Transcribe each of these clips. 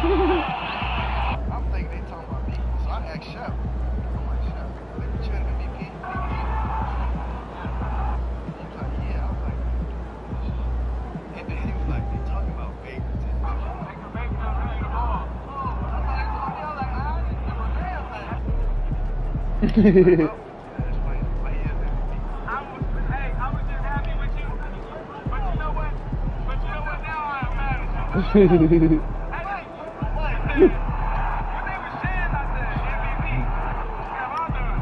I'm thinking they talking about Peat, so I asked Chef. I'm like, Chef, they be trying to be Peat. He was like, yeah. I was like, and then he was like, they talking about favorites. They can make them hang the ball. Oh, I thought they told me, I was like, I didn't give a damn. Like, well, that's why he is MVP. I was just happy with you. But you know what? Now I'm mad at you. When they were saying, I said, MVP. Have I done?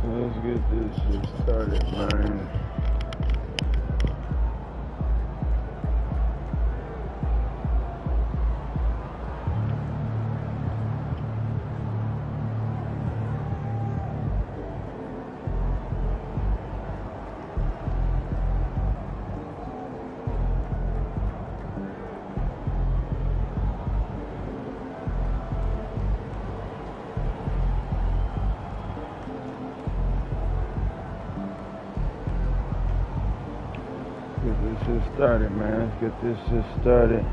Let's get this shit started, man. Get this shit started, man. Let's get this shit started.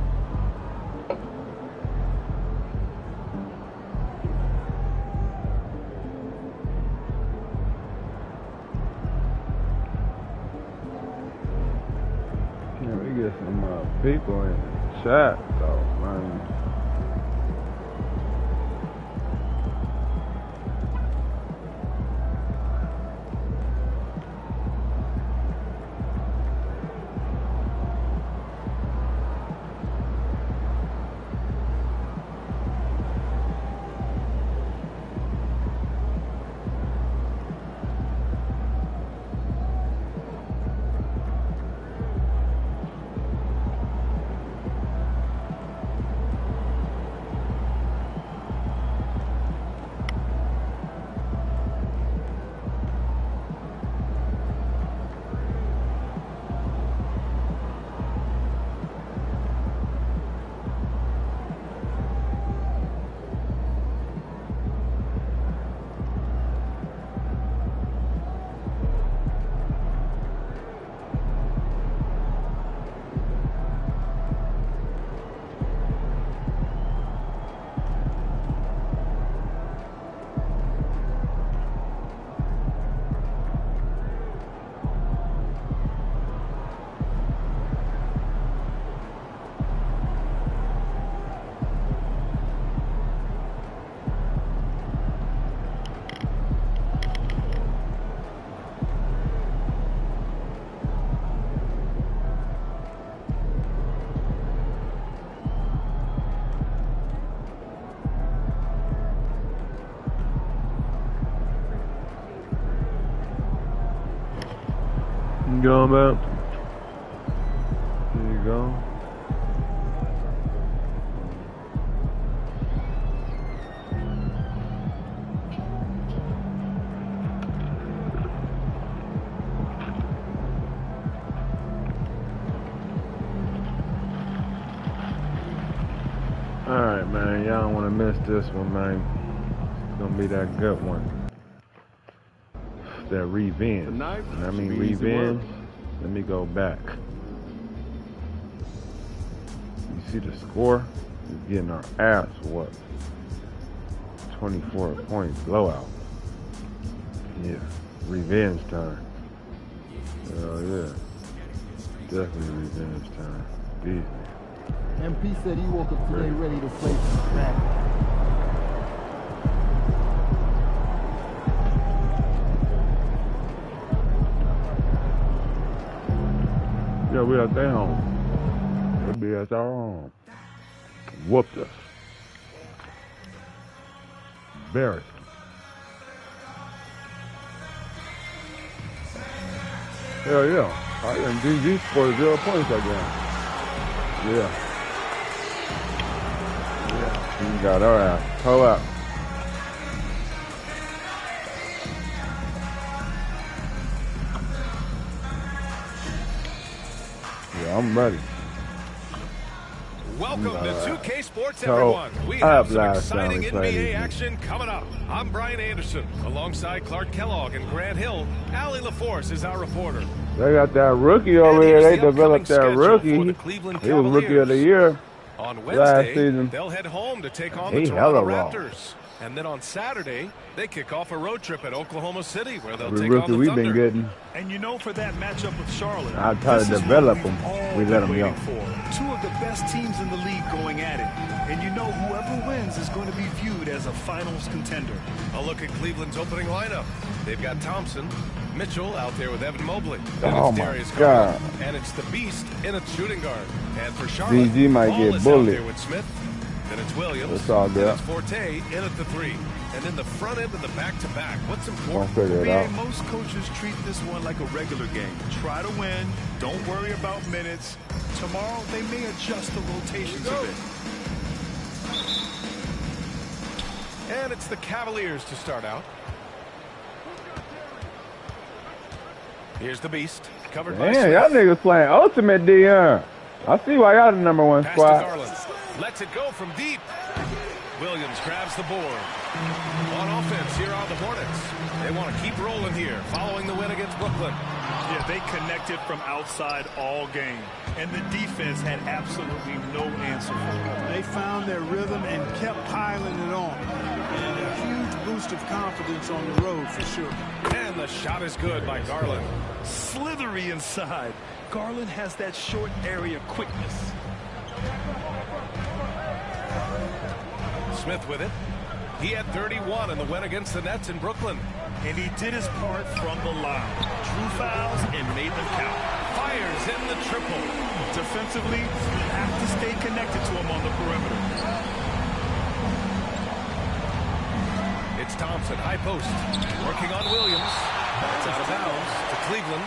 Yeah, we get some people in the chat, though, man. go, man. There you go. Alright, man. Y'all don't want to miss this one, man. It's going to be that good one. That revenge. Tonight, And I mean revenge. Let me go back. You see the score? We're getting our ass whooped. 24 point blowout. Yeah. Revenge time. Oh yeah. Definitely revenge time. Beat. MP said he woke up today ready to play some back. Yeah, we at their home. We'll be at our home. Whooped us. Embarrassed. Hell yeah. I didn't GG scored 0 points that game. Yeah. Yeah. We got our ass. Pull up. Yeah, I'm ready. Welcome to 2K Sports, everyone. We have some exciting NBA action coming up. I'm Brian Anderson, alongside Clark Kellogg and Grant Hill. Allie LaForce is our reporter. They got that rookie over there. They developed that rookie. He was rookie of the year on last season. They'll head home to take on the Toronto Raptors. And then on Saturday, they kick off a road trip at Oklahoma City, where they'll take on the we've Thunder. been getting. And you know, for that matchup with Charlotte, I try to develop them. We let them go. Two of the best teams in the league going at it. And you know, whoever wins is going to be viewed as a finals contender. A look at Cleveland's opening lineup. They've got Thompson, Mitchell out there with Evan Mobley. Oh my God! And it's the Beast in a shooting guard. And for Charlotte, DG might get bullied. Out there with Smith. Then it's Williams. It's all good. Then it's Forte in at the 3. And then the front end of the back-to-back. What's important? Most coaches treat this one like a regular game. Try to win. Don't worry about minutes. Tomorrow, they may adjust the rotations a bit. And it's the Cavaliers to start out. Here's the Beast. Covered by Smith. Y'all niggas playing ultimate D.R. I see why y'all the #1 Pass squad. to Garland. Lets it go from deep. Williams grabs the board. On offense, here are the Hornets. They want to keep rolling here, following the win against Brooklyn. Yeah, they connected from outside all game. And the defense had absolutely no answer for it. They found their rhythm and kept piling it on. And a huge boost of confidence on the road for sure. And the shot is good by Garland. Slithery inside. Garland has that short area quickness. Smith with it. He had 31 in the win against the Nets in Brooklyn. And he did his part from the line. Drew fouls and made them count. Fires in the triple. Defensively, you have to stay connected to him on the perimeter. It's Thompson, high post. Working on Williams. It's out of bounds to Cleveland.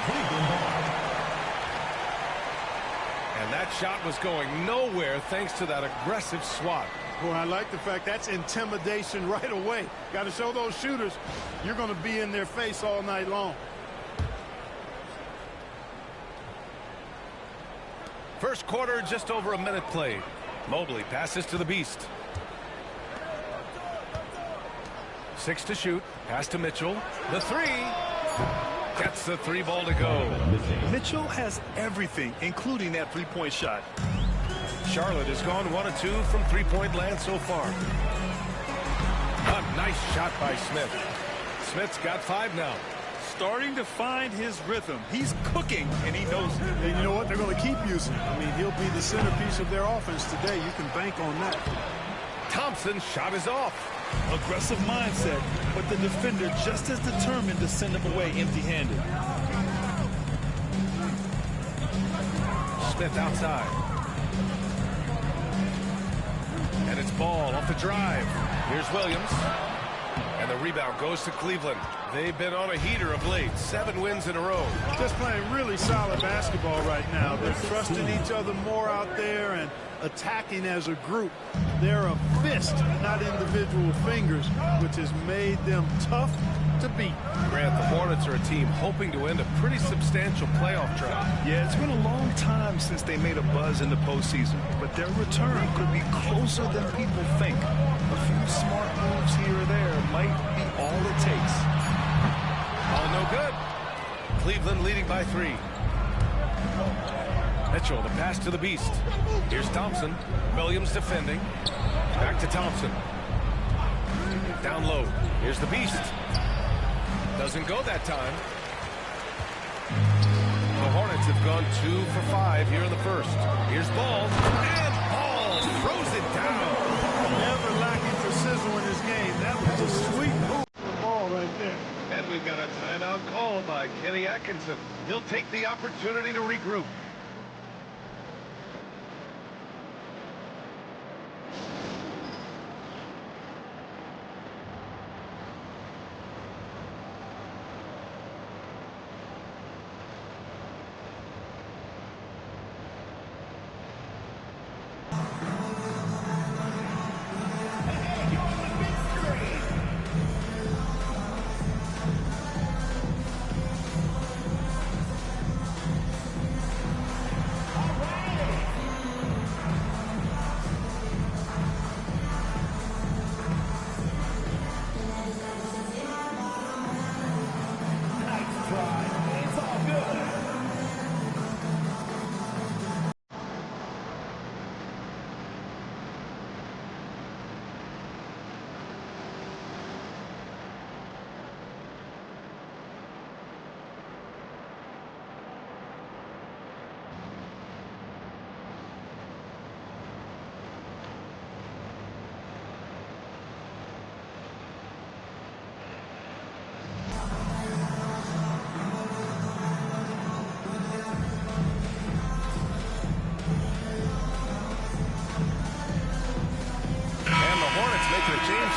And that shot was going nowhere thanks to that aggressive swat. Boy, I like the fact that's intimidation right away. Got to show those shooters you're going to be in their face all night long. First quarter, just over a minute played. Mobley passes to the Beast. 6 to shoot. Pass to Mitchell. The 3. Gets the 3 ball to go. Mitchell has everything, including that three-point shot. Charlotte has gone 1 of 2 from three-point land so far. A nice shot by Smith. Smith's got 5 now. Starting to find his rhythm. He's cooking, and he knows it. And you know what? They're going to keep using it. I mean, he'll be the centerpiece of their offense today. You can bank on that. Thompson's shot is off. Aggressive mindset, but the defender just as determined to send him away empty-handed. Smith outside. It's Ball off the drive. Here's Williams. And the rebound goes to Cleveland. They've been on a heater of late. 7 wins in a row. Just playing really solid basketball right now. They're trusting each other more out there and attacking as a group. They're a fist, not individual fingers, which has made them tough to beat. Grant, the Hornets are a team hoping to end a pretty substantial playoff drought. Yeah, it's been a long time since they made a buzz in the postseason, but their return could be closer than people think. A few smart moves here or there might be all it takes. All no good. Cleveland leading by 3. Mitchell, the pass to the Beast. Here's Thompson. Williams defending. Back to Thompson. Down low. Here's the Beast. Doesn't go that time. The Hornets have gone 2 for 5 here in the first. Here's Ball. And Ball throws it down. Never lacking for sizzle in his game. That was a sweet move for the ball right there. And we've got a timeout called by Kenny Atkinson. He'll take the opportunity to regroup.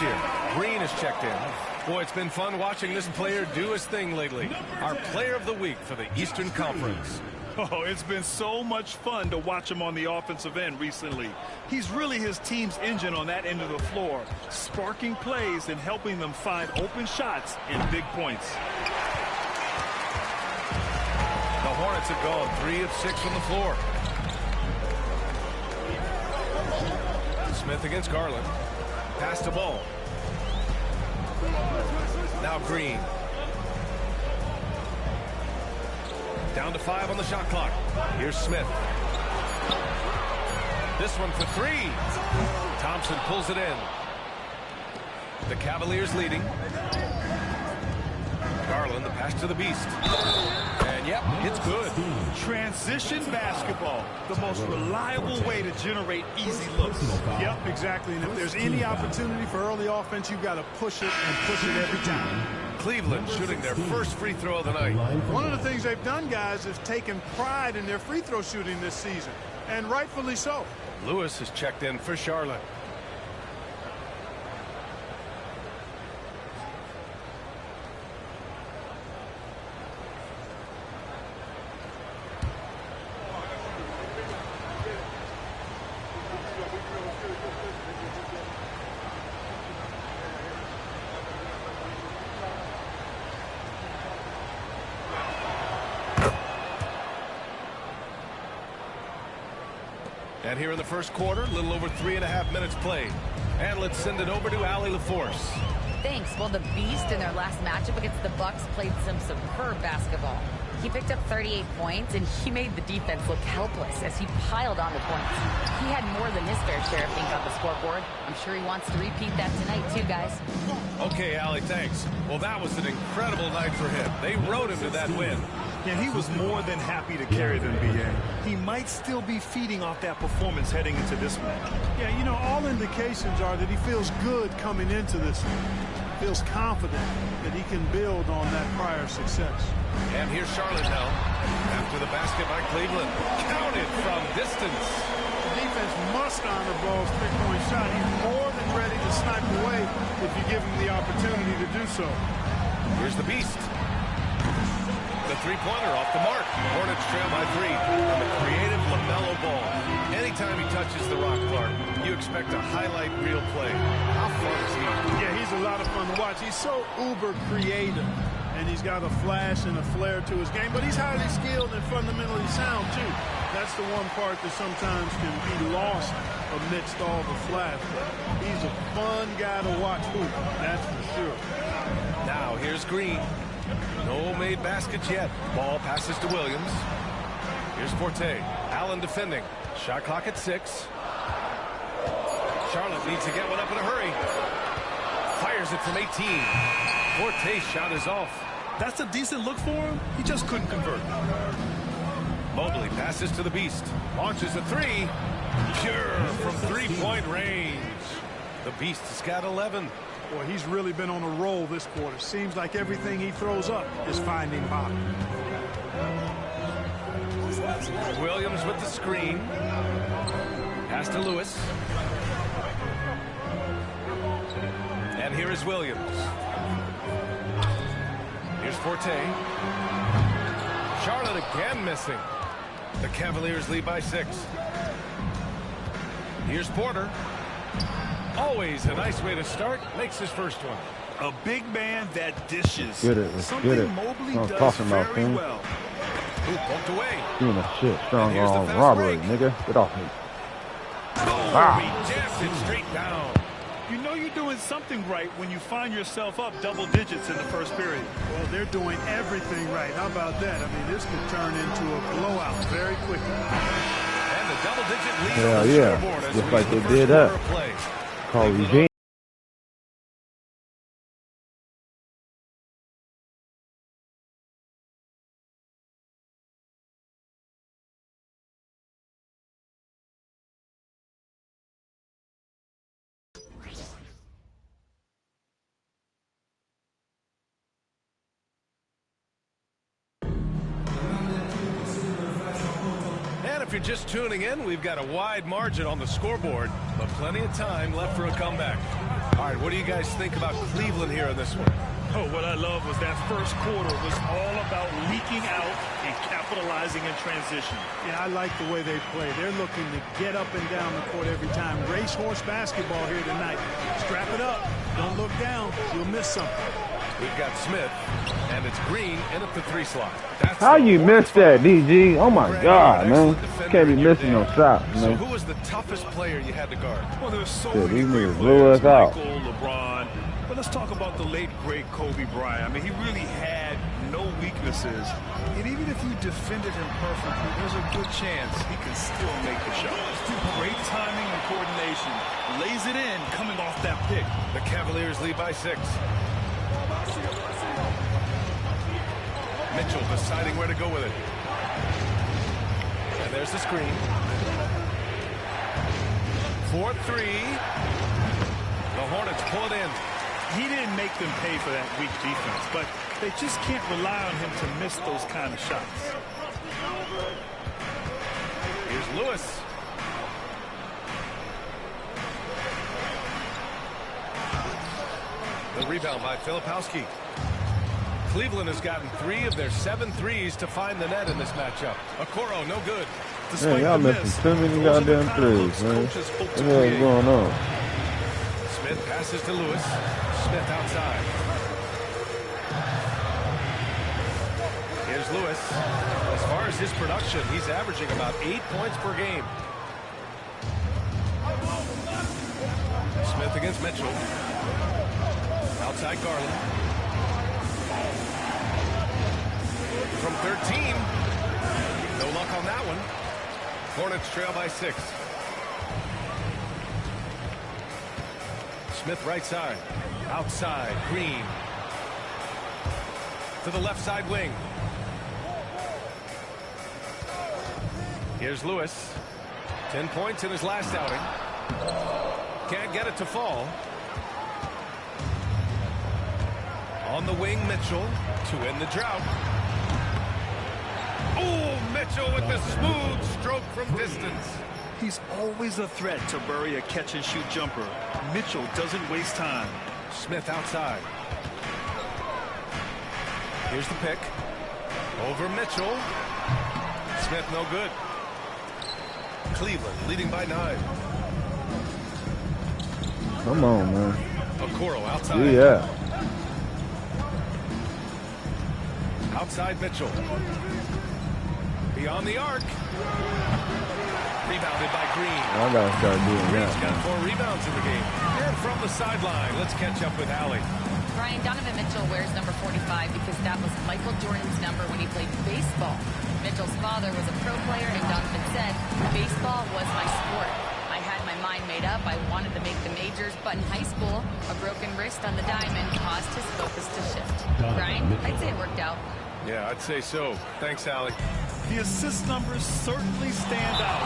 Here. Green is checked in. Boy, it's been fun watching this player do his thing lately. Our player of the week for the Eastern Conference. Oh, it's been so much fun to watch him on the offensive end recently. He's really his team's engine on that end of the floor, sparking plays and helping them find open shots and big points. The Hornets have gone 3 of 6 from the floor. Smith against Garland. Pass to Ball. Now Green. Down to 5 on the shot clock. Here's Smith. This one for 3. Thompson pulls it in. The Cavaliers leading. Garland, the pass to the Beast. And yep, it's good. Transition basketball, the most reliable way to generate easy looks. Yep, exactly. And if there's any opportunity for early offense, you've got to push it and push it every time. Cleveland shooting their first free throw of the night. One of the things they've done, guys, is taken pride in their free throw shooting this season, and rightfully so. Lewis has checked in for Charlotte. And here in the first quarter, a little over 3.5 minutes played. And let's send it over to Allie LaForce. Thanks. Well, the Beast in their last matchup against the Bucks played some superb basketball. He picked up 38 points, and he made the defense look helpless as he piled on the points. He had more than his fair share of things on the scoreboard. I'm sure he wants to repeat that tonight, too, guys. Okay, Allie, thanks. Well, that was an incredible night for him. They rode him to that win. And he was more than happy to carry them, B.A. He might still be feeding off that performance heading into this one. Yeah, you know, all indications are that he feels good coming into this one. Feels confident that he can build on that prior success. And here's Charlotte now. After the basket by Cleveland. Counted from distance. The defense must honor Ball's three-point shot. He's more than ready to snipe away if you give him the opportunity to do so. Here's the Beast. The three-pointer off the mark. Hornets trail by 3 on the creative LaMelo Ball. Anytime he touches the rock, Clark, you expect a highlight reel play. How fun is he? Yeah, he's a lot of fun to watch. He's so uber creative, and he's got a flash and a flair to his game, but he's highly skilled and fundamentally sound, too. That's the one part that sometimes can be lost amidst all the flash. But he's a fun guy to watch hoop, that's for sure. Now, here's Green. No made baskets yet. Ball passes to Williams. Here's Forte. Allen defending. Shot clock at 6. Charlotte needs to get one up in a hurry. Fires it from 18. Forte's shot is off. That's a decent look for him. He just couldn't convert. Mobley passes to the Beast. Launches a 3. Pure from three-point range. The Beast has got 11. Boy, he's really been on a roll this quarter. Seems like everything he throws up is finding bottom. Williams with the screen. Pass to Lewis. And here is Williams. Here's Forte. Charlotte again missing. The Cavaliers lead by 6. Here's Porter. Always a nice way to start. Makes his first one. A big man that dishes. Get it. Something Get it. Mobley I'm does talking about very things. well. Ooh, poked away. Doing that shit. Strong here's the arm fast robbery, break. nigga. Get off me. Oh, he jammed it straight down. You know you're doing something right when you find yourself up double digits in the first period. Well, they're doing everything right. How about that? I mean, this could turn into a blowout very quickly. And the double-digit lead Yeah, on the yeah. scoreboard as Just we like hit they the did first that. quarter of play. Call Eugene. And if you're just tuning in, we've got a wide margin on the scoreboard, but plenty of time left for a comeback. All right, what do you guys think about Cleveland here in this one? Oh, what I love was that first quarter was all about leaking out and capitalizing in transition. Yeah, I like the way they play. They're looking to get up and down the court every time. Racehorse basketball here tonight. Strap it up. Don't look down. You'll miss something. We've got Smith, and it's Green in at the 3 slot. That's How the you Hornets missed that, five. DG? Oh my Greg, God, you're an man. excellent defender Can't be in your missing no day. shots, So man. who was the toughest player you had to guard? Well, there's so Yeah, many these great niggas blew players, us out. Michael, LeBron. But let's talk about the late, great Kobe Bryant. I mean, he really had no weaknesses. And even if you defended him perfectly, there's a good chance he can still make the shot. Great timing and coordination. Lays it in coming off that pick. The Cavaliers lead by 6. Mitchell deciding where to go with it. And there's the screen. 4-3. The Hornets pull it in. He didn't make them pay for that weak defense, but they just can't rely on him to miss those kind of shots. Here's Lewis. The rebound by Filipowski. Cleveland has gotten 3 of their 7 threes to find the net in this matchup. Okoro, no good. Man, y'all missing too many goddamn threes, man. What the hell is going on? Smith passes to Lewis. Smith outside. Here's Lewis. As far as his production, he's averaging about 8 points per game. Smith against Mitchell. Outside Garland. From 13. No luck on that one. Hornets trail by 6. Smith right side. Outside. Green. To the left side wing. Here's Lewis. 10 points in his last outing. Can't get it to fall. On the wing, Mitchell to end the drought. Oh, Mitchell with the smooth stroke from distance. He's always a threat to bury a catch-and-shoot jumper. Mitchell doesn't waste time. Smith outside. Here's the pick. Over Mitchell. Smith no good. Cleveland leading by 9. Come on, man. Okoro outside. Yeah. Outside Mitchell. Beyond the arc. Rebounded by Green. I gotta start doing Green's that. got 4 rebounds in the game. And from the sideline, let's catch up with Allie. Brian, Donovan Mitchell wears number 45 because that was Michael Jordan's number when he played baseball. Mitchell's father was a pro player, and Donovan said, baseball was my sport. I had my mind made up. I wanted to make the majors, but in high school, a broken wrist on the diamond caused his focus to shift. Brian, I'd say it worked out. Yeah, I'd say so. Thanks, Allie. The assist numbers certainly stand out.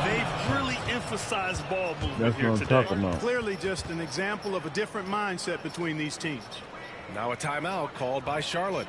They've really emphasized ball movement That's here what I'm today. talking about. Clearly just an example of a different mindset between these teams. Now a timeout called by Charlotte.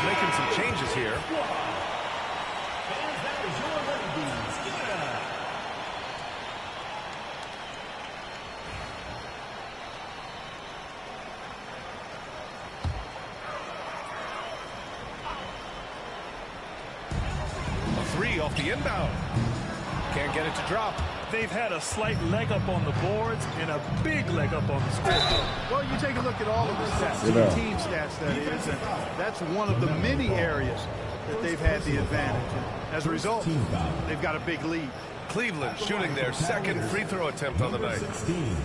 Making some changes here. A 3 off the inbound. Can't get it to drop. They've had a slight leg up on the boards and a big leg up on the scoreboard. Well, you take a look at all of the stats, the team stats, that is, and that's one of the many areas that they've had the advantage. And as a result, they've got a big lead. Cleveland shooting their second free throw attempt on the night. 16,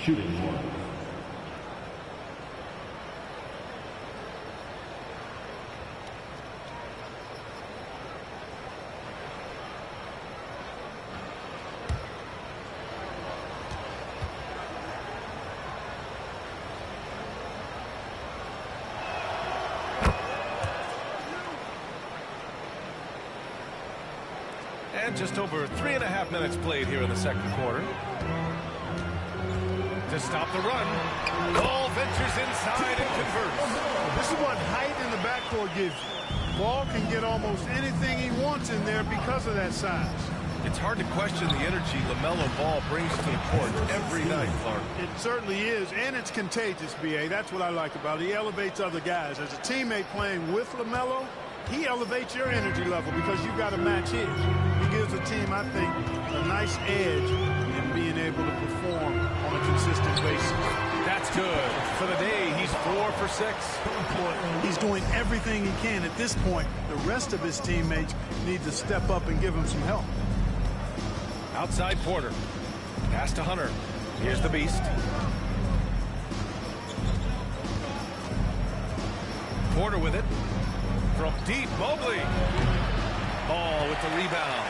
shooting 1. And just over 3.5 minutes played here in the second quarter. To stop the run, Ball ventures inside and converts. This is what height in the backcourt gives you. Ball can get almost anything he wants in there because of that size. It's hard to question the energy LaMelo Ball brings to the court every night, Clark. It certainly is, and it's contagious, B.A. That's what I like about it. He elevates other guys. As a teammate playing with LaMelo, he elevates your energy level because you've got to match his. He gives the team, I think, a nice edge in being able to perform on a consistent basis. That's good. For the day, he's 4 for 6. He's doing everything he can. At this point, the rest of his teammates need to step up and give him some help. Outside Porter. Pass to Hunter. Here's the beast. Porter with it. From deep, Mobley. Ball with the rebound.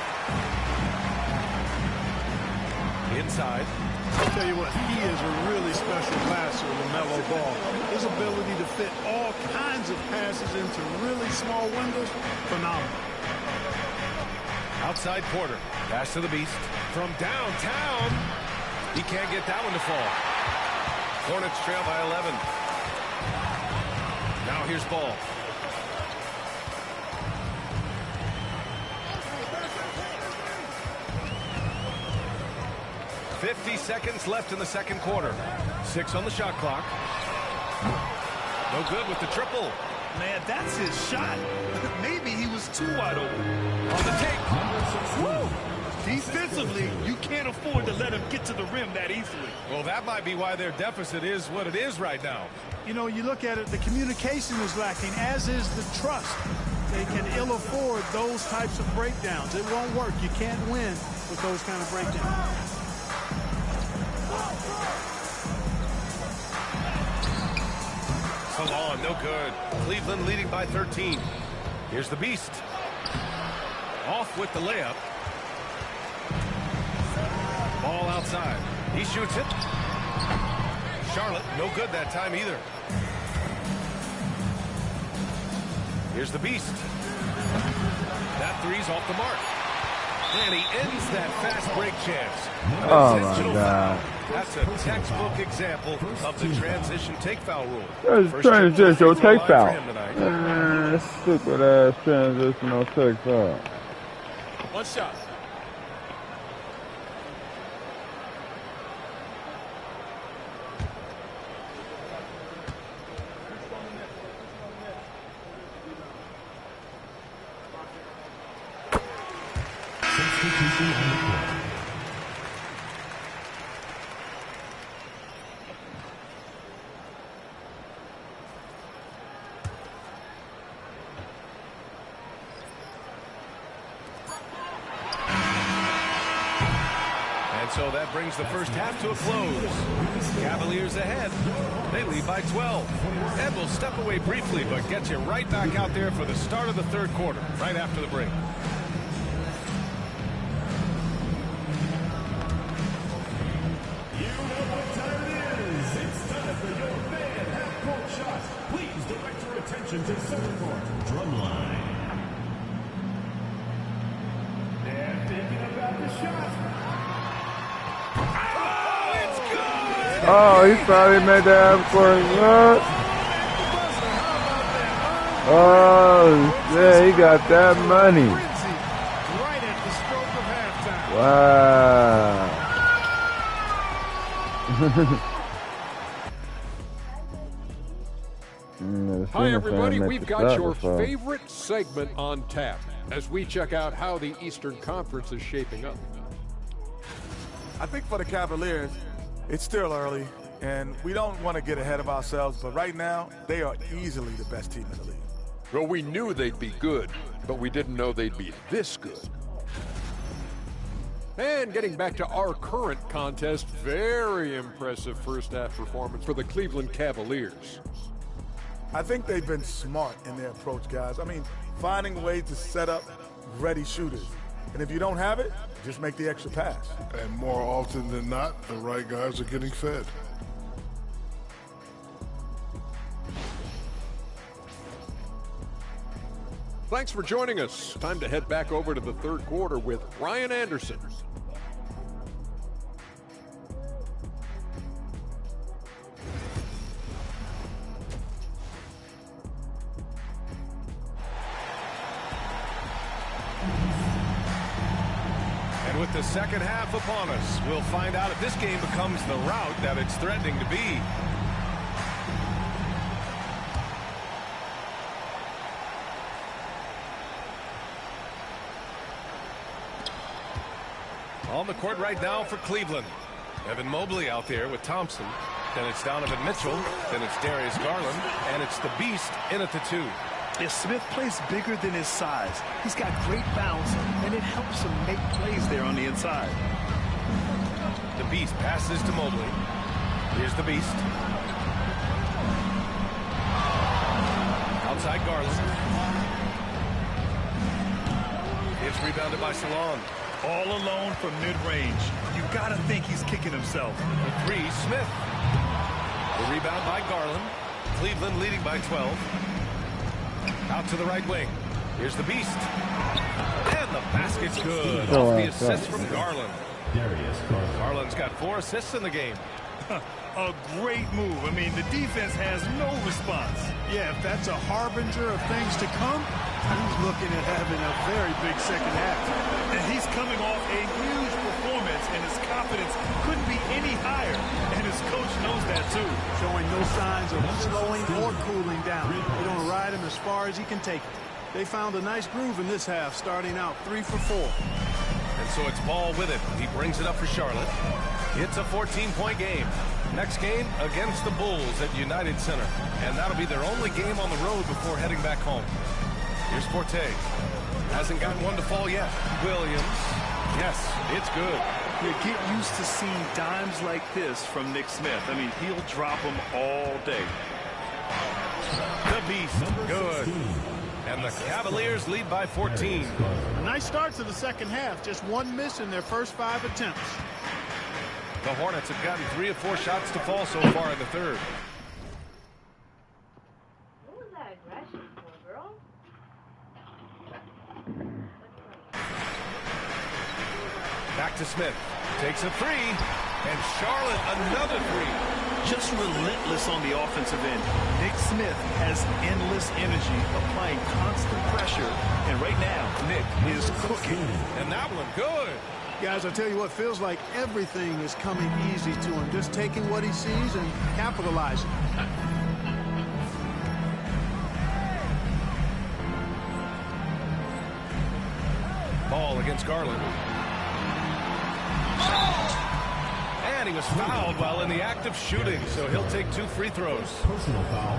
Inside. I'll tell you what, he is a really special passer, LaMelo Ball. His ability to fit all kinds of passes into really small windows, phenomenal. Outside Porter. Pass to the beast. From downtown. He can't get that one to fall. Hornets trail by 11. Now here's Ball. 50 seconds left in the second quarter. 6 on the shot clock. No good with the triple. Man, that's his shot. Maybe he was too wide open. On the take. Woo! Defensively, you can't afford to let him get to the rim that easily. Well, that might be why their deficit is what it is right now. You know, you look at it, the communication is lacking, as is the trust. They can ill afford those types of breakdowns. It won't work. You can't win with those kind of breakdowns. Salon, no good. Cleveland leading by 13. Here's the Beast. Off with the layup. Ball outside. He shoots it. Charlotte, no good that time either. Here's the Beast. That three's off the mark. And he ends that fast break chance. Oh, my God. That's a textbook example of the transition take foul rule. That's transitional take foul. Stupid ass transitional take foul. One shot. Substitution on the court. And so that brings the first half to a close. Cavaliers ahead. They lead by 12. Ed will step away briefly, but gets you right back out there for the start of the third quarter, right after the break. You know what time it is. It's time for your fan half-court shots. Please direct your attention to center court. Drumline. They're thinking about the shot. Oh, it's good! Oh, he probably made that half-court shot. Oh, yeah, he got that money. Right at the stroke of halftime. Wow. Hi, everybody. We've got your favorite segment on tap as we check out how the Eastern Conference is shaping up. I think for the Cavaliers, it's still early, and we don't want to get ahead of ourselves, but right now, they are easily the best team in the league. Well, we knew they'd be good, but we didn't know they'd be this good. And getting back to our current contest, very impressive first-half performance for the Cleveland Cavaliers. I think they've been smart in their approach, guys. I mean, finding ways to set up ready shooters. And if you don't have it, just make the extra pass. And more often than not, the right guys are getting fed. Thanks for joining us. Time to head back over to the third quarter with Ryan Anderson. And with the second half upon us, we'll find out if this game becomes the route that it's threatening to be. On the court right now for Cleveland. Evan Mobley out there with Thompson. Then it's Donovan Mitchell. Then it's Darius Garland. And it's the Beast in at the 2. Yeah, Smith plays bigger than his size. He's got great bounce, and it helps him make plays there on the inside. The Beast passes to Mobley. Here's the Beast. Outside Garland. It's rebounded by Salon. All alone from mid-range. You got to think he's kicking himself. The 3, Smith. The rebound by Garland. Cleveland leading by 12. Out to the right wing. Here's the Beast. And the basket's good. Off the assist from Garland. Darius Garland. Garland's got 4 assists in the game. A great move. I mean, the defense has no response. Yeah, if that's a harbinger of things to come, he's looking at having a very big second half. And he's coming off a huge performance defense, and his confidence couldn't be any higher. And his coach knows that, too. Showing no signs of slowing or cooling down. They're going to ride him as far as he can take it. They found a nice groove in this half, starting out 3 for 4. And so it's Ball with it. He brings it up for Charlotte. It's a 14-point game. Next game against the Bulls at United Center. And that'll be their only game on the road before heading back home. Here's Forte. Hasn't gotten one to fall yet. Williams. Yes, it's good. You get used to seeing dimes like this from Nick Smith. I mean, he'll drop them all day. The Beast. Good. And the Cavaliers lead by 14. A nice start to the second half. Just one miss in their first 5 attempts. The Hornets have gotten 3 of 4 shots to fall so far in the third. What was that aggression for, girl? Back to Smith. Takes a 3. And Charlotte another 3. Just relentless on the offensive end. Nick Smith has endless energy, applying constant pressure. And right now, Nick is cooking. And that one good. Guys, I tell you what, feels like everything is coming easy to him. Just taking what he sees and capitalizing. Ball against Garland. And he was fouled while in the act of shooting, so he'll take 2 free throws. Personal foul.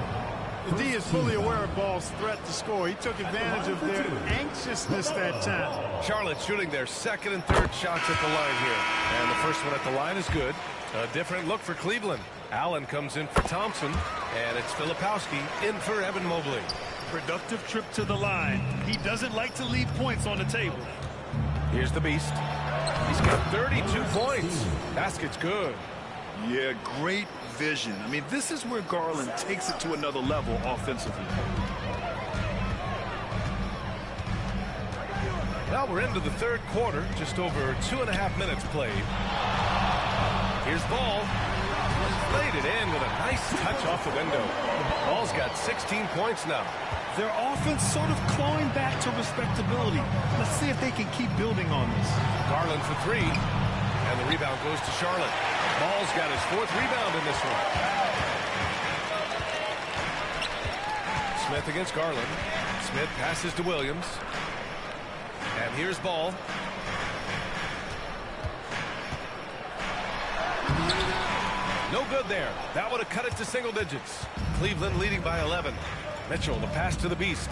The D is fully aware of Ball's threat to score. He took advantage of their anxiousness that time. Charlotte shooting their second and third shots at the line here. And the first one at the line is good. A different look for Cleveland. Allen comes in for Thompson, and it's Filipowski in for Evan Mobley. Productive trip to the line. He doesn't like to leave points on the table. Here's the Beast. He's got 32 points. Basket's good. Yeah, great vision. I mean, this is where Garland takes it to another level offensively. Well, we're into the third quarter. Just over 2.5 minutes played. Here's Ball. Laid it in with a nice touch off the window. Ball's got 16 points now. Their offense sort of clawing back to respectability. Let's see if they can keep building on this. Garland for 3. And the rebound goes to Charlotte. Ball's got his 4th rebound in this one. Smith against Garland. Smith passes to Williams. And here's Ball. No good there. That would have cut it to single digits. Cleveland leading by 11. Mitchell, the pass to the Beast.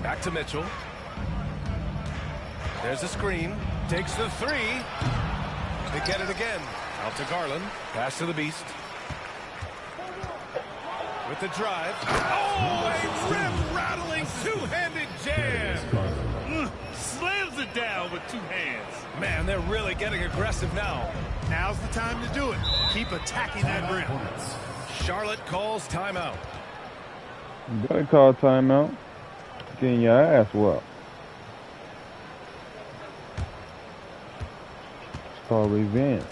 Back to Mitchell. There's a screen. Takes the 3. They get it again. Out to Garland. Pass to the Beast. With the drive. Oh, a rim-rattling two-handed jam. Slams it down with 2 hands. Man, they're really getting aggressive now. Now's the time to do it. Keep attacking that rim. Charlotte calls timeout. You gotta call timeout. Getting your ass whooped. It's called revenge.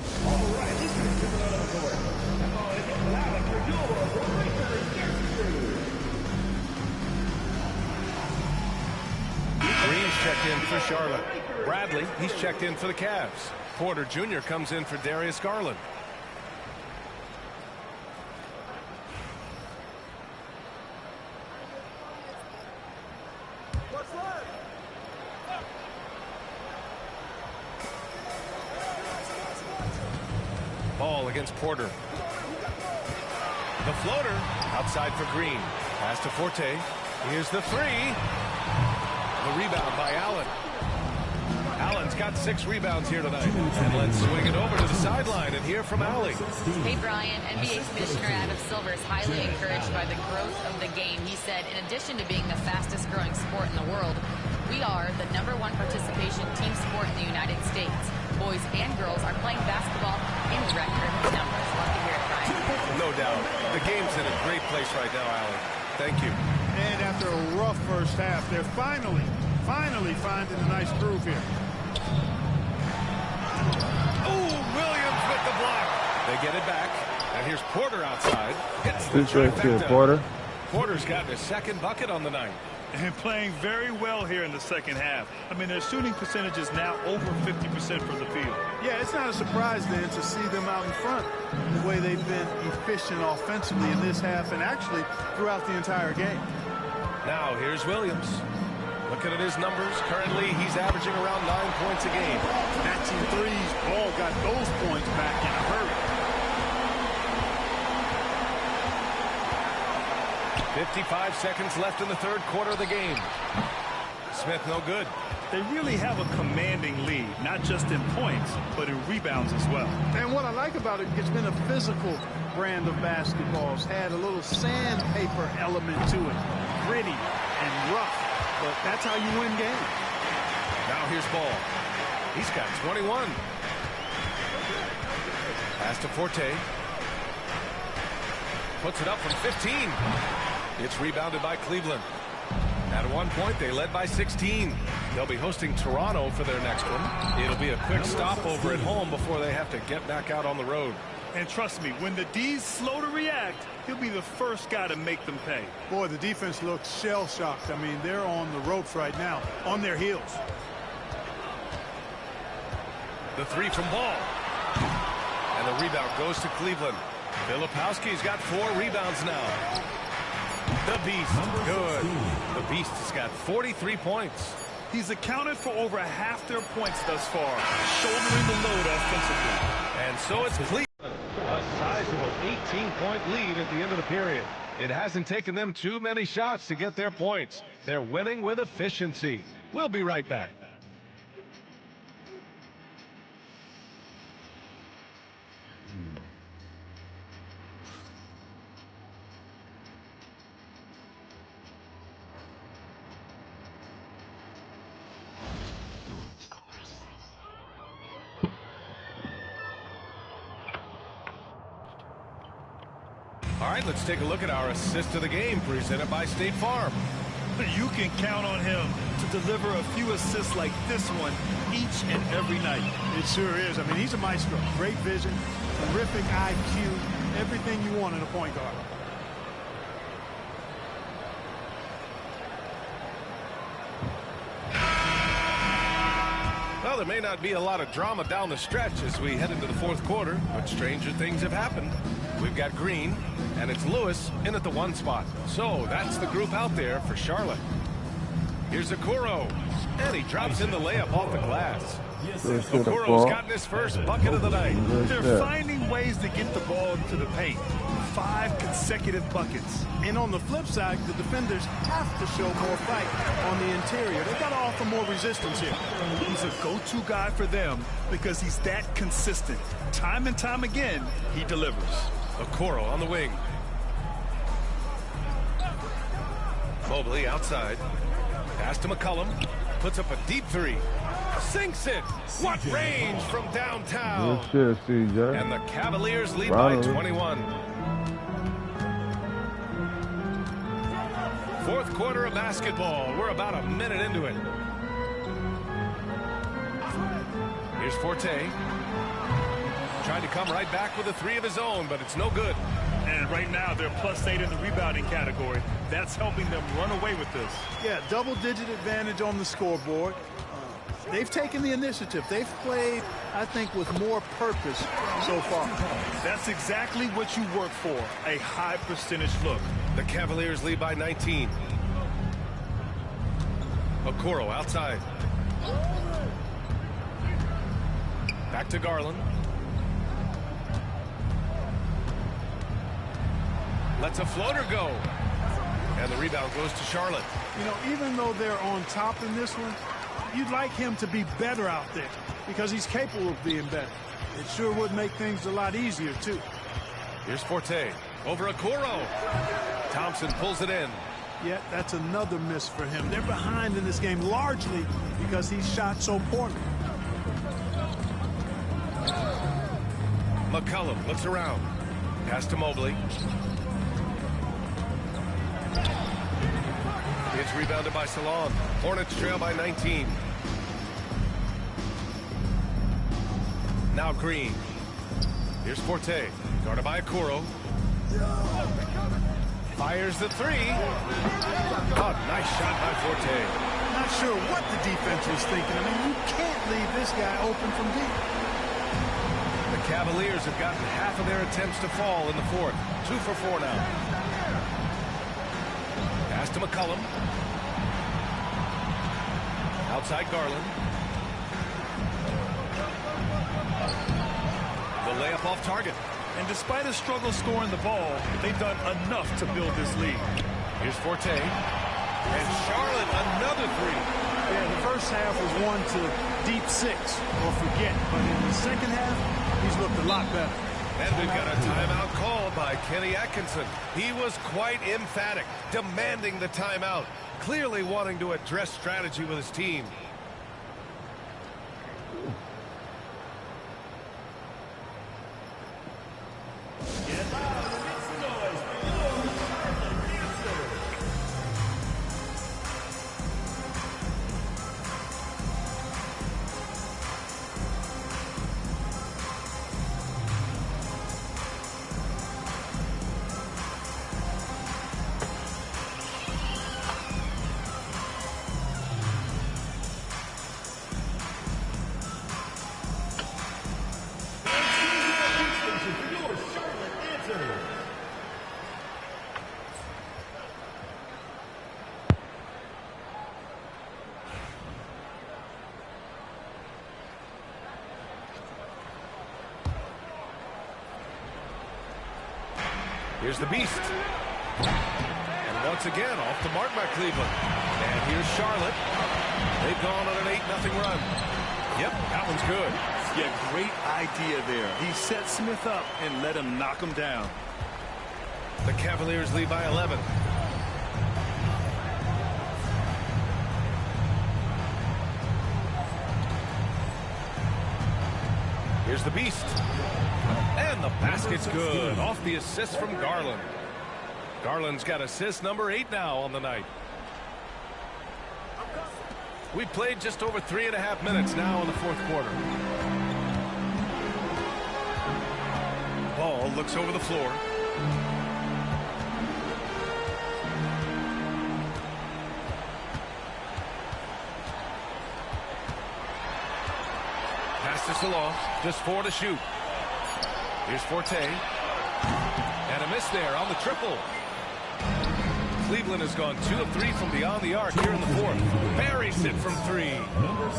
Green's checked in for Charlotte. Bradley, he's checked in for the Cavs. Porter Jr. comes in for Darius Garland. Ball against Porter. The floater outside for Green. Pass to Forte. Here's the 3. The rebound by Allen. Allen's got 6 rebounds here tonight. And let's swing it over to the sideline and hear from Allie. Hey, Brian. NBA Commissioner Adam Silver is highly encouraged by the growth of the game. He said, in addition to being the fastest growing sport in the world, we are the #1 participation team sport in the United States. Boys and girls are playing basketball in record numbers. Love to hear it, Brian. No doubt. The game's in a great place right now, Allie. Thank you. And after a rough first half, they're finally finding a nice groove here. Oh, Williams with the block. They get it back. And here's Porter outside. Hits the trifecta. Porter. Porter's gotten his 2nd bucket on the night. And playing very well here in the second half. I mean, their shooting percentage is now over 50% from the field. Yeah, it's not a surprise then to see them out in front the way they've been efficient offensively in this half and actually throughout the entire game. Now here's Williams. Looking at his numbers, currently he's averaging around 9 points a game. Matching threes, Ball got those points back in a hurry. 55 seconds left in the third quarter of the game. Smith no good. They really have a commanding lead, not just in points, but in rebounds as well. And what I like about it, it's been a physical brand of basketball. It's had a little sandpaper element to it. Gritty and rough, but that's how you win games. Now here's Ball. He's got 21. Pass to Forte. Puts it up from 15. It's rebounded by Cleveland. At one point, they led by 16. They'll be hosting Toronto for their next one. It'll be a quick stopover at home before they have to get back out on the road. And trust me, when the D's slow to react, he'll be the first guy to make them pay. Boy, the defense looks shell-shocked. I mean, they're on the ropes right now, on their heels. The three from Ball. And the rebound goes to Cleveland. Filipowski's got 4 rebounds now. The Beast, good. The Beast has got 43 points. He's accounted for over half their points thus far, shouldering the load offensively. And so it's Cleveland. A sizable 18-point lead at the end of the period. It hasn't taken them too many shots to get their points. They're winning with efficiency. We'll be right back. All right, let's take a look at our assist of the game presented by State Farm. You can count on him to deliver a few assists like this one each and every night. It sure is. I mean, he's a maestro. Great vision, terrific IQ, everything you want in a point guard. Well, there may not be a lot of drama down the stretch as we head into the fourth quarter, but stranger things have happened. We've got Green, and it's Lewis in at the 1 spot. So that's the group out there for Charlotte. Here's Okoro, and he drops in the layup off the glass. Okoro's gotten his first bucket of the night. They're finding ways to get the ball into the paint. 5 consecutive buckets. And on the flip side, the defenders have to show more fight on the interior. They've got to offer more resistance here. He's a go-to guy for them because he's that consistent. Time and time again, he delivers. Okoro on the wing. Mobley outside. Pass to McCollum. Puts up a deep 3. Sinks it. What range from downtown. Good shit, CJ. And the Cavaliers lead by 21. Fourth quarter of basketball. We're about a minute into it. Here's Forte. Trying to come right back with a 3 of his own, but it's no good. And right now, they're +8 in the rebounding category. That's helping them run away with this. Yeah, double-digit advantage on the scoreboard. They've taken the initiative. They've played, I think, with more purpose so far. That's exactly what you work for, a high percentage look. The Cavaliers lead by 19. Okoro outside. Back to Garland. Lets a floater go. And the rebound goes to Charlotte. You know, even though they're on top in this one, you'd like him to be better out there because he's capable of being better. It sure would make things a lot easier, too. Here's Forte. Over Okoro. Thompson pulls it in. Yeah, that's another miss for him. They're behind in this game largely because he shot so poorly. McCollum looks around. Pass to Mobley. It's rebounded by Salon. Hornets trail by 19. Now Green. Here's Forte. Guarded by Okoro. Fires the three. Oh, nice shot by Forte. Not sure what the defense was thinking. I mean, you can't leave this guy open from deep. The Cavaliers have gotten half of their attempts to fall in the fourth. 2 for 4 now. Pass to McCollum. Outside Garland. The layup off target. And despite a struggle scoring the ball, they've done enough to build this lead. Here's Forte. And Charlotte, another three. Yeah, the first half was one to deep 6 or forget. But in the second half, he's looked a lot better. And we've got a timeout called by Kenny Atkinson. He was quite emphatic, demanding the timeout, clearly wanting to address strategy with his team. Here's the Beast. And once again, off the mark by Cleveland. And here's Charlotte. They've gone on an 8-0 run. Yep, that one's good. Yeah, great idea there. He set Smith up and let him knock him down. The Cavaliers lead by 11. Here's the Beast. And the basket's good. Off the assist from Garland. Garland's got assist number 8 now on the night. We played just over 3.5 minutes now in the fourth quarter. Ball looks over the floor. Pass to Salon. Just 4 to shoot. Here's Forte. And a miss there on the triple. Cleveland has gone 2 of 3 from beyond the arc here in the fourth. Buries it from 3.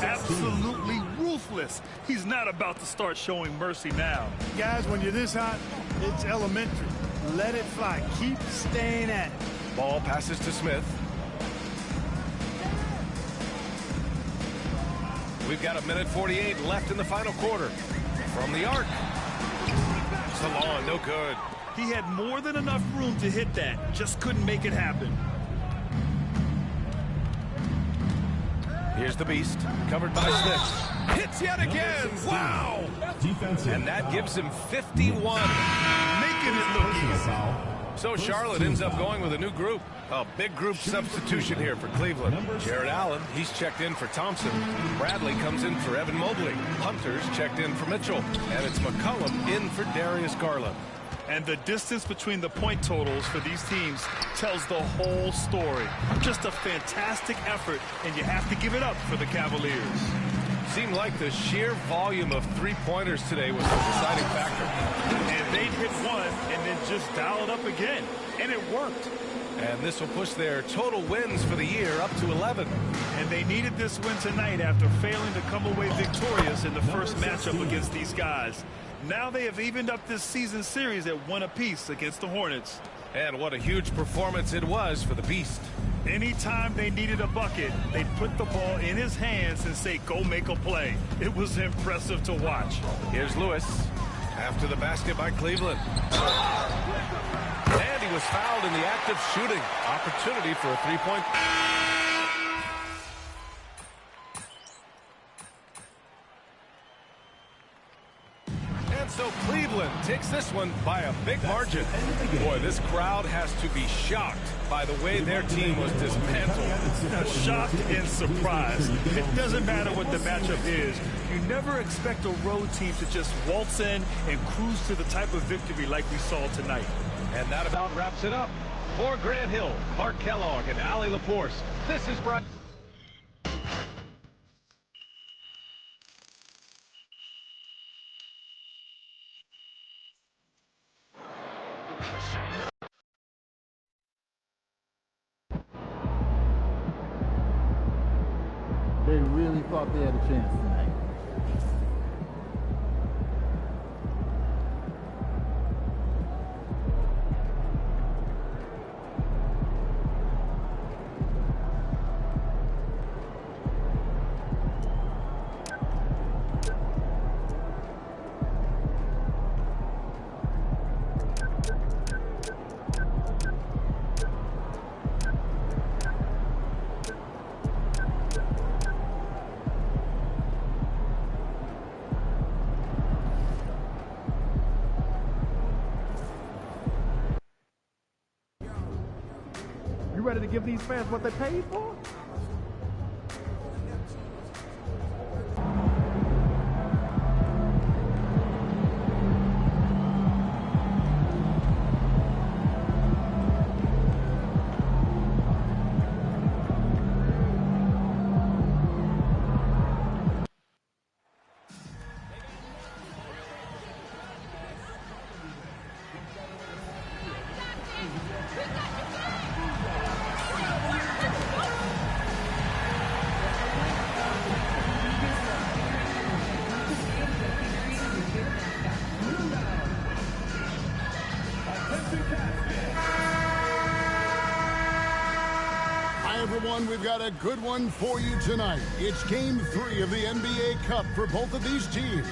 Absolutely ruthless. He's not about to start showing mercy now. Guys, when you're this hot, it's elementary. Let it fly. Keep staying at it. Ball passes to Smith. We've got 1:48 left in the final quarter. From the arc. Salon, no good. He had more than enough room to hit that. Just couldn't make it happen. Here's the Beast. Covered by Smith. Hits yet again. Wow. And that gives him 51. Making it look easy. So Charlotte ends up going with a new group. A big group substitution here for Cleveland. Jared Allen, he's checked in for Thompson. Bradley comes in for Evan Mobley. Hunter's checked in for Mitchell. And it's McCollum in for Darius Garland. And the distance between the point totals for these teams tells the whole story. Just a fantastic effort, and you have to give it up for the Cavaliers. Seemed like the sheer volume of three-pointers today was the deciding factor. And they'd hit one and then just dial it up again. And it worked. And this will push their total wins for the year up to 11. And they needed this win tonight after failing to come away victorious in the first matchup against these guys. Now they have evened up this season series at 1 apiece against the Hornets. And what a huge performance it was for the Beast. Anytime they needed a bucket, they'd put the ball in his hands and say, go make a play. It was impressive to watch. Here's Lewis after the basket by Cleveland. And he was fouled in the act of shooting. Opportunity for a three-point. And so Cleveland takes this one by a big margin. Boy, this crowd has to be shocked by the way their team was dismantled. Shocked and surprised. It doesn't matter what the matchup is. You never expect a road team to just waltz in and cruise to the type of victory like we saw tonight. And that about wraps it up. For Grant Hill, Mark Kellogg, and Allie LaForce, this is Brian. They really thought they had a chance tonight. Ready to give these fans what they paid for? Everyone, we've got a good one for you tonight. It's Game 3 of the NBA Cup for both of these teams.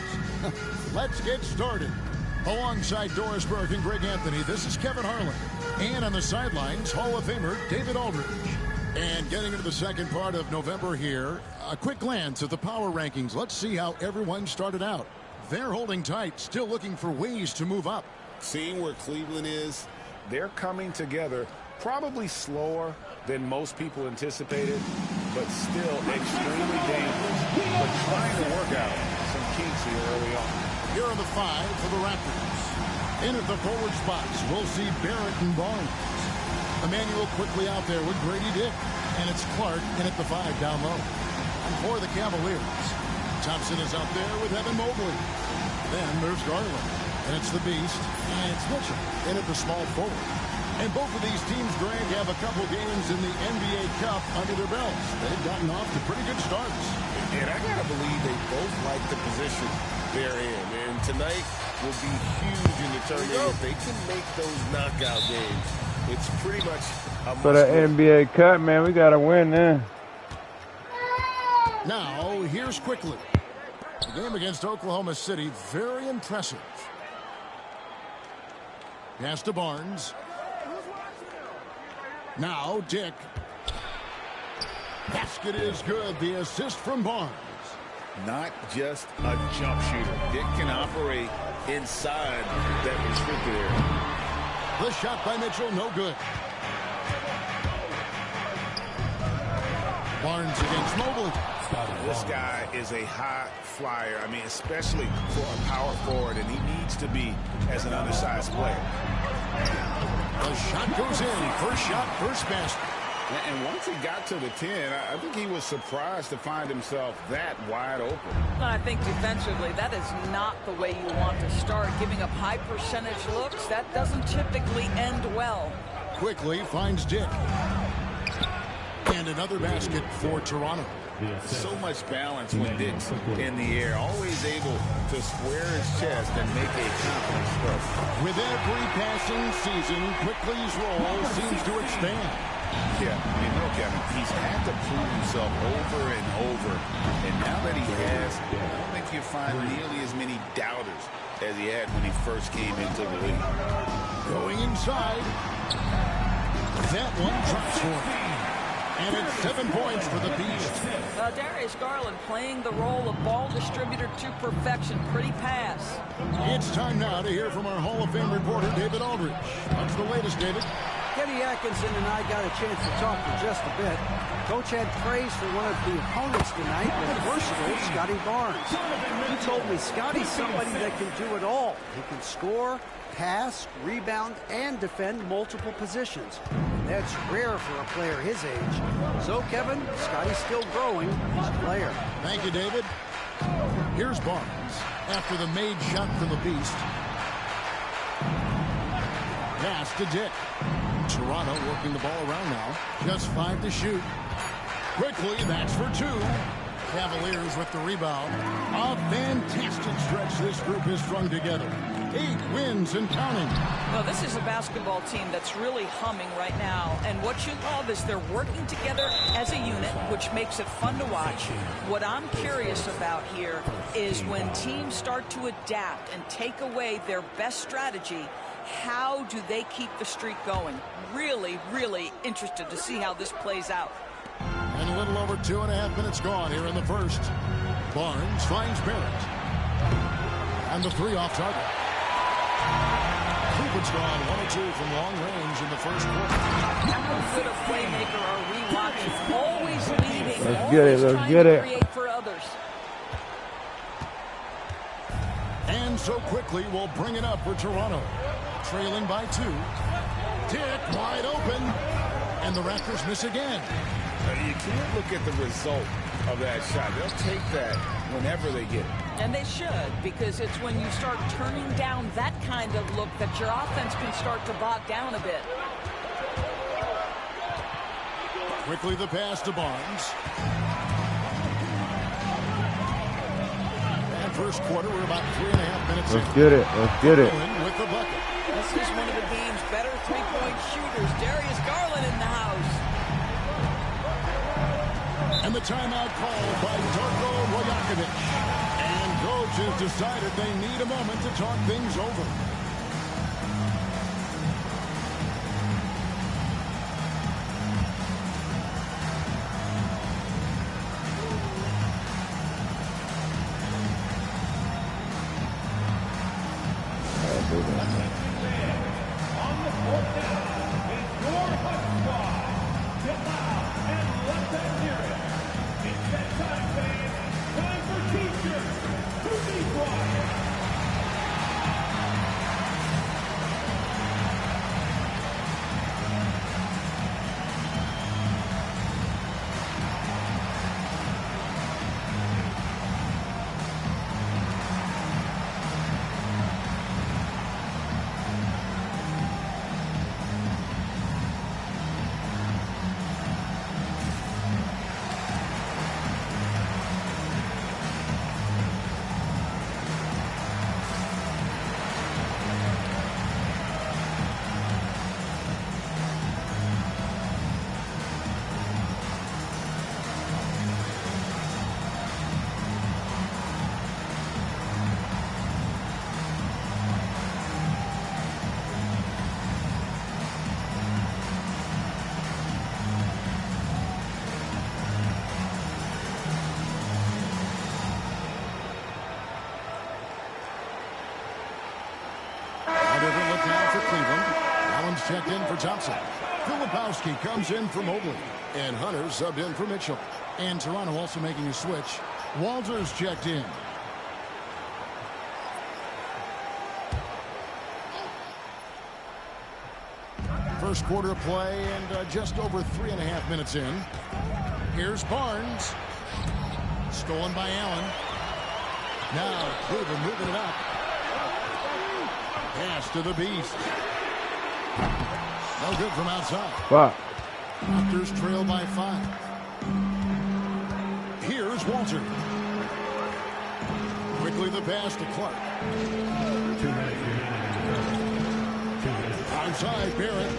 Let's get started. Alongside Doris Burke and Greg Anthony, this is Kevin Harlan. And on the sidelines, Hall of Famer David Aldridge. And getting into the second part of November here, a quick glance at the power rankings. Let's see how everyone started out. They're holding tight, still looking for ways to move up. Seeing where Cleveland is, they're coming together probably slower than most people anticipated, but still extremely dangerous. But trying to work out some kinks here early on. Here are the 5 for the Raptors. In at the forward spots, we'll see Barrett and Barnes. Emmanuel quickly out there with Grady Dick. And it's Clark in at the 5 down low. And for the Cavaliers, Thompson is out there with Evan Mobley. Then there's Garland. And it's the Beast. And it's Mitchell in at the small forward. And both of these teams, Greg, have a couple games in the NBA Cup under their belts. They've gotten off to pretty good starts. And I got to believe they both like the position they're in. And tonight will be huge in determining if they can make those knockout games. It's pretty much a for the NBA Cup, man, we got to win there. Now, here's quickly. The game against Oklahoma City, very impressive. Pass to Barnes. Now, Dick. Basket is good. The assist from Barnes. Not just a jump shooter. Dick can operate inside that restricted area. The shot by Mitchell, no good. Barnes against Mobley. This guy is a high flyer. I mean, especially for a power forward, and he needs to be as an undersized player. The shot goes in. First shot, first basket. And once he got to the 10, I think he was surprised to find himself that wide open. I think defensively, that is not the way you want to start. Giving up high percentage looks, that doesn't typically end well. Quickly finds Dick. And another basket for Toronto. So much balance when Dick's in the air. Always able to square his chest and make a confident throw. With every passing season, Quickly's role seems to expand. Yeah, you know, Kevin, he's had to prove himself over and over. And now that he has, I don't think you find nearly as many doubters as he had when he first came into the league. Going inside. That one drops for him. And it's 7 points for the Beast. Darius Garland playing the role of ball distributor to perfection. Pretty pass. It's time now to hear from our Hall of Fame reporter, David Aldridge. What's the latest, David? Kenny Atkinson and I got a chance to talk for just a bit. Coach had praise for one of the opponents tonight, the versatile Scotty Barnes. He told me Scotty's somebody that can do it all. He can score, pass, rebound, and defend multiple positions. That's rare for a player his age. So, Kevin, Scotty's still growing as a player. Thank you, David. Here's Barnes after the made shot from the Beast. Pass to Dick. Toronto working the ball around now. Just 5 to shoot. Quickly, that's for 2. Cavaliers with the rebound. A fantastic stretch this group has strung together. 8 wins and counting. Well, this is a basketball team that's really humming right now. And what you love is they're working together as a unit, which makes it fun to watch. What I'm curious about here is when teams start to adapt and take away their best strategy, how do they keep the streak going? Really, really interested to see how this plays out. And a little over 2.5 minutes gone here in the first. Barnes finds Barrett. And the 3 off target. Cleveland's gone 1 or 2 from long range in the first quarter. How good a playmaker are we watching? Always leading. Let's get it. Let's get it. Create for others. And so quickly we'll bring it up for Toronto. Trailing by 2. Dick wide open. And the Raptors miss again. You can't look at the result of that shot. They'll take that whenever they get it. And they should, because it's when you start turning down that kind of look that your offense can start to bog down a bit. Quickly the pass to Barnes. And first quarter, we're about 3.5 minutes in. Let's get it. Let's get it. With the bucket. This is one of the game's better three-point shooters. Darius Garland in the house. And the timeout called by Darko Rajakovic. And coach has decided they need a moment to talk things over. Checked in for Thompson. Filipowski comes in for Mobley. And Hunter subbed in for Mitchell. And Toronto also making a switch. Walters checked in. First quarter of play and just over 3.5 minutes in. Here's Barnes. Stolen by Allen. Now Cleveland moving it up. Pass to the Beast. No good from outside. Wow. Raptors trail by 5. Here's Walter. Quickly the pass to Clark. Outside Barrett.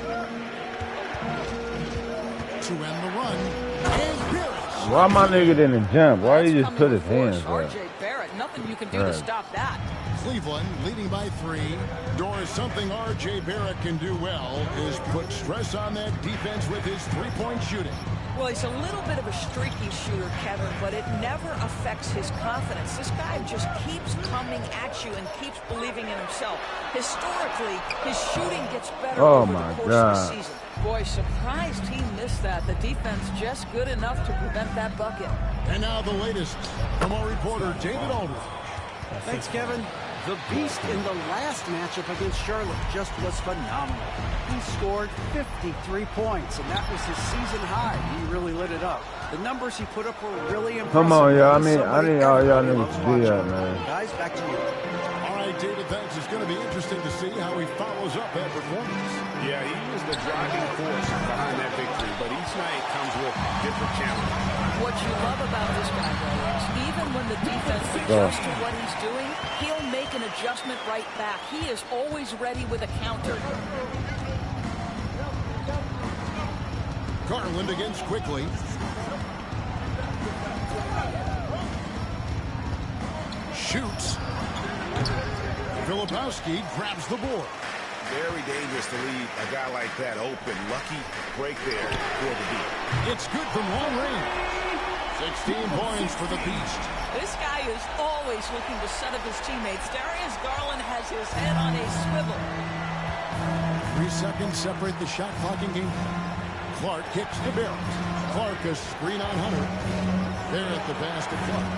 To end the run. And Barrett. Why my nigga didn't jump? Why he just put his hands up? RJ Barrett, nothing you can do to stop that. Cleveland leading by 3. Doris, something R.J. Barrett can do well is put stress on that defense with his three-point shooting. Well, he's a little bit of a streaky shooter, Kevin, but it never affects his confidence. This guy just keeps coming at you and keeps believing in himself. Historically, his shooting gets better over the course of the season. Boy, surprised he missed that. The defense just good enough to prevent that bucket. And now the latest from our reporter, David Aldridge. Thanks, Kevin. The Beast in the last matchup against Charlotte just was phenomenal. He scored 53 points, and that was his season high. He really lit it up. The numbers he put up were really impressive. Come on, y'all. I need all y'all niggas to do that, man. Guys, back to you. All right, David, thanks. It's going to be interesting to see how he follows up that performance. Yeah, he was the driving force behind that victory, but each night comes with different challenges. What you love about this guy, though, is even when the defense adjusts to what he's doing, he'll make an adjustment right back. He is always ready with a counter. Garland against Quickly. Shoots. Filipowski grabs the board. Very dangerous to leave a guy like that open. Lucky break there for the Beat. It's good from long range. 16 points for the Beast. This guy is always looking to set up his teammates. Darius Garland has his head on a swivel. 3 seconds separate the shot clock in game. Clark kicks to Barrett. Clark a screen on Hunter. Barrett the pass to Clark.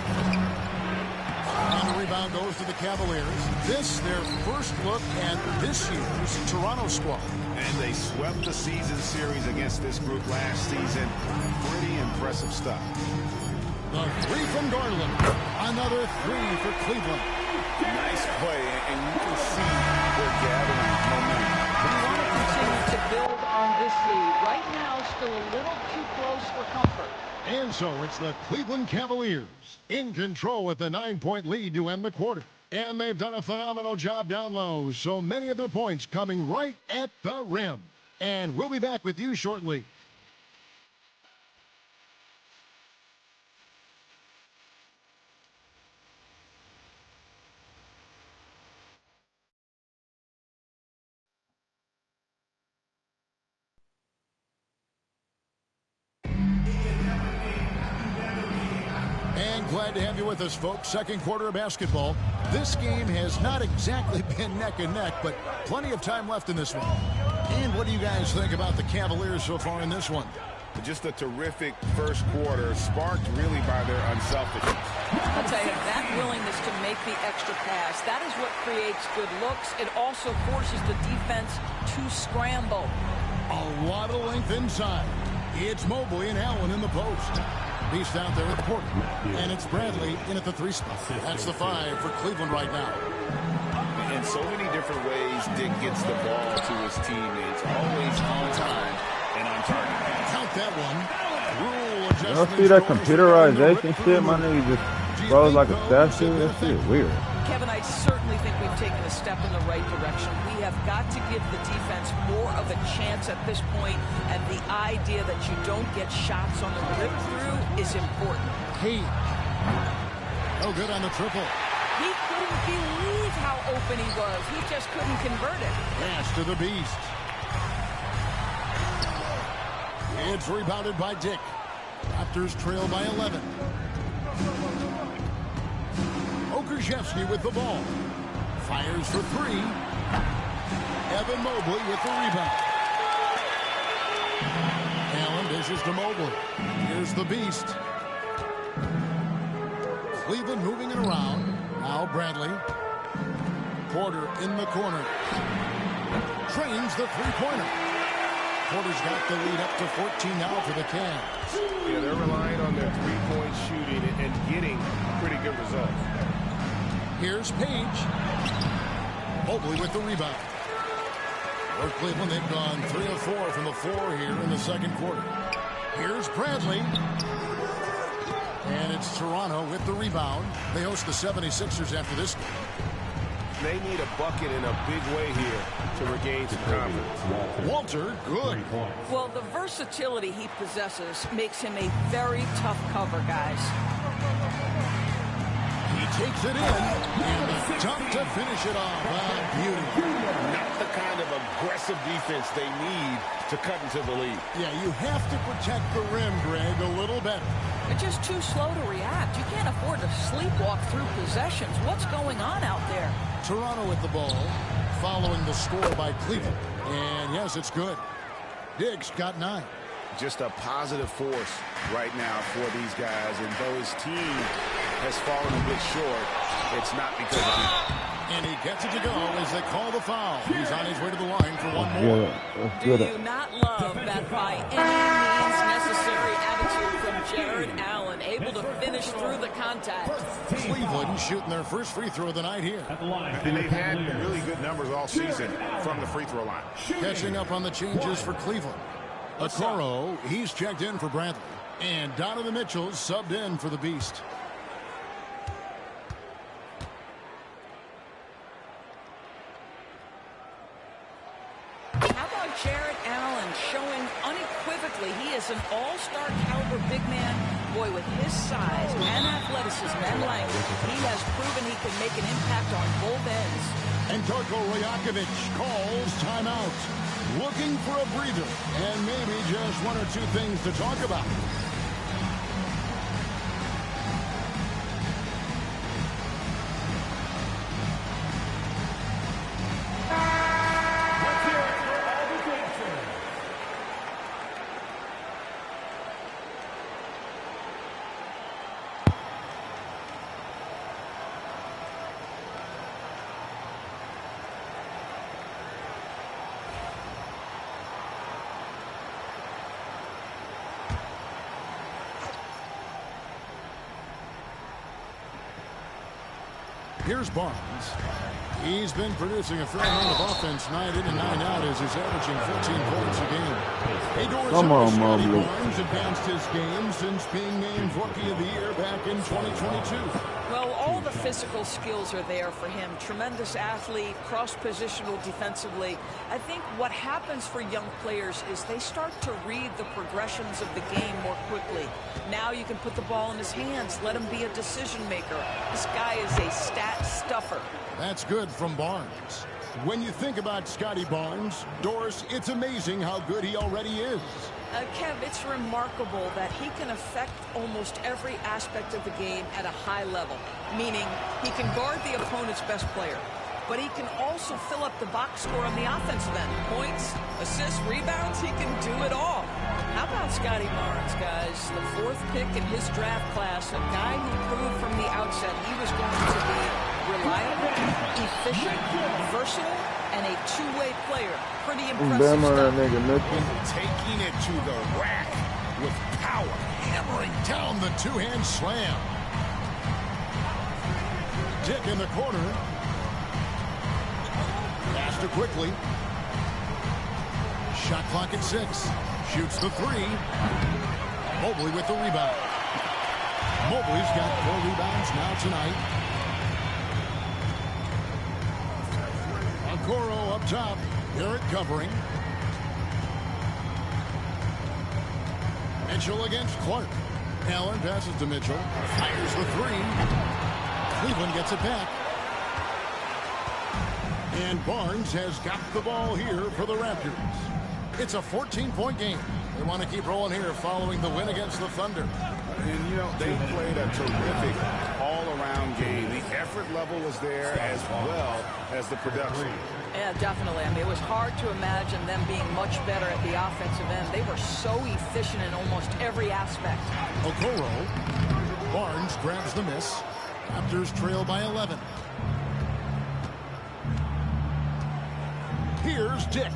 And the rebound goes to the Cavaliers. This, their first look at this year's Toronto squad. And they swept the season series against this group last season. Pretty impressive stuff. The 3 from Garland. Another 3 for Cleveland. Nice play, and you can see they're gathering momentum. We want to continue to build on this lead. Right now, still a little too close for comfort. And so it's the Cleveland Cavaliers in control with a 9-point lead to end the quarter. And they've done a phenomenal job down low. So many of the points coming right at the rim. And we'll be back with you shortly. Glad to have you with us, folks. Second quarter of basketball. This game has not exactly been neck and neck, but plenty of time left in this one. And what do you guys think about the Cavaliers so far in this one? Just a terrific first quarter, sparked really by their unselfishness. I'll tell you, that willingness to make the extra pass, that is what creates good looks. It also forces the defense to scramble. A lot of length inside. It's Mobley and Allen in the post. Beast out there at the court. And it's Bradley in at the 3 spot. That's the 5 for Cleveland right now. In so many different ways, Dick gets the ball to his teammates. Always on time and on target. Count that one. Rule adjustment. Y'all see that computerization shit? My nigga just froze like a statue. That shit weird. Kevin, I certainly think we've taken a step in the right direction. We have got to give the defense more of a chance at this point, and the idea that you don't get shots on the rip-through is important. Peat. No good on the triple. He couldn't believe how open he was. He just couldn't convert it. Pass to the Beast. It's rebounded by Dick. Raptors trail by 11. Okrzyjewski with the ball. Fires for 3. Evan Mobley with the rebound. Allen dishes to Mobley. Here's the Beast. Cleveland moving it around. Now Bradley. Porter in the corner. Trains the three-pointer. Porter's got the lead up to 14 now for the Cavs. Yeah, they're relying on their three-point shooting and getting pretty good results. Here's Page. Mobley with the rebound. For Cleveland, they've gone 3 of 4 from the floor here in the second quarter. Here's Bradley. And it's Toronto with the rebound. They host the 76ers after this game. They need a bucket in a big way here to regain some confidence. Walter, good. Well, the versatility he possesses makes him a very tough cover, guys. He takes it in, and the dunk to finish it off. Beauty. Not the kind of aggressive defense they need to cut into the lead. Yeah, you have to protect the rim, Greg, a little better. They're just too slow to react. You can't afford to sleepwalk through possessions. What's going on out there? Toronto with the ball, following the score by Cleveland. And yes, it's good. Diggs got 9. Just a positive force right now for these guys. And though his team has fallen a bit short, it's not because of him. And he gets it to go as they call the foul. He's on his way to the line for one more. Do you not love that by any means necessary attitude from Jared Allen, able to finish through the contact? Cleveland shooting their first free throw of the night here. And they've had really good numbers all season from the free throw line. Catching up on the changes for Cleveland. Okoro, he's checked in for Bradley. And Donovan Mitchell subbed in for the Beast. How about Jared Allen showing unequivocally he is an all-star caliber big man? Boy, with his size and athleticism and length, he has proven he can make an impact on both ends. And Darko Rajakovic calls timeout. Looking for a breather and maybe just one or two things to talk about. Here's Barnes. He's been producing a fair amount of offense night in and night out as he's averaging 14 points a game. Hey, Doris, come on, Scotty Barnes advanced his game since being named Rookie of the Year back in 2022. Well, all the physical skills are there for him. Tremendous athlete, cross-positional defensively. I think what happens for young players is they start to read the progressions of the game more quickly. Now you can put the ball in his hands, let him be a decision maker. This guy is a stat stuffer. That's good from Barnes. When you think about Scotty Barnes, Doris, it's amazing how good he already is. Kev, it's remarkable that he can affect almost every aspect of the game at a high level, meaning he can guard the opponent's best player, but he can also fill up the box score on the offensive end. Points, assists, rebounds, he can do it all. How about Scotty Barnes, guys? The 4th pick in his draft class, a guy who proved from the outset he was going to be reliable, efficient, versatile, and a two-way player. Pretty impressive stuff. Taking it to the rack with power. Hammering down the two-hand slam. Dick in the corner. Faster quickly. Shot clock at 6. Shoots the 3. Mobley with the rebound. Mobley's got 4 rebounds now tonight. Okoro up top. Garrett covering. Mitchell against Clark. Allen passes to Mitchell. Fires the 3. Cleveland gets it back. And Barnes has got the ball here for the Raptors. It's a 14-point game. They want to keep rolling here following the win against the Thunder. And, you know, they played a terrific all-around game. The effort level was there as well as the production. Yeah, definitely. I mean, it was hard to imagine them being much better at the offensive end. They were so efficient in almost every aspect. Okoro. Barnes grabs the miss. Raptors trail by 11. Here's Dick.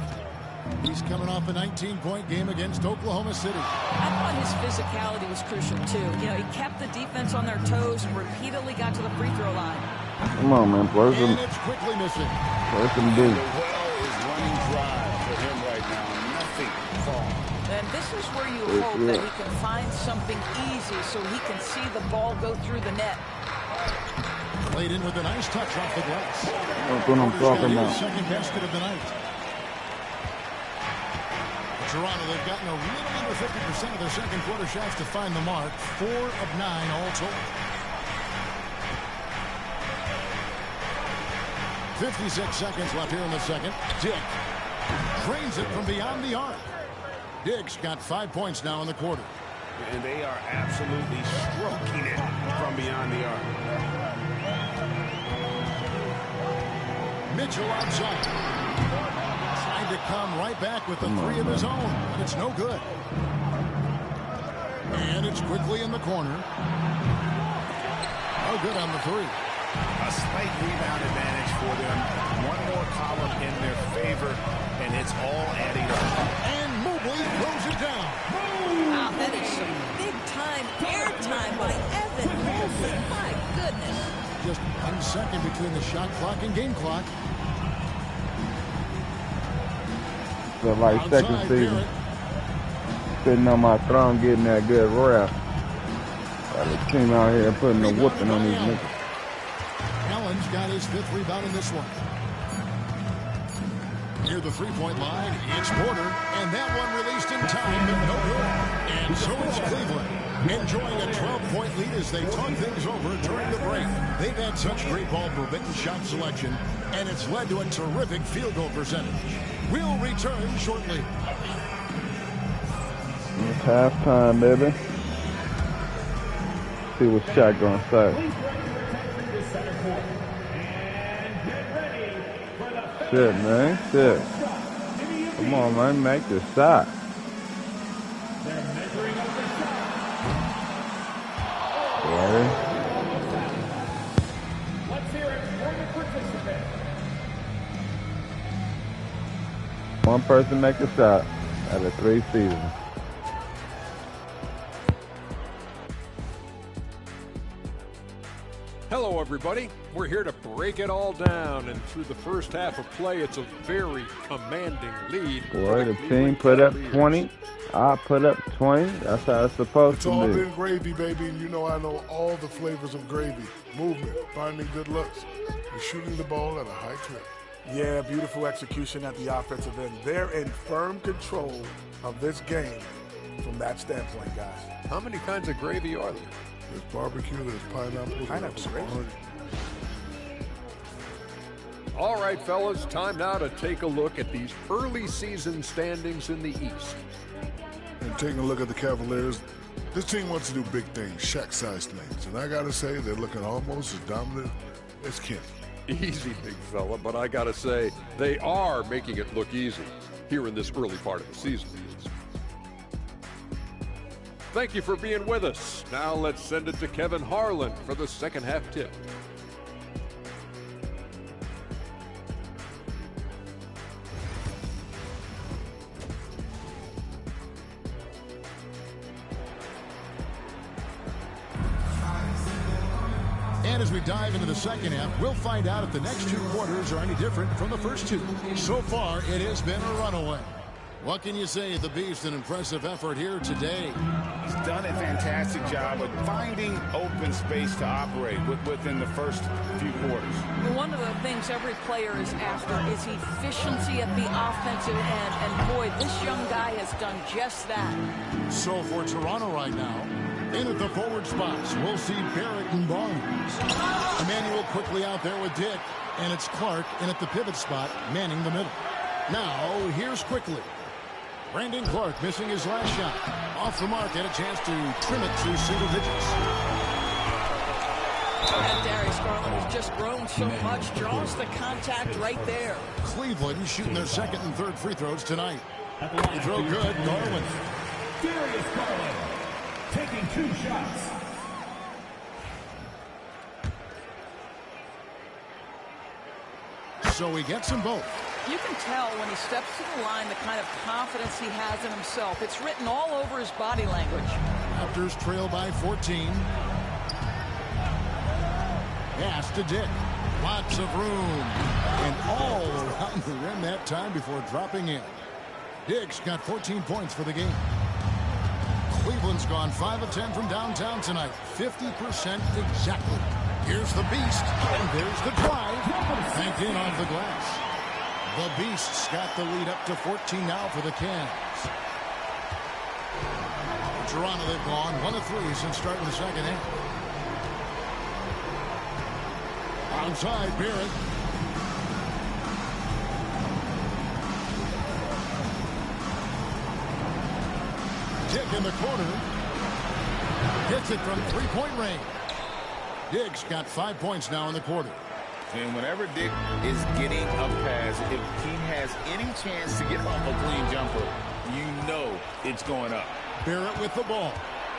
He's coming off a 19-point game against Oklahoma City. I thought his physicality was crucial, too. You know, he kept the defense on their toes and repeatedly got to the free throw line. Come on, man. Play some. And it's quickly missing. Play some D. The well is running dry for him right now. Nothing falling. And this is where you hope that he can find something easy so he can see the ball go through the net. Played in with a nice touch off the glass. That's what I'm talking about. Second basket of the night. Toronto, they've gotten a little under 50% of their second quarter shots to find the mark. 4 of 9 all told. 56 seconds left here in the second. Dick drains it from beyond the arc. Dick's got 5 points now in the quarter. And they are absolutely stroking it from beyond the arc. Mitchell outside. Trying to come right back with the three of his own, but it's no good. And it's quickly in the corner. No good on the three. A slight rebound advantage for them. One more column in their favor, and it's all adding up. And Mobley throws it down. Wow, that is some big-time airtime by Evan Mobley. My goodness. Just 1 second between the shot clock and game clock. Feel like second season. Sitting on my throne getting that good ref. Got a team out here putting a whooping on these niggas. Allen's got his 5th rebound in this one. Near the three-point line, it's Porter, and that one released in time, but no good. And so is Cleveland, enjoying a 12-point lead as they talk things over during the break. They've had such great ball movement and shot selection, and it's led to a terrific field goal percentage. We'll return shortly. It's halftime, baby. See what Shaq gonna say. Shit, man. Shit. Come on, man. Make the shot. Sorry. Let's hear it for the participant. One person make a shot out of 3 seasons. Hello, everybody. We're here to break it all down, and through the first half of play, it's a very commanding lead. Boy, the team put up 20. I put up 20. That's how it's supposed It's to all be. been gravy, baby, and you know I know all the flavors of gravy. Movement, finding good looks, and shooting the ball at a high clip. Yeah, beautiful execution at the offensive end. They're in firm control of this game from that standpoint, guys. How many kinds of gravy are there? There's barbecue, there's pineapple, Pineapple's there's great. All right, fellas, time now to take a look at these early season standings in the East. And taking a look at the Cavaliers, this team wants to do big things, Shaq-sized things. And I got to say, they're looking almost as dominant as Kenny. Easy, big fella, but I gotta say, they are making it look easy here in this early part of the season. Thank you for being with us. Now let's send it to Kevin Harlan for the second half tip. And as we dive into the second half, we'll find out if the next 2 quarters are any different from the first 2. So far, it has been a runaway. What can you say? The Beast, an impressive effort here today. He's done a fantastic job of finding open space to operate within the first few quarters. One of the things every player is after is efficiency at the offensive end. And boy, this young guy has done just that. So for Toronto right now, in at the forward spots, we'll see Barrett and Barnes. Emmanuel quickly out there with Dick. And it's Clark in at the pivot spot, manning the middle. Now, here's quickly. Brandon Clark missing his last shot. Off the mark, had a chance to trim it through single digits. And Darius Garland has just grown so much, draws the contact right there. Cleveland shooting their second and third free throws tonight. They throw good, Garland. Darius Garland taking 2 shots. So he gets them both. You can tell when he steps to the line the kind of confidence he has in himself. It's written all over his body language. Raptors trail by 14. Pass to Dick. Lots of room. And all around the rim that time before dropping in. Dick's got 14 points for the game. Cleveland's gone 5 of 10 from downtown tonight. 50% exactly. Here's the Beast. And there's the drive. Banked in off the glass. The Beast's got the lead up to 14 now for the Cavs. Toronto, they've gone 1 of 3 since starting the second half. Outside, Barrett. Dick in the corner. Hits it from three-point range. Dick's got 5 points now in the quarter. And whenever Dick is getting a pass, if he has any chance to get off a clean jumper, you know it's going up. Barrett with the ball.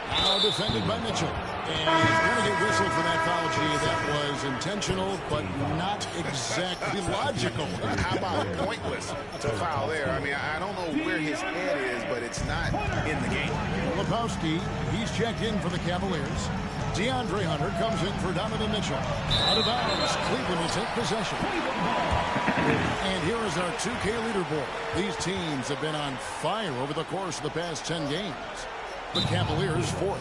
Now defended by Mitchell. And he's going to get whistled for that foul, G. That was intentional, but not exactly logical. How about pointless to foul there? I mean, I don't know where his head is, but it's not in the game. Lepowski, he's checked in for the Cavaliers. DeAndre Hunter comes in for Donovan Mitchell. Out of bounds, Cleveland will take possession. And here is our 2K leaderboard. These teams have been on fire over the course of the past 10 games. The Cavaliers fourth.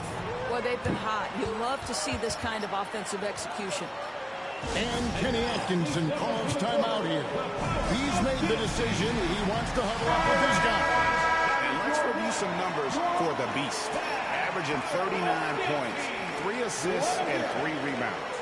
Well, they've been hot. You love to see this kind of offensive execution. And Kenny Atkinson calls timeout here. He's made the decision. He wants to huddle up with his guys. And let's review some numbers for the Beast. Averaging 39 points, 3 assists, and 3 rebounds.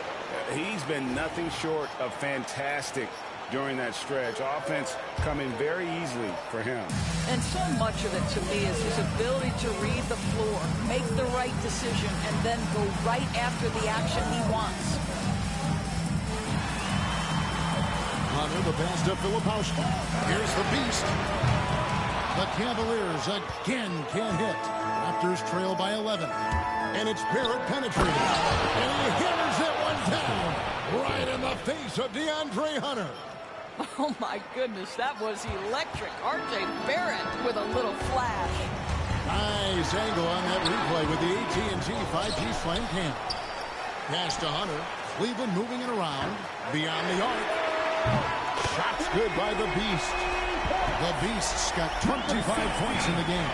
He's been nothing short of fantastic during that stretch. Offense coming very easily for him. And so much of it to me is his ability to read the floor, make the right decision, and then go right after the action he wants. Hunter, the pass to Filipowski. Here's the Beast. The Cavaliers again can't hit. Raptors trail by 11. And it's Barrett penetrating. And he hammers that one down right in the face of DeAndre Hunter. Oh, my goodness, that was electric. R.J. Barrett with a little flash. Nice angle on that replay with the AT&T 5G Slam Cam. Pass to Hunter. Cleveland moving it around. Beyond the arc. Shots good by the Beast. The Beast's got 25 points in the game.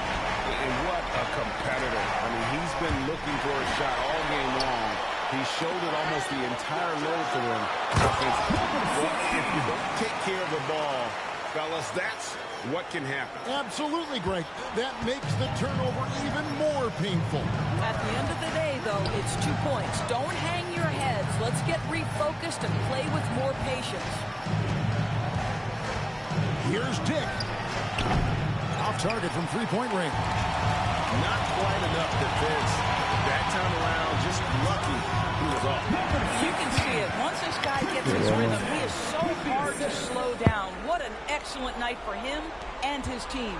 And what a competitor. I mean, he's been looking for a shot all game long. He shouldered almost the entire load for them. Well, if you don't take care of the ball, fellas, that's what can happen. Absolutely, Greg. That makes the turnover even more painful. At the end of the day, though, it's 2 points. Don't hang your heads. Let's get refocused and play with more patience. Here's Dick. Off target from three-point range. Not quite enough defense. That time around, just lucky he was off. You can see it. Once this guy gets his rhythm, he is so hard to slow down. What an excellent night for him and his team.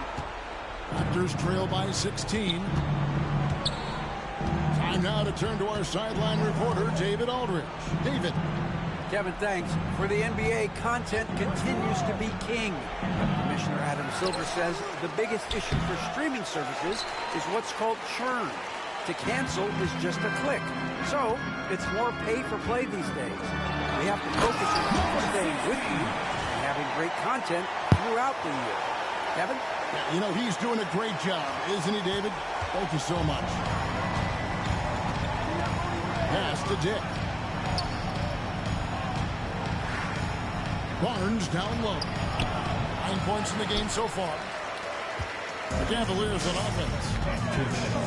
Raptors trail by 16. Time now to turn to our sideline reporter, David Aldridge. David. Kevin, thanks. For the NBA, content continues to be king. Commissioner Adam Silver says the biggest issue for streaming services is what's called churn. To cancel is just a click. So it's more pay for play these days. We have to focus on people staying with you and having great content throughout the year. Kevin? You know, he's doing a great job, isn't he, David? Thank you so much. Pass to Dick. Barnes down low. 9 points in the game so far. The Cavaliers on offense.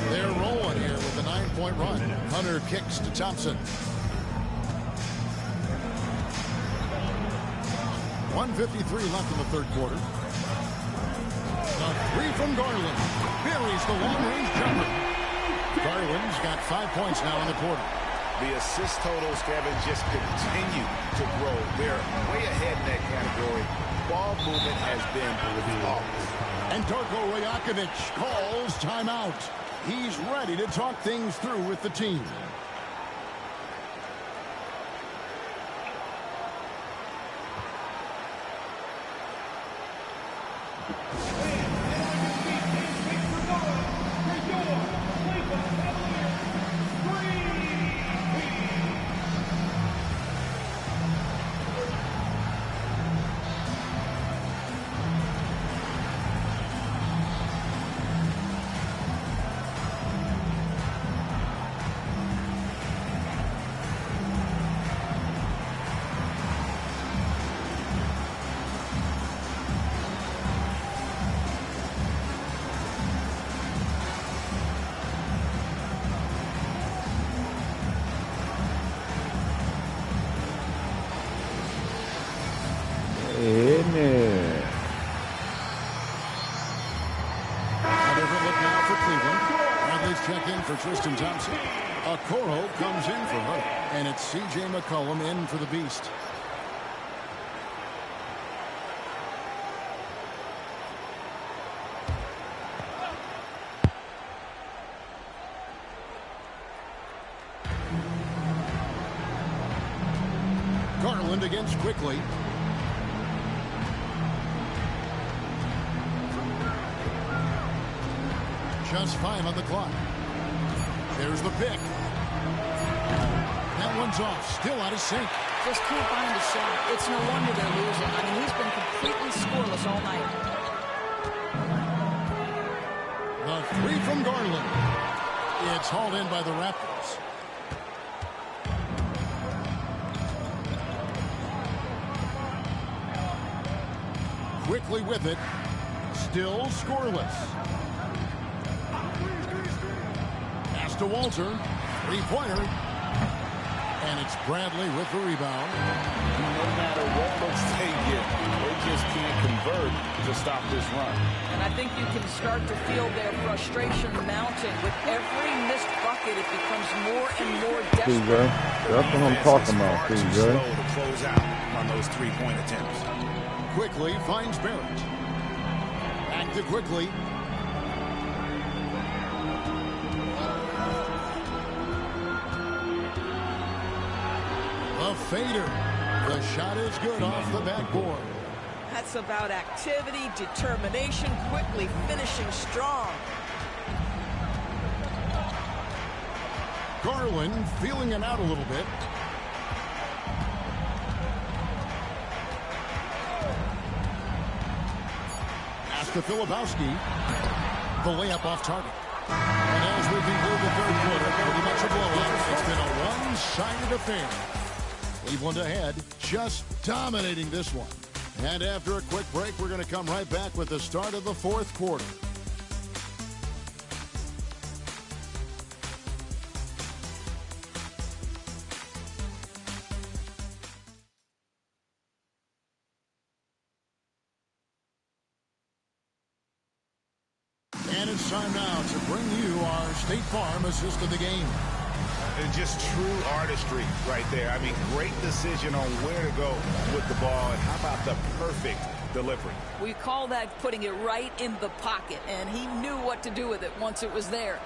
They're rolling here with a 9-point run. Hunter kicks to Thompson. 1:53 left in the third quarter. A three from Garland. Buries the long-range jumper. Garland's got 5 points now in the quarter. The assist totals, Kevin, just continue to grow. They're way ahead in that category. Ball movement has been flawless. And Darko Rajakovic calls timeout. He's ready to talk things through with the team. Tristan Thompson. Okoro comes in for her. And it's C.J. McCollum in for the Beast. Garland against Quickly. Just 5 on the clock. There's the pick. That one's off. Still out of sync. Just can't find a shot. It's no wonder they're losing. I mean, he's been completely scoreless all night. The 3 from Garland. It's hauled in by the Raptors. Quickly with it. Still scoreless. Pass to Walter. 3-pointer. And it's Bradley with the rebound. No matter what looks they get, they just can't convert to stop this run. And I think you can start to feel their frustration mounting. With every missed bucket, it becomes more and more desperate. That's what I'm talking about, TJ. Slow to close out on those 3-point attempts. Quickly finds Barrett. Back to Quickly. A fader. The shot is good off the backboard. That's about activity, determination, Quickly finishing strong. Garland feeling it out a little bit. Pass to Filipowski. The layup off target. And as we conclude the third quarter, pretty much a blowout. It's been a one-sided affair. Cleveland ahead, just dominating this one. And after a quick break, we're going to come right back with the start of the fourth quarter. And it's time now to bring you our State Farm assist of the game. And just true artistry right there. I mean, great decision on where to go with the ball. And how about the perfect delivery? We call that putting it right in the pocket, and he knew what to do with it once it was there.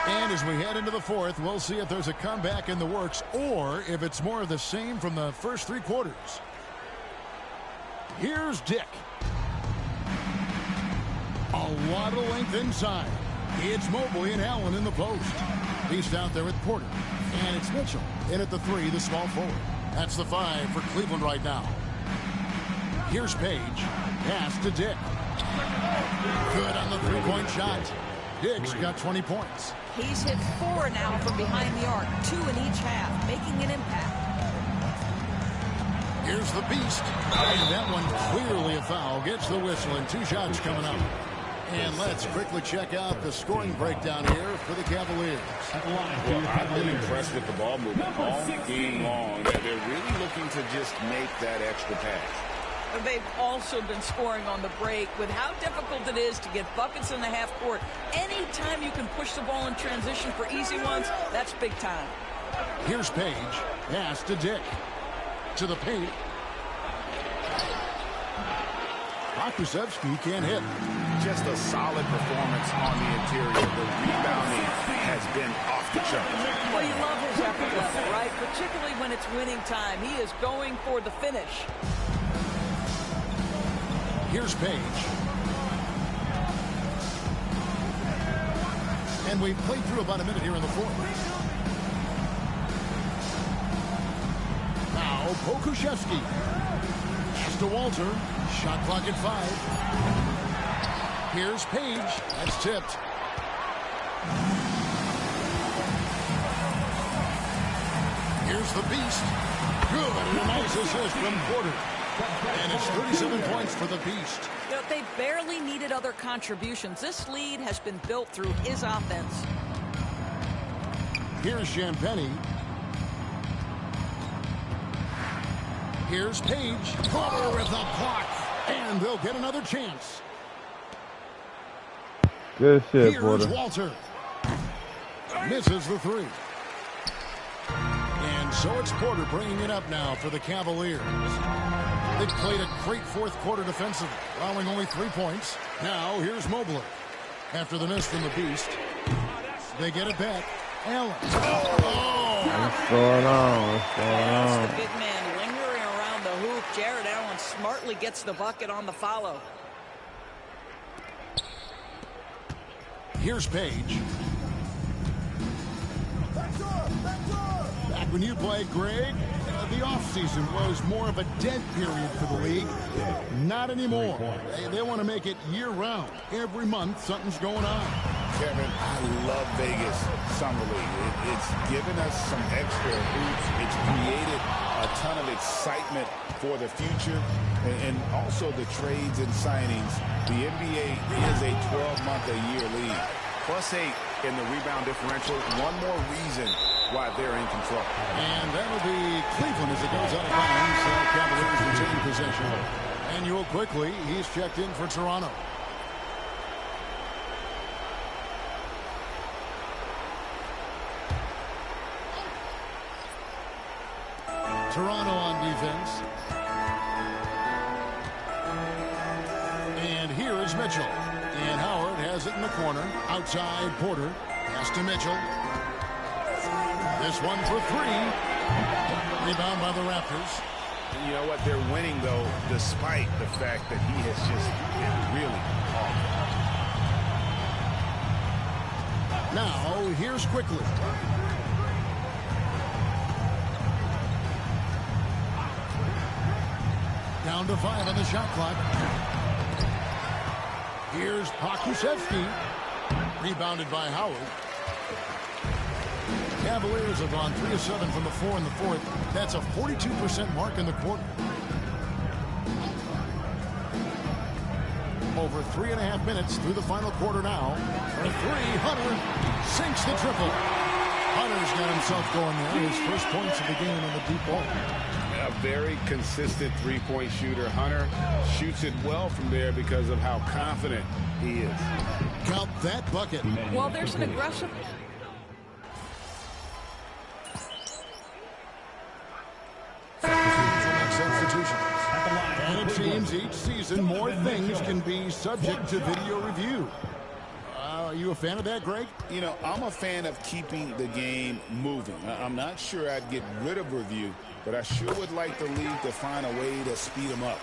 And as we head into the fourth, we'll see if there's a comeback in the works or if it's more of the same from the first 3 quarters. Here's Dick. A lot of length inside. It's Mobley and Allen in the post. Beast out there with Porter. And it's Mitchell in at the 3, the small forward. That's the 5 for Cleveland right now. Here's Page. Pass to Dick. Good on the 3-point shot. Dick's got 20 points. He's hit 4 now from behind the arc, 2 in each half, making an impact. Here's the Beast. And that one clearly a foul. Gets the whistle and 2 shots coming up. And let's quickly check out the scoring breakdown here for the Cavaliers. Well, I've been impressed with the ball movement all game long. They're really looking to just make that extra pass. They've also been scoring on the break. With how difficult it is to get buckets in the half court, anytime you can push the ball in transition for easy ones, that's big time. Here's Page. Pass to Dick. To the paint. Pokusevski can't hit. Just a solid performance on the interior. The rebounding has been off the charts. Well, you love his effort level, right? Particularly when it's winning time. He is going for the finish. Here's Page. And we've played through about a minute here in the fourth. Now, Pokusevski. Pass to Walter. Shot clock at 5. Here's Page. That's tipped. Here's the Beast. Good. And a nice assist from Porter. And it's 37 points for the Beast. You know, they barely needed other contributions. This lead has been built through his offense. Here's Champagny. Here's Page. Cover with a block. And they'll get another chance. Good shit, Here's Porter. Walter. Misses the three. And so it's Porter bringing it up now for the Cavaliers. They've played a great fourth quarter defensively, allowing only 3 points. Now here's Mobley. After the miss from the Beast, they get it back. Allen. What's going on? What's going on? That's the big man lingering around the hoop. Jared Allen smartly gets the bucket on the follow. Here's Page. Back when you played, Greg, the offseason was more of a dead period for the league. Not anymore. They want to make it year-round. Every month, something's going on. Kevin, I love Vegas Summer League. It's given us some extra hoops. It's created a ton of excitement for the future. And also the trades and signings. The NBA is a 12-month-a-year league. +8 in the rebound differential. One more reason why they're in control. And that'll be Cleveland as it goes out of bounds. Cavaliers retain possession. Manuel quickly. He's checked in for Toronto. Toronto on defense. And here is Mitchell. And Howard has it in the corner. Outside Porter. Pass to Mitchell. This one for three. Rebound by the Raptors. You know what? They're winning, though, despite the fact that he has just been really awful. Now, here's quickly. Down to 5 on the shot clock. Here's Pokusevski. Rebounded by Howard. Cavaliers have gone 3 of 7 from the floor in the fourth. That's a 42% mark in the quarter. Over 3.5 minutes through the final quarter now. For three, Hunter sinks the triple. Hunter's got himself going there. His first points of the game on the deep ball. A very consistent three-point shooter. Hunter shoots it well from there because of how confident he is. Count that bucket. Well, there's an aggressive... And it seems each season more things can be subject to video review. Are you a fan of that, Greg? You know, I'm a fan of keeping the game moving. I'm not sure I'd get rid of review, but I sure would like the league to find a way to speed them up.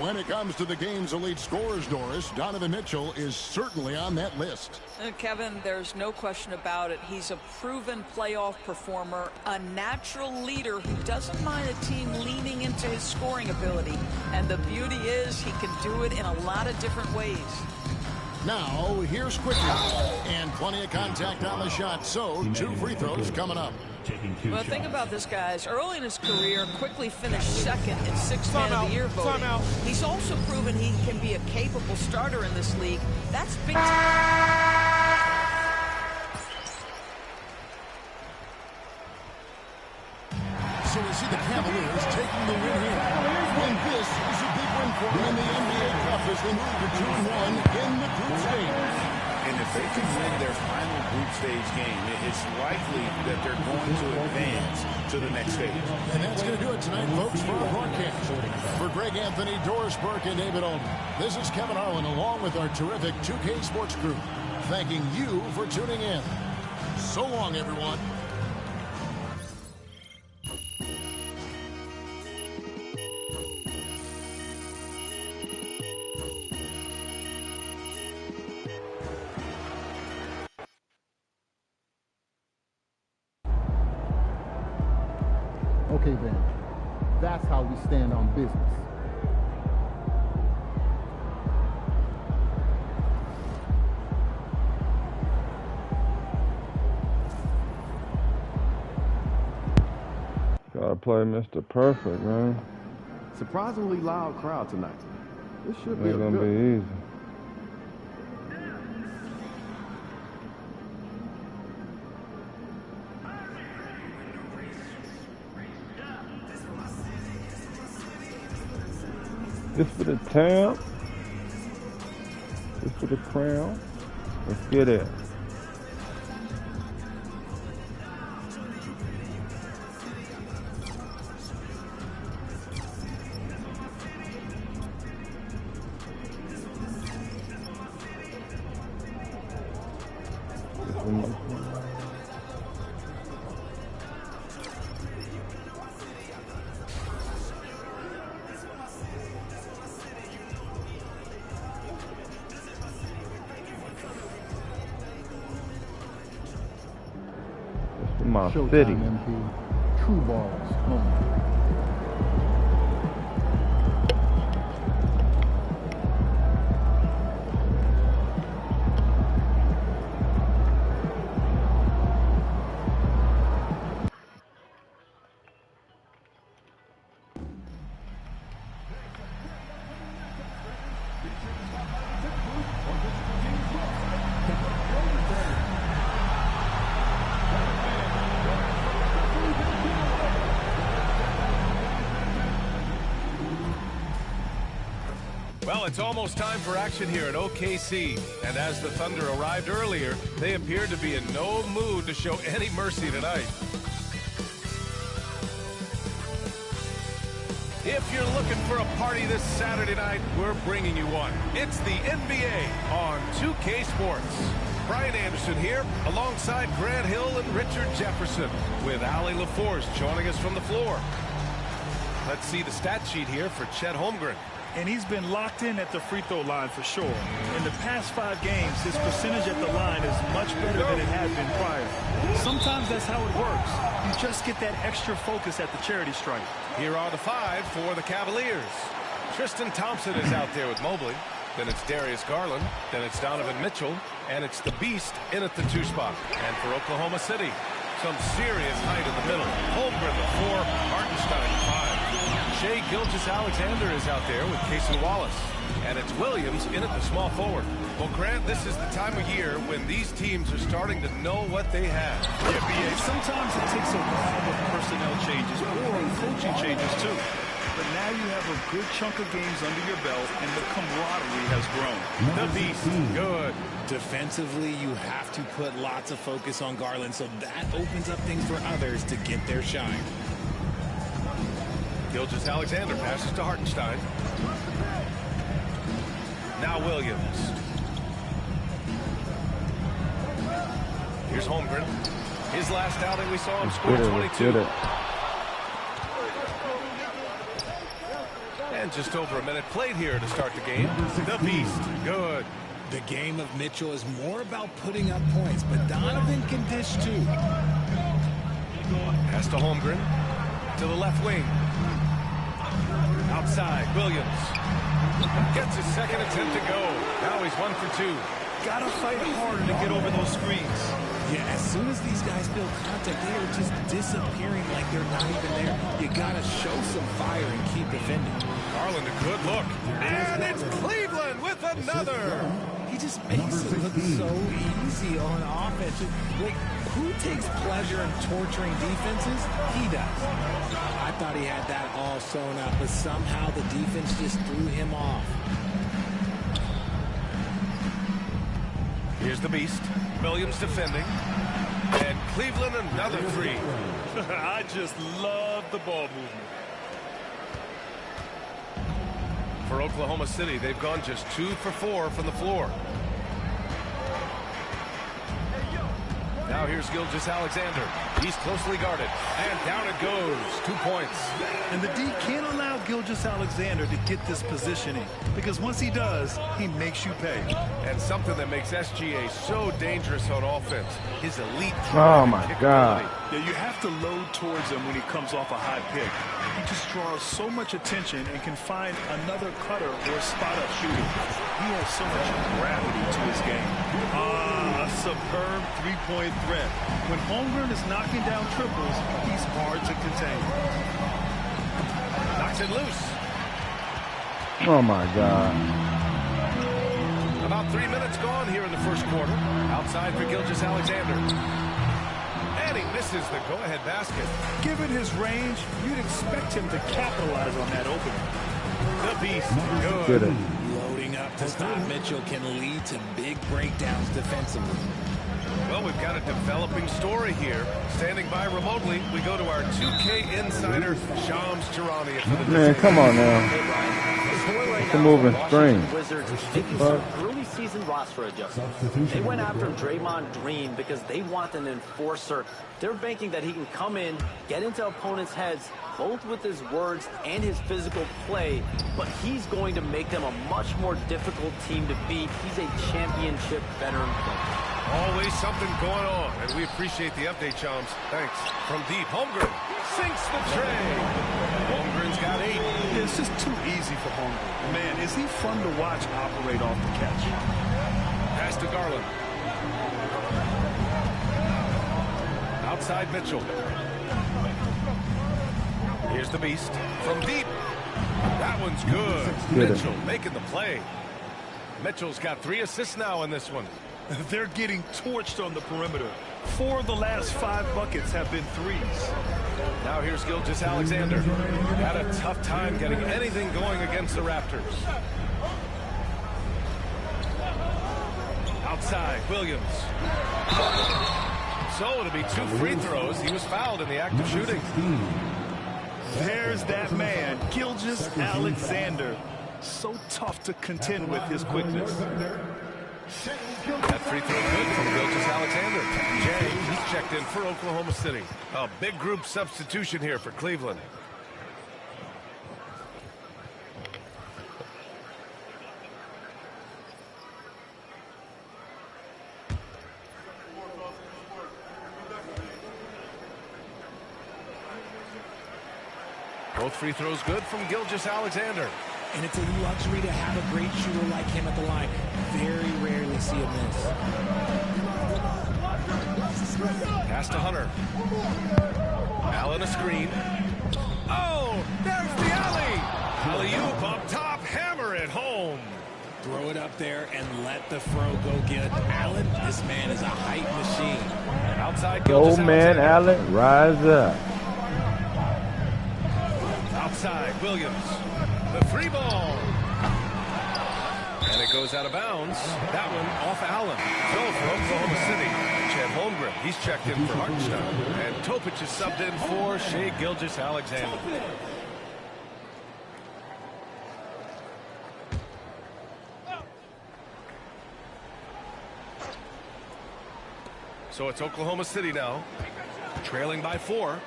When it comes to the game's elite scorers, Doris, Donovan Mitchell is certainly on that list. Kevin, there's no question about it. He's a proven playoff performer, a natural leader who doesn't mind a team leaning into his scoring ability. And the beauty is he can do it in a lot of different ways. Now, here's Quickly. And plenty of contact on the shot, so 2 free throws coming up. Well, think about this, guys. Early in his career, Quickly finished second in 6th Man of the Year voting. He's also proven he can be a capable starter in this league. That's big So we see the Cavaliers taking the win here. And this is a big win for them in the NBA Cup as they move to 2-1 in the group stage. And if they can win their final group stage game, it's likely that they're going to advance to the next stage. And that's going to do it tonight, folks, for our broadcast. For Greg Anthony, Doris Burke, and David Olden, this is Kevin Harlan along with our terrific 2K Sports Group, thanking you for tuning in. So long, everyone. Okay then, that's how we stand on business. Gotta play Mr. Perfect, man. Surprisingly loud crowd tonight. This should be It's a gonna good. be easy. This for the town. This for the crown. Let's get it. My Showtime, city. MP. True balls. Home. Well, it's almost time for action here at OKC. And as the Thunder arrived earlier, they appeared to be in no mood to show any mercy tonight. If you're looking for a party this Saturday night, we're bringing you one. It's the NBA on 2K Sports. Brian Anderson here, alongside Grant Hill and Richard Jefferson, with Allie LaForce joining us from the floor. Let's see the stat sheet here for Chet Holmgren. And he's been locked in at the free throw line for sure. In the past 5 games, his percentage at the line is much better than it had been prior. Sometimes that's how it works. You just get that extra focus at the charity stripe. Here are the 5 for the Cavaliers. Tristan Thompson is out there with Mobley. Then it's Darius Garland. Then it's Donovan Mitchell. And it's the Beast in at the 2 spot. And for Oklahoma City, some serious height in the middle. Holmgren, the 4. Hartenstein, 5. Shai Gilgeous-Alexander is out there with Cason Wallace. And it's Williams in at the small forward. Well, Grant, this is the time of year when these teams are starting to know what they have. Yeah, B.A., sometimes it takes a while with personnel changes or coaching changes, too. But now you have a good chunk of games under your belt, and the camaraderie has grown. The Beast, good. Defensively, you have to put lots of focus on Garland, so that opens up things for others to get their shine. Gilgeous-Alexander passes to Hartenstein. Now Williams. Here's Holmgren. His last outing, we saw him score 22. And just over a minute played here to start the game. The Beast, good. The game of Mitchell is more about putting up points, but Donovan can dish too. Pass to Holmgren. To the left wing. Outside, Williams. Gets his second attempt to go. Now he's 1 for 2. Gotta fight harder to get over those screens. Yeah, as soon as these guys feel contact, they are just disappearing like they're not even there. You gotta show some fire and keep defending. Garland, a good look. And it's Cleveland with another. He just makes it look so easy on offense. Like, who takes pleasure in torturing defenses? He does. I thought he had that all sewn up, but somehow the defense just threw him off. Here's the Beast. Williams defending. And Cleveland another 3. I just love the ball movement. For Oklahoma City, they've gone just 2 for 4 from the floor. Now here's Gilgeous-Alexander. He's closely guarded. And down it goes. 2 points. And the D can't allow Gilgeous-Alexander to get this positioning, because once he does, he makes you pay. And something that makes SGA so dangerous on offense, his elite Oh, my God. Yeah, you have to load towards him when he comes off a high pick. He just draws so much attention and can find another cutter or spot-up shooter. He has so much gravity to his game. A superb three-point threat. When Holmgren is knocking down triples, he's hard to contain. Knocks it loose. Oh, my God. About 3 minutes gone here in the first quarter. Outside for Gilgeous-Alexander. And he misses the go-ahead basket. Given his range, you'd expect him to capitalize on that opening. The Beast, good. Loading up Donovan Mitchell can lead to big breakdowns defensively. Well, we've got a developing story here. Standing by remotely, we go to our 2K insider, Shams Charania. Man, come on now. It's a moving screen. Wizards making some early season roster adjustments. They went after Draymond Green because they want an enforcer. They're banking that he can come in, get into opponents' heads, both with his words and his physical play, but he's going to make them a much more difficult team to beat. He's a championship veteran player. Always something going on, and we appreciate the update, Shams. Thanks. From deep, Holmgren sinks the tray. Holmgren's got 8. Yeah, it's just too easy for Holmgren. Man, is he fun to watch operate off the catch. Pass to Garland. Outside Mitchell. Here's the beast. From deep. That one's good. Mitchell making the play. Mitchell's got 3 assists now in this one. They're getting torched on the perimeter. 4 of the last 5 buckets have been threes. Now here's Gilgeous-Alexander. Had a tough time getting anything going against the Raptors. Outside, Williams. So it'll be 2 free throws. He was fouled in the act of shooting. There's that man, Gilgeous-Alexander. So tough to contend with his quickness. That free throw good from Gilgeous-Alexander. Jay, he's checked in for Oklahoma City. A big group substitution here for Cleveland. Both free throws good from Gilgeous-Alexander. And it's a luxury to have a great shooter like him at the line. Very rarely see a miss. Pass to Hunter. Allen a screen. Oh, there's the alley. Alley-oop up top. Hammer it home. Throw it up there and let the throw go get Allen. This man is a height machine. Outside Go, man, Allen, rise up. Outside, Williams. The 3 ball. And it goes out of bounds. That one off Allen. So for Oklahoma City, Chet Holmgren. He's checked in for Hartenstein. And Topic is subbed in for Shai Gilgeous-Alexander. So it's Oklahoma City now. Trailing by 4.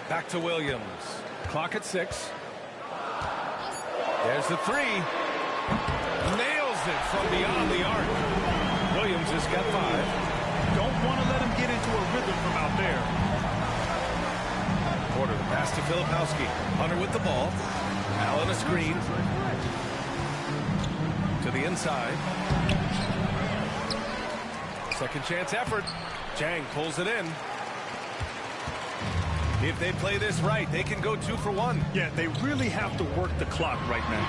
Back to Williams. Clock at 6. There's the 3. Nails it from beyond the arc. Williams has got 5. Don't want to let him get into a rhythm from out there. Porter, the pass to Filipowski. Hunter with the ball. Allen a screen. To the inside. Second chance effort. Jang pulls it in. If they play this right, they can go 2 for 1. Yeah, they really have to work the clock right now.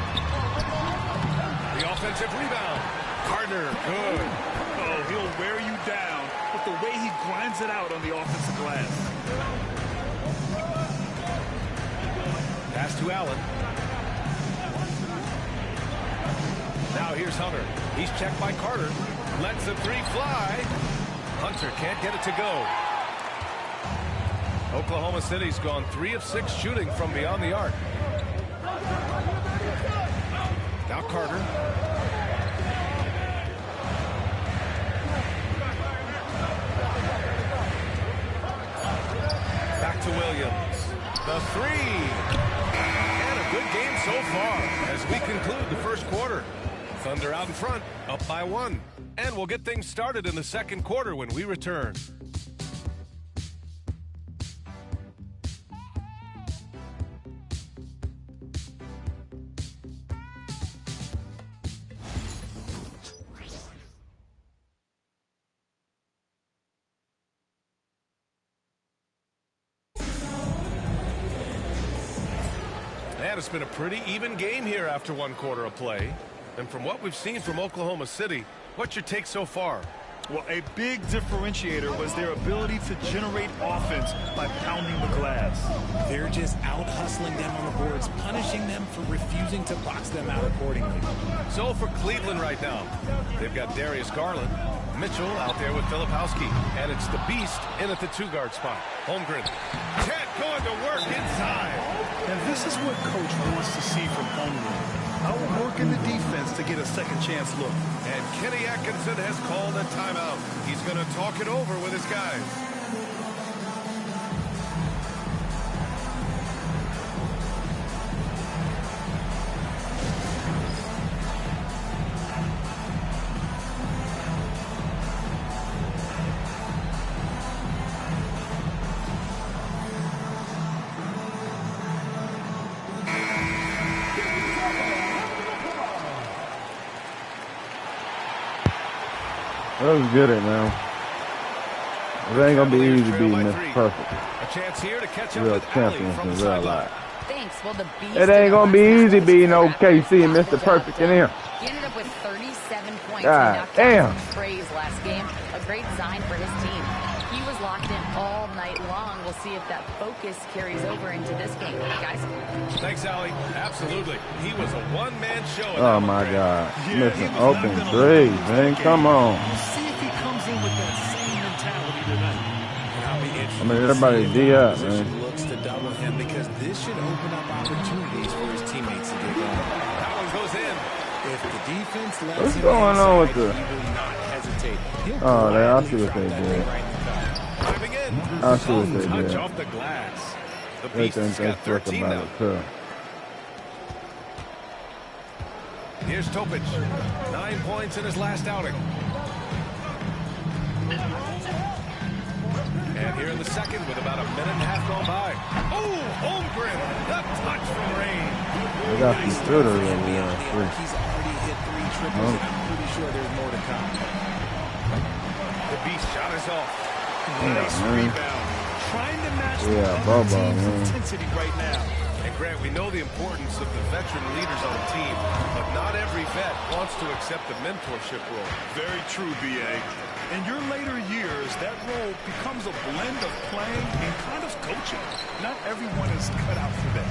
The offensive rebound. Carter, good. Oh, he'll wear you down with the way he grinds it out on the offensive glass. Pass to Allen. Now here's Hunter. He's checked by Carter. Lets the 3 fly. Hunter can't get it to go. Oklahoma City's gone 3 of 6 shooting from beyond the arc. Now Carter. Back to Williams. The 3. And a good game so far as we conclude the first quarter. Thunder out in front, up by 1. And we'll get things started in the second quarter when we return. And it's been a pretty even game here after 1 quarter of play. And from what we've seen from Oklahoma City, what's your take so far? Well, a big differentiator was their ability to generate offense by pounding the glass. They're just out-hustling them on the boards, punishing them for refusing to box them out accordingly. So for Cleveland right now, they've got Darius Garland, Mitchell out there with Filipowski, and it's the Beast in at the 2-guard spot. Holmgren. Ted going to work inside. And this is what Coach wants to see from Holmgren. Outworking the defense to get a second chance look. And Kenny Atkinson has called a timeout. He's going to talk it over with his guys. Let's get it, man. It ain't gonna be easy beating Mr. Perfect. A chance here to catch up Real with champions in real life. Thanks. Well, the Beast It ain't gonna be easy beating OKC and Mr. Perfect in here. He ended up with 37 points. God He knocked damn. out some praise last game. A great sign for his team. He was locked in all night long. We'll see if that focus carries over into this game, guys. Thanks, Allie. Absolutely. He was a one-man show. Oh my God. Missing open threes, man. Come on. See if he comes in with that same mentality tonight. I mean, everybody D up, man. Looks to double him because this should open up opportunities for his teammates to get going. That one goes in. If the defense lets What's him going on with inside, the... he will not hesitate. He'll Oh, go I right see what they that did. right in the foul. Driving in. I see what they Touch did. off the glass. The They Beast think has they got slick 13 about now. it, too. Here's Topic. 9 points in his last outing. And here in the second with about a minute and a half gone by. Oh, Holmgren. The touch from Rain. They got some shooters over there. He's already hit 3 triples, and I'm pretty sure there's more to come. The Beast shot is off. Nice man. rebound. Trying to match Yeah, the other Bobo, team's man. intensity right now. And Grant, we know the importance of the veteran leaders on the team, but not every vet wants to accept the mentorship role. Very true, B.A. In your later years, that role becomes a blend of playing and kind of coaching. Not everyone is cut out for that.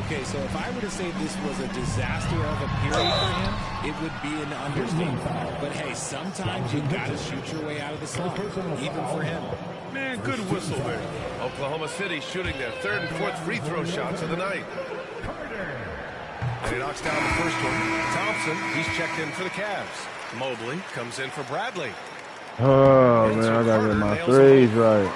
Okay, so if I were to say this was a disaster of a period for him, it would be an understatement. But hey, sometimes you gotta shoot your way out of the slump, even for him. Man, good whistle there. Oklahoma City shooting their 3rd and 4th free throw shots of the night. And he knocks down the first one. Thompson, he's checked in for the Cavs. Mobley comes in for Bradley. Oh, man, I gotta get my threes right.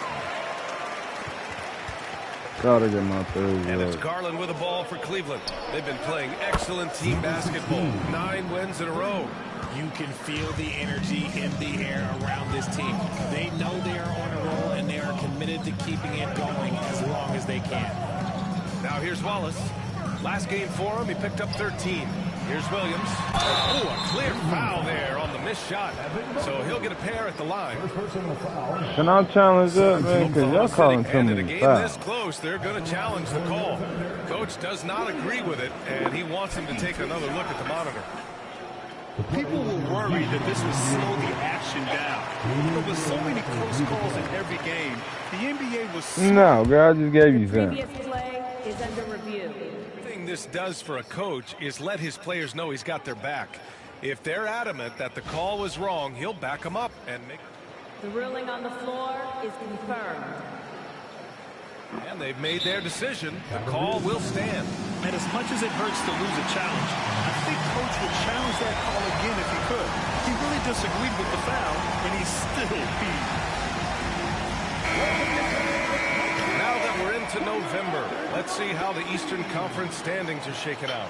Gotta get my threes And it's right. Garland with the ball for Cleveland. They've been playing excellent team basketball. 9 wins in a row. You can feel the energy in the air around this team. They know they are on a roll, and they are committed to keeping it going as long as they can. Now here's Wallace. Last game for him, he picked up 13. Here's Williams. Oh, a clear foul there on the missed shot. So he'll get a pair at the line. Can I challenge that, man? Because y'all calling too And in a many game fouls. this close, they're going to challenge the call. Coach does not agree with it, and he wants him to take another look at the monitor. People were worried that this would slow the action down. But with so many close calls in every game, the NBA was... No, girl, I just gave you some. Previous play is under review. The thing this does for a coach is let his players know he's got their back. If they're adamant that the call was wrong, he'll back them up and make... The ruling on the floor is confirmed. And they've made their decision. The call will stand. And as much as it hurts to lose a challenge, I think Coach would challenge that call again if he could. He really disagreed with the foul, and he still beat. Now that we're into November, let's see how the Eastern Conference standings are shaken out.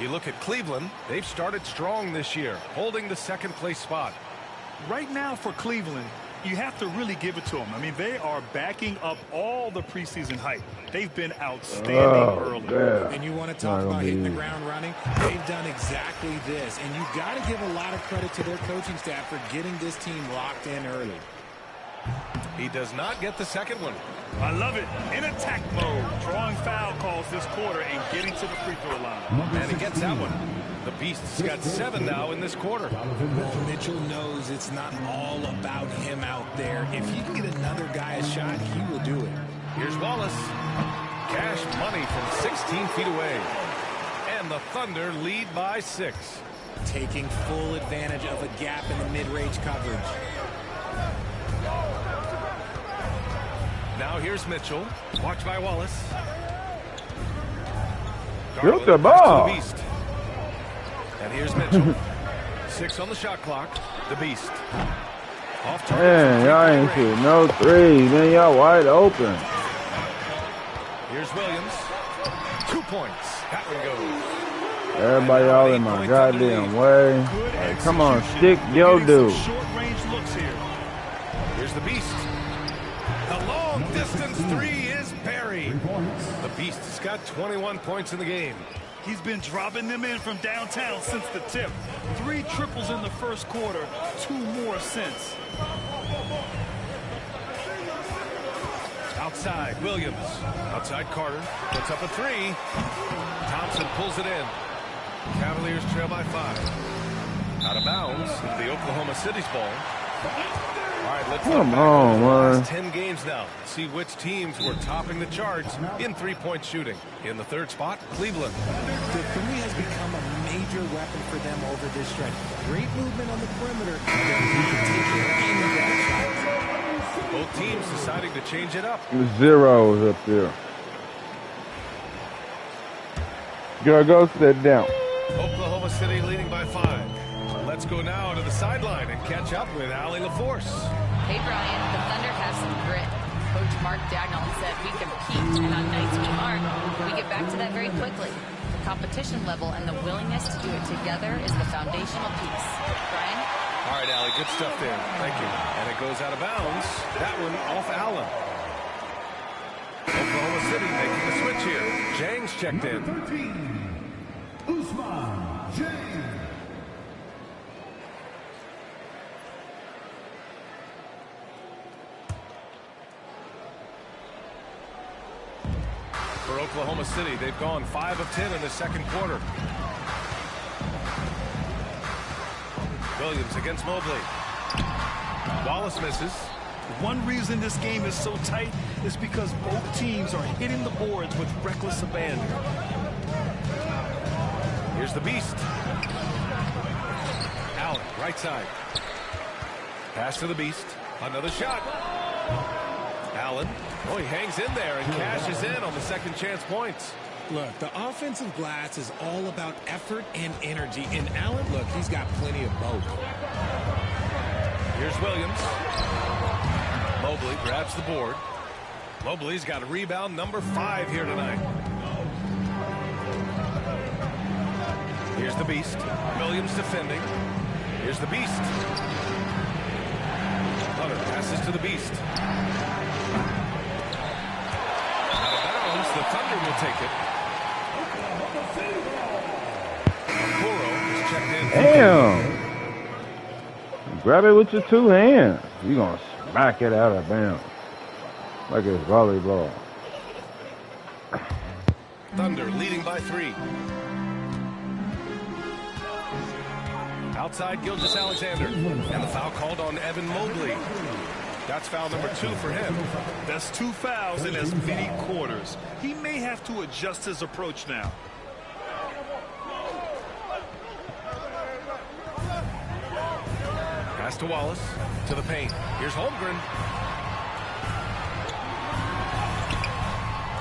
You look at Cleveland, they've started strong this year, holding the 2nd place spot. Right now for Cleveland, you have to really give it to them. I mean, they are backing up all the preseason hype. They've been outstanding early. Yeah. And you want to talk about hitting the ground running? They've done exactly this. And you've got to give a lot of credit to their coaching staff for getting this team locked in early. He does not get the second one. I love it. In attack mode, drawing foul calls this quarter and getting to the free throw line. And he gets that one. The Beast's got 7 now in this quarter. Well, Mitchell knows it's not all about him out there. If he can get another guy a shot, he will do it. Here's Wallace. Cash money from 16 feet away. And the Thunder lead by 6. Taking full advantage of a gap in the mid-range coverage. Now here's Mitchell. Watched by Wallace. Shoot the ball. The Beast. And here's Mitchell. 6 on the shot clock. The Beast. Off target. Man, y'all ain't shooting no threes. Man, y'all wide open. Here's Williams. 2 points. That one goes. Everybody all in my goddamn way. Like, come on, stick your dude. Short-range looks here. Here's the Beast. The long-distance 3 is buried. The Beast's got 21 points in the game. He's been dropping them in from downtown since the tip. 3 triples in the first quarter, 2 more since. Outside, Williams. Outside, Carter. Puts up a 3. Thompson pulls it in. Cavaliers trail by 5. Out of bounds, the Oklahoma City's ball. All right, let's look back over the last 10 games now. See which teams were topping the charts in three-point shooting. In the 3rd spot, Cleveland. The 3 has become a major weapon for them over this stretch. Great movement on the perimeter. Both teams deciding to change it up. The zeros up there. Go sit down. Oklahoma City leading by 5. Let's go now to the sideline and catch up with Allie LaForce. Hey, Brian, the Thunder have some grit. Coach Mark Dagnall said we compete, and on nights we aren't, we get back to that very quickly. The competition level and the willingness to do it together is the foundational piece. Brian? All right, Allie, good stuff there. Thank you. And it goes out of bounds. That one off Allen. Oklahoma City making the switch here. Jang's checked in. 13, Usman Jang. For Oklahoma City, they've gone 5 of 10 in the second quarter. Williams against Mobley. Wallace misses. One reason this game is so tight is because both teams are hitting the boards with reckless abandon. Here's the Beast. Allen, right side. Pass to the Beast. Another shot. Allen. Oh, he hangs in there and cashes in on the second chance points. Look, the offensive glass is all about effort and energy. And Allen, look, he's got plenty of both. Here's Williams. Mobley grabs the board. Mobley's got a rebound number 5 here tonight. Here's the Beast. Williams defending. Here's the Beast. Hunter passes to the Beast. Out of bounds, the Thunder will take it. Okoro is checked in. Damn. Grab it with your 2 hands. You're going to smack it out of bounds. Like it's volleyball. Thunder leading by 3. Outside Gilgeous-Alexander. And the foul called on Evan Mobley. That's foul number 2 for him. That's 2 fouls in as many quarters. He may have to adjust his approach now. Pass to Wallace. To the paint. Here's Holmgren.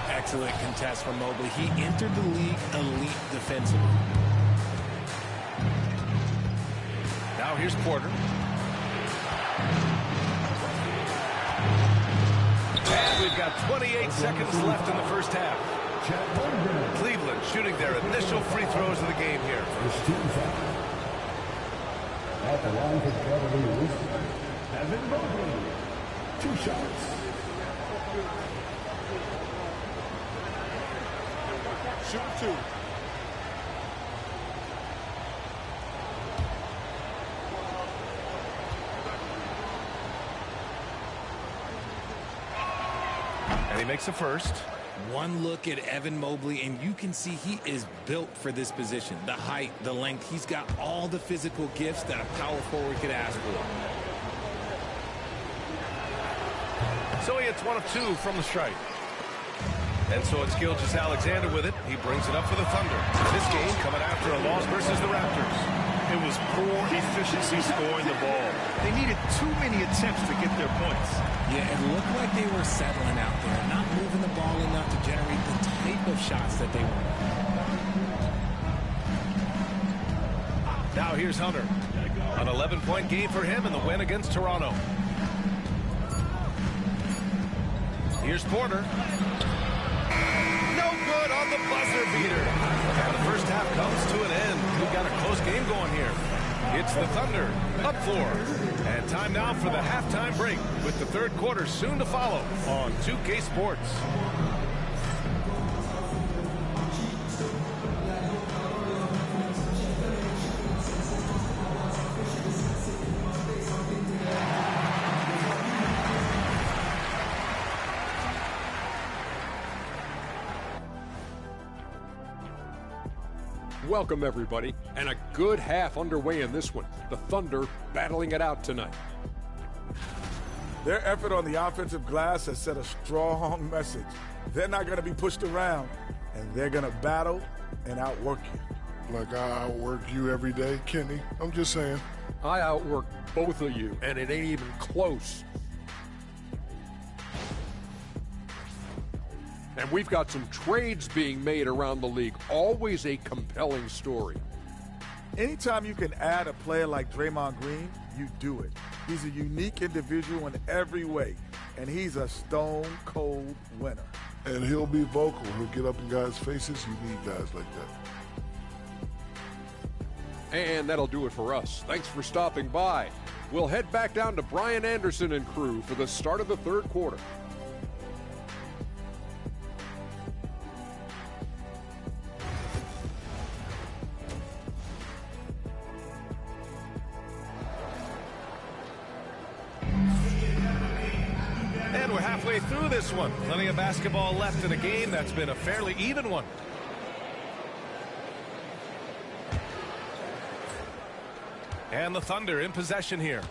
Excellent contest from Mobley. He entered the league elite defensively. Now here's Porter. And we've got 28 seconds left in the first half. Cleveland shooting their initial free throws of the game here. At the line for the Cavaliers, Evan Mobley. 2 shots. Shoot 2. he makes a first. One look at Evan Mobley, and you can see he is built for this position. The height, the length, he's got all the physical gifts that a power forward could ask for. So he hits 1 of 2 from the stripe. And so it's Gilgeous-Alexander with it. He brings it up for the Thunder. This game coming after a loss versus the Raptors. It was poor efficiency scoring the ball. They needed too many attempts to get their points. Yeah, it looked like they were settling out there, not moving the ball enough to generate the type of shots that they want. Now here's Hunter. An 11-point game for him in the win against Toronto. Here's Porter. No good on the buzzer beater. And the first half comes to an end. We've got a close game going here. It's the Thunder up 4. And time now for the halftime break with the third quarter soon to follow on 2K Sports. Welcome, everybody, and a good half underway in this one. The Thunder battling it out tonight. Their effort on the offensive glass has sent a strong message. They're not going to be pushed around, and they're going to battle and outwork you. Like I outwork you every day, Kenny? I'm just saying. I outwork both of you, and it ain't even close. And we've got some trades being made around the league. Always a compelling story. Anytime you can add a player like Draymond Green, you do it. He's a unique individual in every way, and he's a stone-cold winner. And he'll be vocal. He'll get up in guys' faces. You need guys like that. And that'll do it for us. Thanks for stopping by. We'll head back down to Brian Anderson and crew for the start of the third quarter. And we're halfway through this one. Plenty of basketball left in a game that's been a fairly even one. And the Thunder in possession here.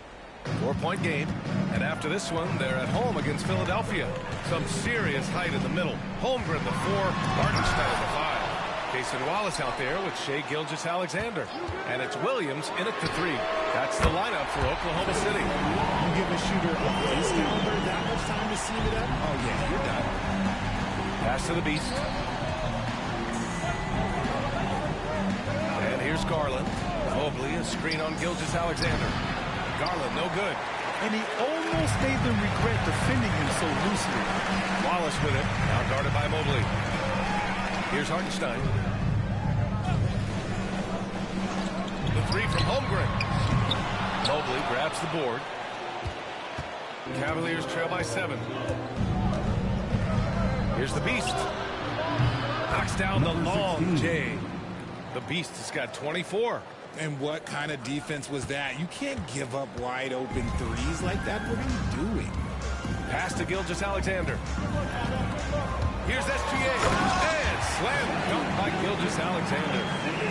4-point game. And after this one, they're at home against Philadelphia. Some serious height in the middle. Holmgren, the 4. Hartenstein, the 5. Jason Wallace out there with Shai Gilgeous-Alexander. And it's Williams in at the 3. That's the lineup for Oklahoma City. You give a shooter of this caliber that much time to see it up? Oh, yeah, you're done. Pass to the Beast. And here's Garland. Mobley, a screen on Gilgeous-Alexander. Garland, no good. And he almost made them regret defending him so loosely. Wallace with it. Now guarded by Mobley. Here's Hartenstein. The 3 from Holmgren. Mobley grabs the board. Cavaliers trail by 7. Here's the Beast. Knocks down the long J. The Beast has got 24. And what kind of defense was that? You can't give up wide open threes like that. What are you doing? Pass to Gilgeous-Alexander. Here's SGA. And slam dunk by Gilgeous-Alexander.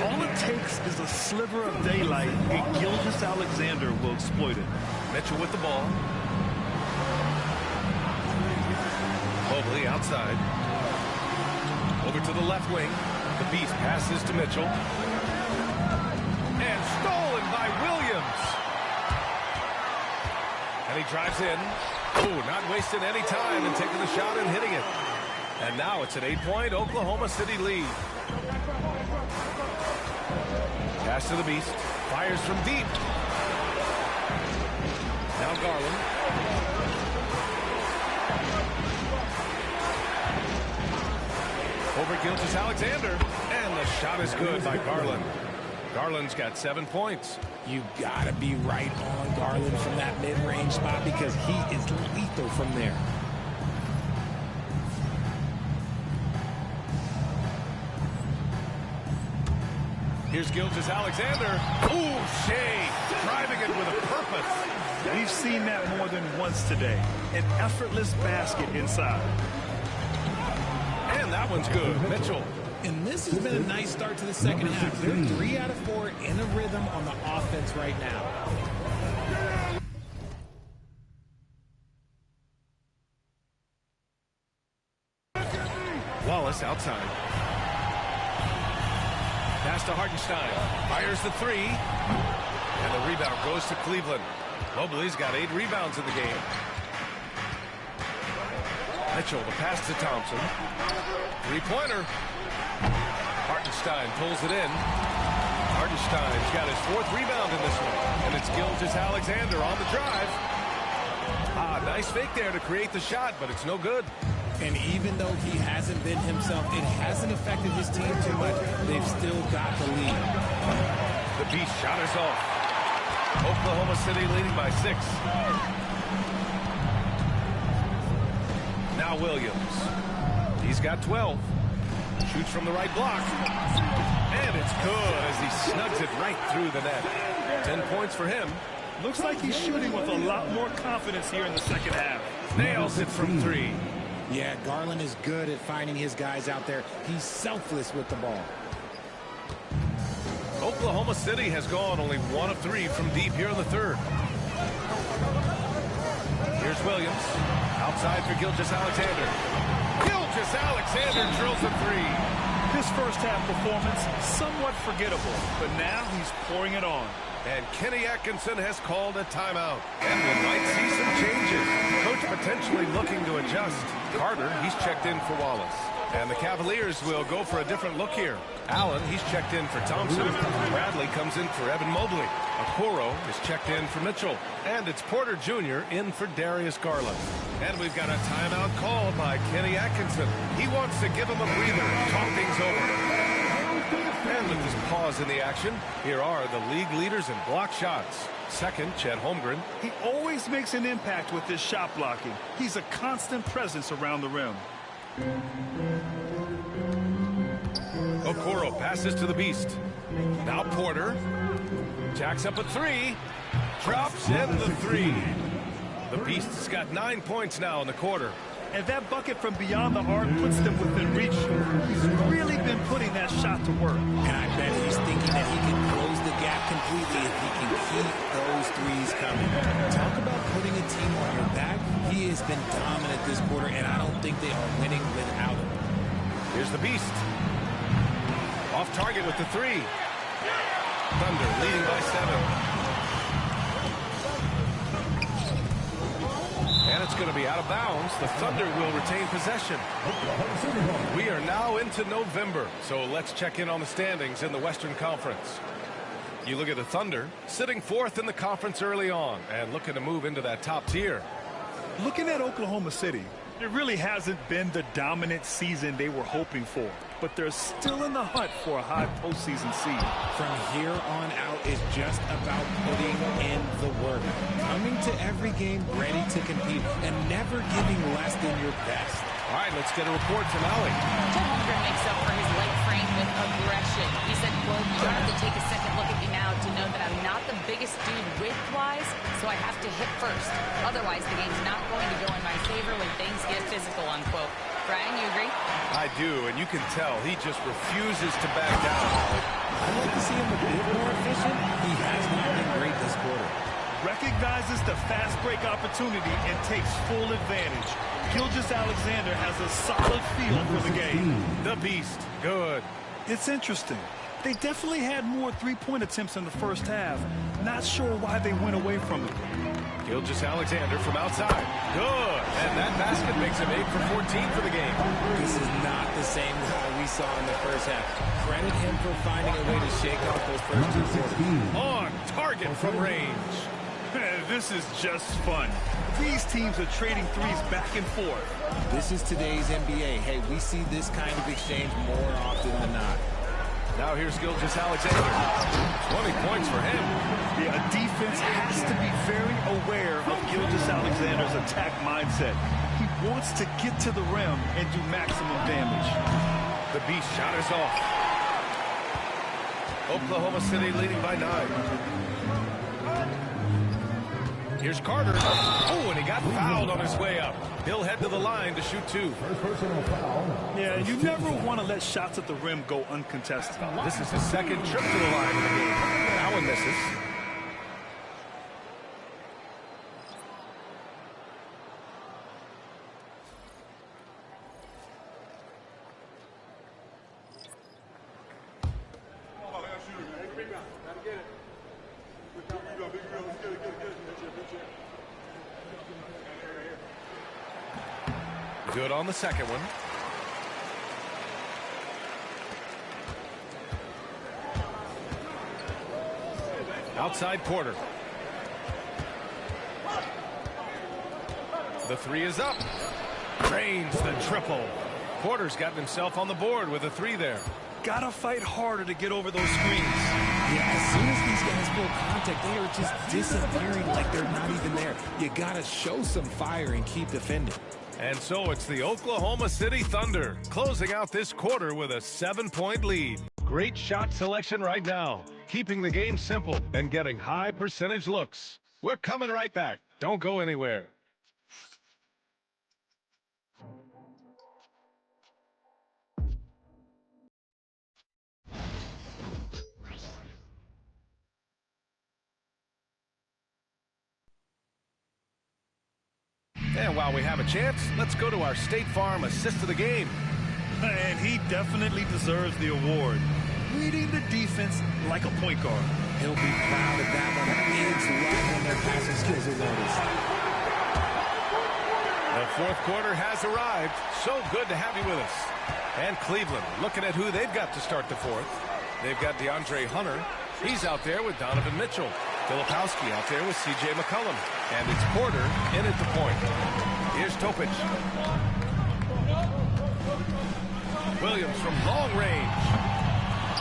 All it takes is a sliver of daylight, and Gilgeous-Alexander will exploit it. Mitchell with the ball. Mobley outside. Over to the left wing. The Beast passes to Mitchell. And stolen by Williams. And he drives in. Oh, not wasting any time and taking the shot and hitting it. And now it's an 8-point Oklahoma City lead. Pass to the Beast. Fires from deep. Now Garland. Over Gilgeous-Alexander. And the shot is good by Garland. Garland's got 7 points. You gotta be right on Garland from that mid-range spot because he is lethal from there. Here's Gilgeous-Alexander. Ooh, Shai driving it with a purpose. We've seen that more than once today. An effortless basket inside. That one's good. Mitchell. And this has been a nice start to the second half. They're 3 out of 4 in a rhythm on the offense right now. Wallace outside. Pass to Hartenstein. Fires the 3. And the rebound goes to Cleveland. Mobley's got 8 rebounds in the game. Mitchell, the pass to Thompson. 3-pointer. Hartenstein pulls it in. Hartenstein's got his 4th rebound in this one. And it's Gilgeous-Alexander on the drive. Nice fake there to create the shot, but it's no good. And even though he hasn't been himself, it hasn't affected his team too much. They've still got the lead. The Beast shot is off. Oklahoma City leading by 6. Now Williams. He's got 12. Shoots from the right block. And it's good as he snugs it right through the net. 10 points for him. Looks like he's shooting with a lot more confidence here in the second half. Nails it from 3. Yeah, Garland is good at finding his guys out there. He's selfless with the ball. Oklahoma City has gone only 1 of 3 from deep here in the 3rd. Here's Williams. Outside for Gilgeous-Alexander. Gilgeous-Alexander drills a 3. His first half performance, somewhat forgettable, but now he's pouring it on. And Kenny Atkinson has called a timeout. And we might see some changes. Coach potentially looking to adjust. Carter, he's checked in for Wallace. And the Cavaliers will go for a different look here. Allen, he's checked in for Thompson. Bradley comes in for Evan Mobley. Okoro is checked in for Mitchell. And it's Porter Jr. in for Darius Garland. And we've got a timeout called by Kenny Atkinson. He wants to give him a breather, talk things over. And with this pause in the action, here are the league leaders in block shots. Second, Chet Holmgren. He always makes an impact with his shot blocking. He's a constant presence around the rim. Okoro passes to the Beast. Now Porter. Jacks up a 3. Drops in the 3. The Beast's got 9 points now in the quarter. And that bucket from beyond the arc puts them within reach. He's really been putting that shot to work. And I bet he's thinking that he can close the gap completely if he can keep those threes coming. Talk about putting a team on your back. He has been dominant this quarter, and I don't think they are winning without him. Here's the Beast. Off target with the 3. Thunder leading by 7. And it's going to be out of bounds. The Thunder will retain possession. We are now into November, so let's check in on the standings in the Western Conference. You look at the Thunder, sitting 4th in the conference early on and looking to move into that top tier. Looking at Oklahoma City, it really hasn't been the dominant season they were hoping for, but they're still in the hunt for a high postseason seed. From here on out is just about putting in the work. Coming to every game ready to compete and never giving less than your best. All right, let's get a report from Allie. Chet Holmgren makes up for his light frame with aggression. He said, quote, "You don't have to take a second look at me now to know that I'm not the biggest dude width-wise, so I have to hit first. Otherwise, the game's not going to go in my favor when things get physical," unquote. Brian, you agree? I do, and you can tell he just refuses to back down. I'd like to see him a bit more efficient. He has not been great this quarter. Recognizes the fast break opportunity and takes full advantage. Gilgeous-Alexander has a solid feel for the game. The Beast, good. It's interesting. They definitely had more three-point attempts in the first half. Not sure why they went away from it. Gilgeous-Alexander from outside. Good. And that basket makes him 8 for 14 for the game. This is not the same guy we saw in the first half. Credit him for finding a way to shake off those first 2 quarters. On target from range. This is just fun. These teams are trading threes back and forth. This is today's NBA. Hey, we see this kind of exchange more often than not. Now here's Gilgeous-Alexander. 20 points for him. Yeah, a defense has to be very aware of Gilgeous-Alexander's attack mindset. He wants to get to the rim and do maximum damage. The Beast shot is off. Oklahoma City leading by 9. Here's Carter. Oh, and he got fouled on his way up. He'll head to the line to shoot 2. Yeah, you never want to let shots at the rim go uncontested. This is his second trip to the line of the game. That one misses. Good on the second one. Outside Porter. The 3 is up. Drains the triple. Porter's gotten himself on the board with a 3 there. Gotta fight harder to get over those screens. Yeah, as soon as these guys pull contact, they are just disappearing like they're not even there. You gotta show some fire and keep defending. And so it's the Oklahoma City Thunder closing out this quarter with a 7-point lead. Great shot selection right now, keeping the game simple and getting high percentage looks. We're coming right back. Don't go anywhere. And while we have a chance, let's go to our State Farm assist of the game. And he definitely deserves the award. Leading the defense like a point guard. He'll be proud of that one. It's right when their passing skills are noticed. The fourth quarter has arrived. So good to have you with us. And Cleveland looking at who they've got to start the fourth. They've got DeAndre Hunter. He's out there with Donovan Mitchell. Filipowski out there with C.J. McCollum. And it's Porter in at the point. Here's Topic. Williams from long range.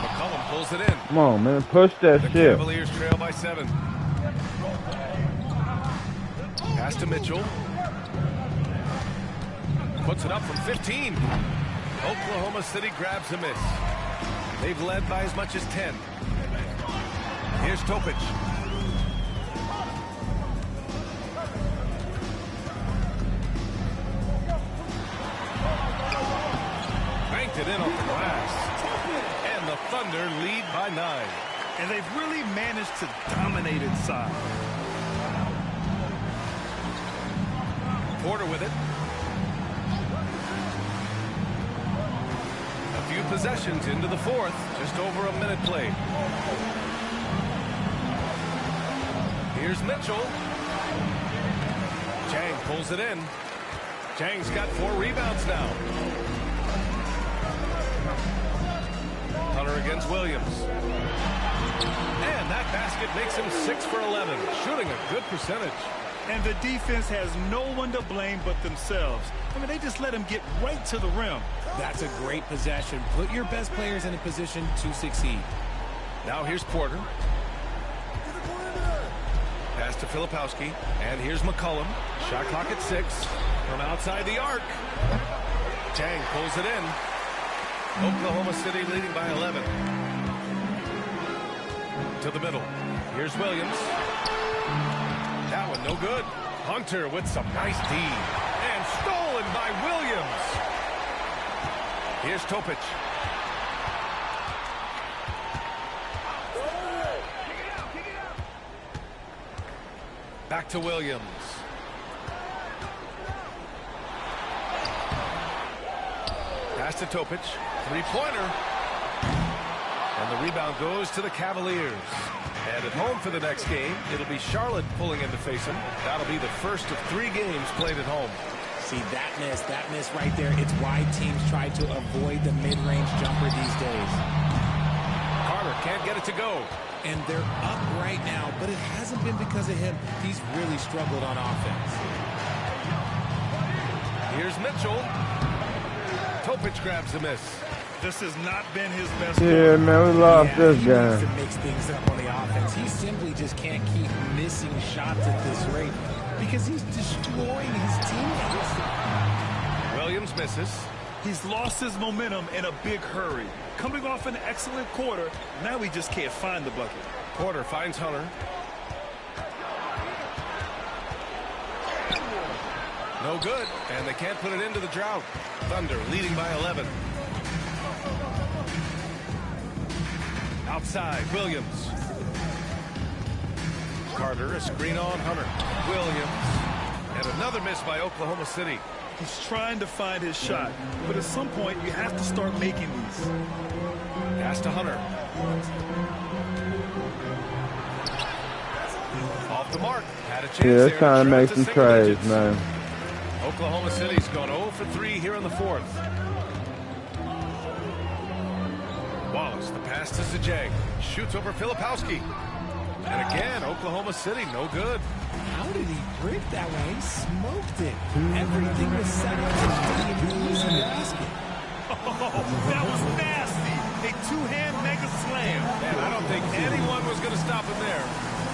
McCollum pulls it in. Come on, man. Push that the shit. Cavaliers trail by 7. Pass to Mitchell. Puts it up from 15. Oklahoma City grabs a miss. They've led by as much as 10. Here's Topic. Banked it in off the glass. And the Thunder lead by 9. And they've really managed to dominate inside. Porter with it. A few possessions into the fourth. Just over a minute played. Here's Mitchell. Chang pulls it in. Chang's got 4 rebounds now. Hunter against Williams. And that basket makes him 6 for 11, shooting a good percentage. And the defense has no one to blame but themselves. I mean, they just let him get right to the rim. That's a great possession. Put your best players in a position to succeed. Now here's Porter. Pass to Filipowski. And here's McCollum. Shot clock at 6. From outside the arc. Chang pulls it in. Oklahoma City leading by 11. To the middle. Here's Williams. That one no good. Hunter with some nice D. And stolen by Williams. Here's Topic. Back to Williams. Pass to Topic. Three-pointer. And the rebound goes to the Cavaliers. And at home for the next game, it'll be Charlotte pulling in to face them. That'll be the first of 3 games played at home. See, that miss right there, it's why teams try to avoid the mid-range jumper these days. Carter can't get it to go. And they're up right now, but it hasn't been because of him. He's really struggled on offense. Here's Mitchell. Topic grabs the miss. This has not been his best. Yeah, man, we lost this He game. needs to mix things up on the offense. He simply just can't keep missing shots at this rate because he's destroying his teammates. Williams misses. He's lost his momentum in a big hurry. Coming off an excellent quarter, now he just can't find the bucket. Porter finds Hunter. No good, and they can't put it into the drought. Thunder leading by 11. Outside, Williams. Carter, a screen on Hunter. Williams. And another miss by Oklahoma City. He's trying to find his shot, but at some point you have to start making these. Pass to Hunter. Off the mark. Had a chance yeah, it's trying to make some trades, man. Oklahoma City's gone 0 for 3 here in the fourth. Wallace, the pass to Zajang. Shoots over Filipowski. And again, Oklahoma City, no good. How did he break that way? He smoked it. Everything was set up to use the basket. Oh, that was nasty. A two-hand mega slam. And I don't think anyone was going to stop him there.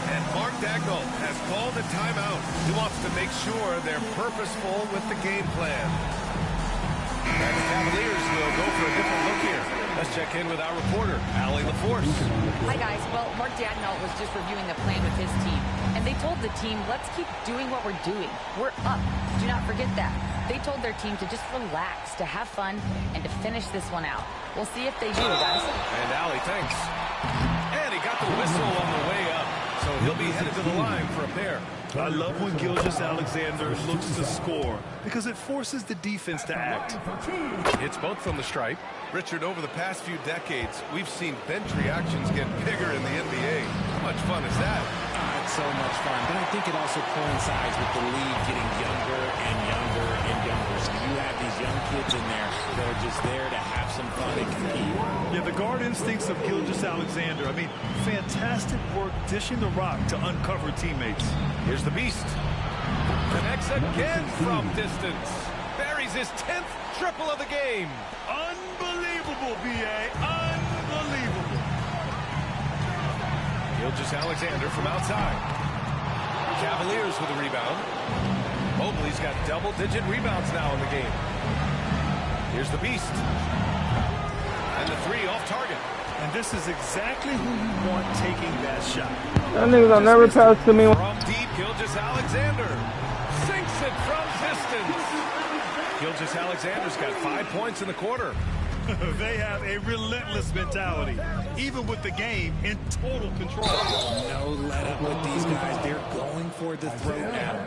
And Mark Dagnall has called a timeout. He wants to make sure they're purposeful with the game plan. And the Cavaliers will go for a different look here. Let's check in with our reporter, Allie LaForce. Hi, guys. Well, Mark Dagnall was just reviewing the plan with his team. And they told the team, let's keep doing what we're doing. We're up. Do not forget that. They told their team to just relax, to have fun, and to finish this one out. We'll see if they do, guys. And Allie, thanks. And he got the whistle on the way up. So he'll be headed to the line for a pair. I love when Gilgeous-Alexander looks to score because it forces the defense to act. It's both from the stripe. Richard, over the past few decades, we've seen bench reactions get bigger in the NBA. How much fun is that? It's so much fun, but I think it also coincides with the league getting younger and younger and younger. So you have these young kids in there that are just there to have some fun and compete. Yeah, the guard instincts of Gilgeous-Alexander. I mean, fantastic work dishing the rock to uncover teammates. Here's the beast. Connects again from distance. Buries his 10th triple of the game. Unbelievable, B.A. Unbelievable. Gilgeous-Alexander from outside. Cavaliers with a rebound. Mobley's got double-digit rebounds now in the game. Here's the beast. And the three off target. And this is exactly who you want taking that shot. That nigga's never pass to me. From deep, Gilgeous-Alexander sinks it from distance. Gilgeous-Alexander's got 5 points in the quarter. They have a relentless mentality, even with the game in total control. No let up with these guys. They're going for the throw now.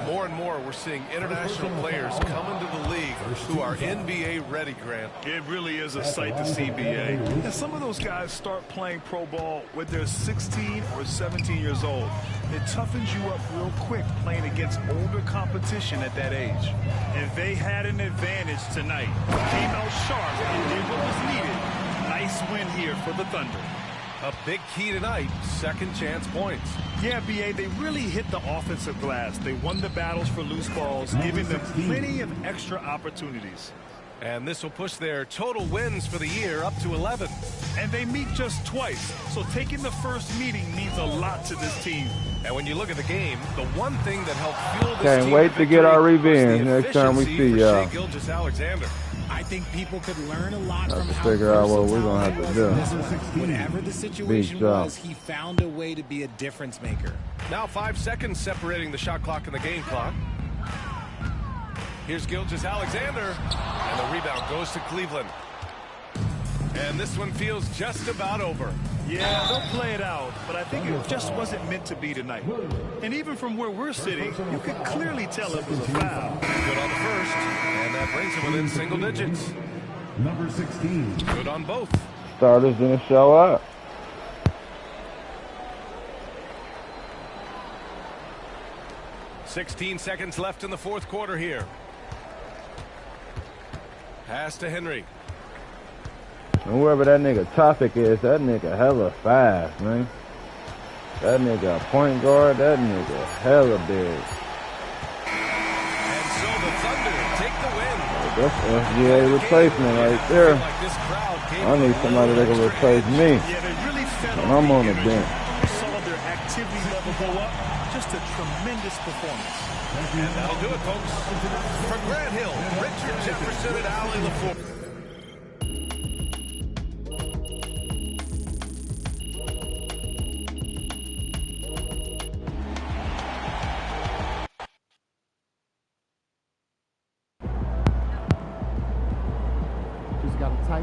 More and more, we're seeing international players come into the league who are NBA ready, Grant. It really is a sight to see, BA. And some of those guys start playing pro ball when they're 16 or 17 years old. It toughens you up real quick playing against older competition at that age. And they had an advantage tonight. Came out sharp and did what was needed. Nice win here for the Thunder. A big key tonight, second chance points. Yeah, B.A., they really hit the offensive glass. They won the battles for loose balls, giving them plenty of extra opportunities. And this will push their total wins for the year up to 11. And they meet just twice, so taking the first meeting means a lot to this team. And when you look at the game, the one thing that helped fuel this Can't team wait to get our revenge next time we see y'all. Gilgeous-Alexander. I think people could learn a lot from how figure out what we're gonna have to do. Whatever the situation was, he found a way to be a difference maker. Now 5 seconds separating the shot clock and the game clock. Here's Gilgeous-Alexander, and the rebound goes to Cleveland. And this one feels just about over. Yeah, they'll play it out, but I think it just wasn't meant to be tonight. And even from where we're sitting, you could clearly tell it was a foul. Good on the first, and that brings him within single digits. Number 16. Good on both. Starters didn't show up. .16 seconds left in the fourth quarter here. Pass to Henry. Whoever that nigga Topic is, that nigga hella fast, man. That nigga a point guard, that nigga hella big. And so the Thunder take the win. That's SGA replacement right there. I need somebody that can replace me. And I'm on the bench. Saw their activity level go up. Just a tremendous performance. And that'll do it, folks. For Grant Hill, Richard Jefferson, and Allie LaForce.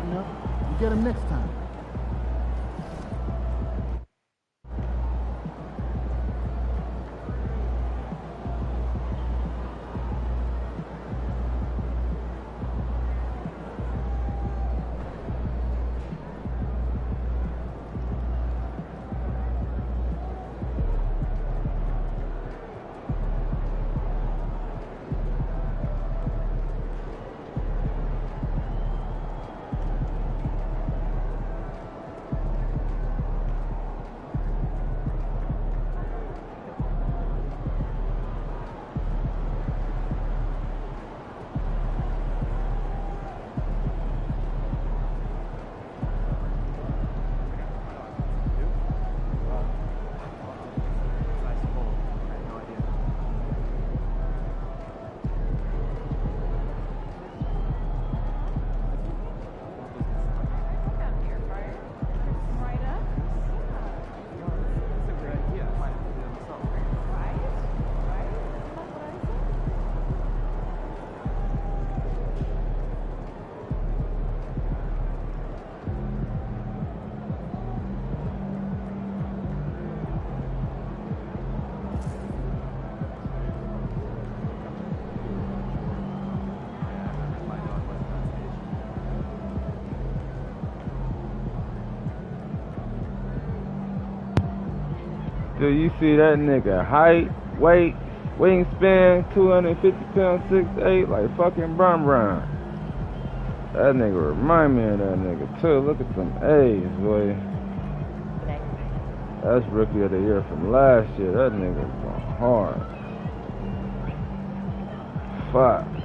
enough. You get him next time. Do you see that nigga height, weight, wingspan, 250 pounds, 6'8", like fucking Brum Brum. That nigga remind me of that nigga too. Look at them A's, boy. That's rookie of the year from last year. That nigga's going hard. Fuck.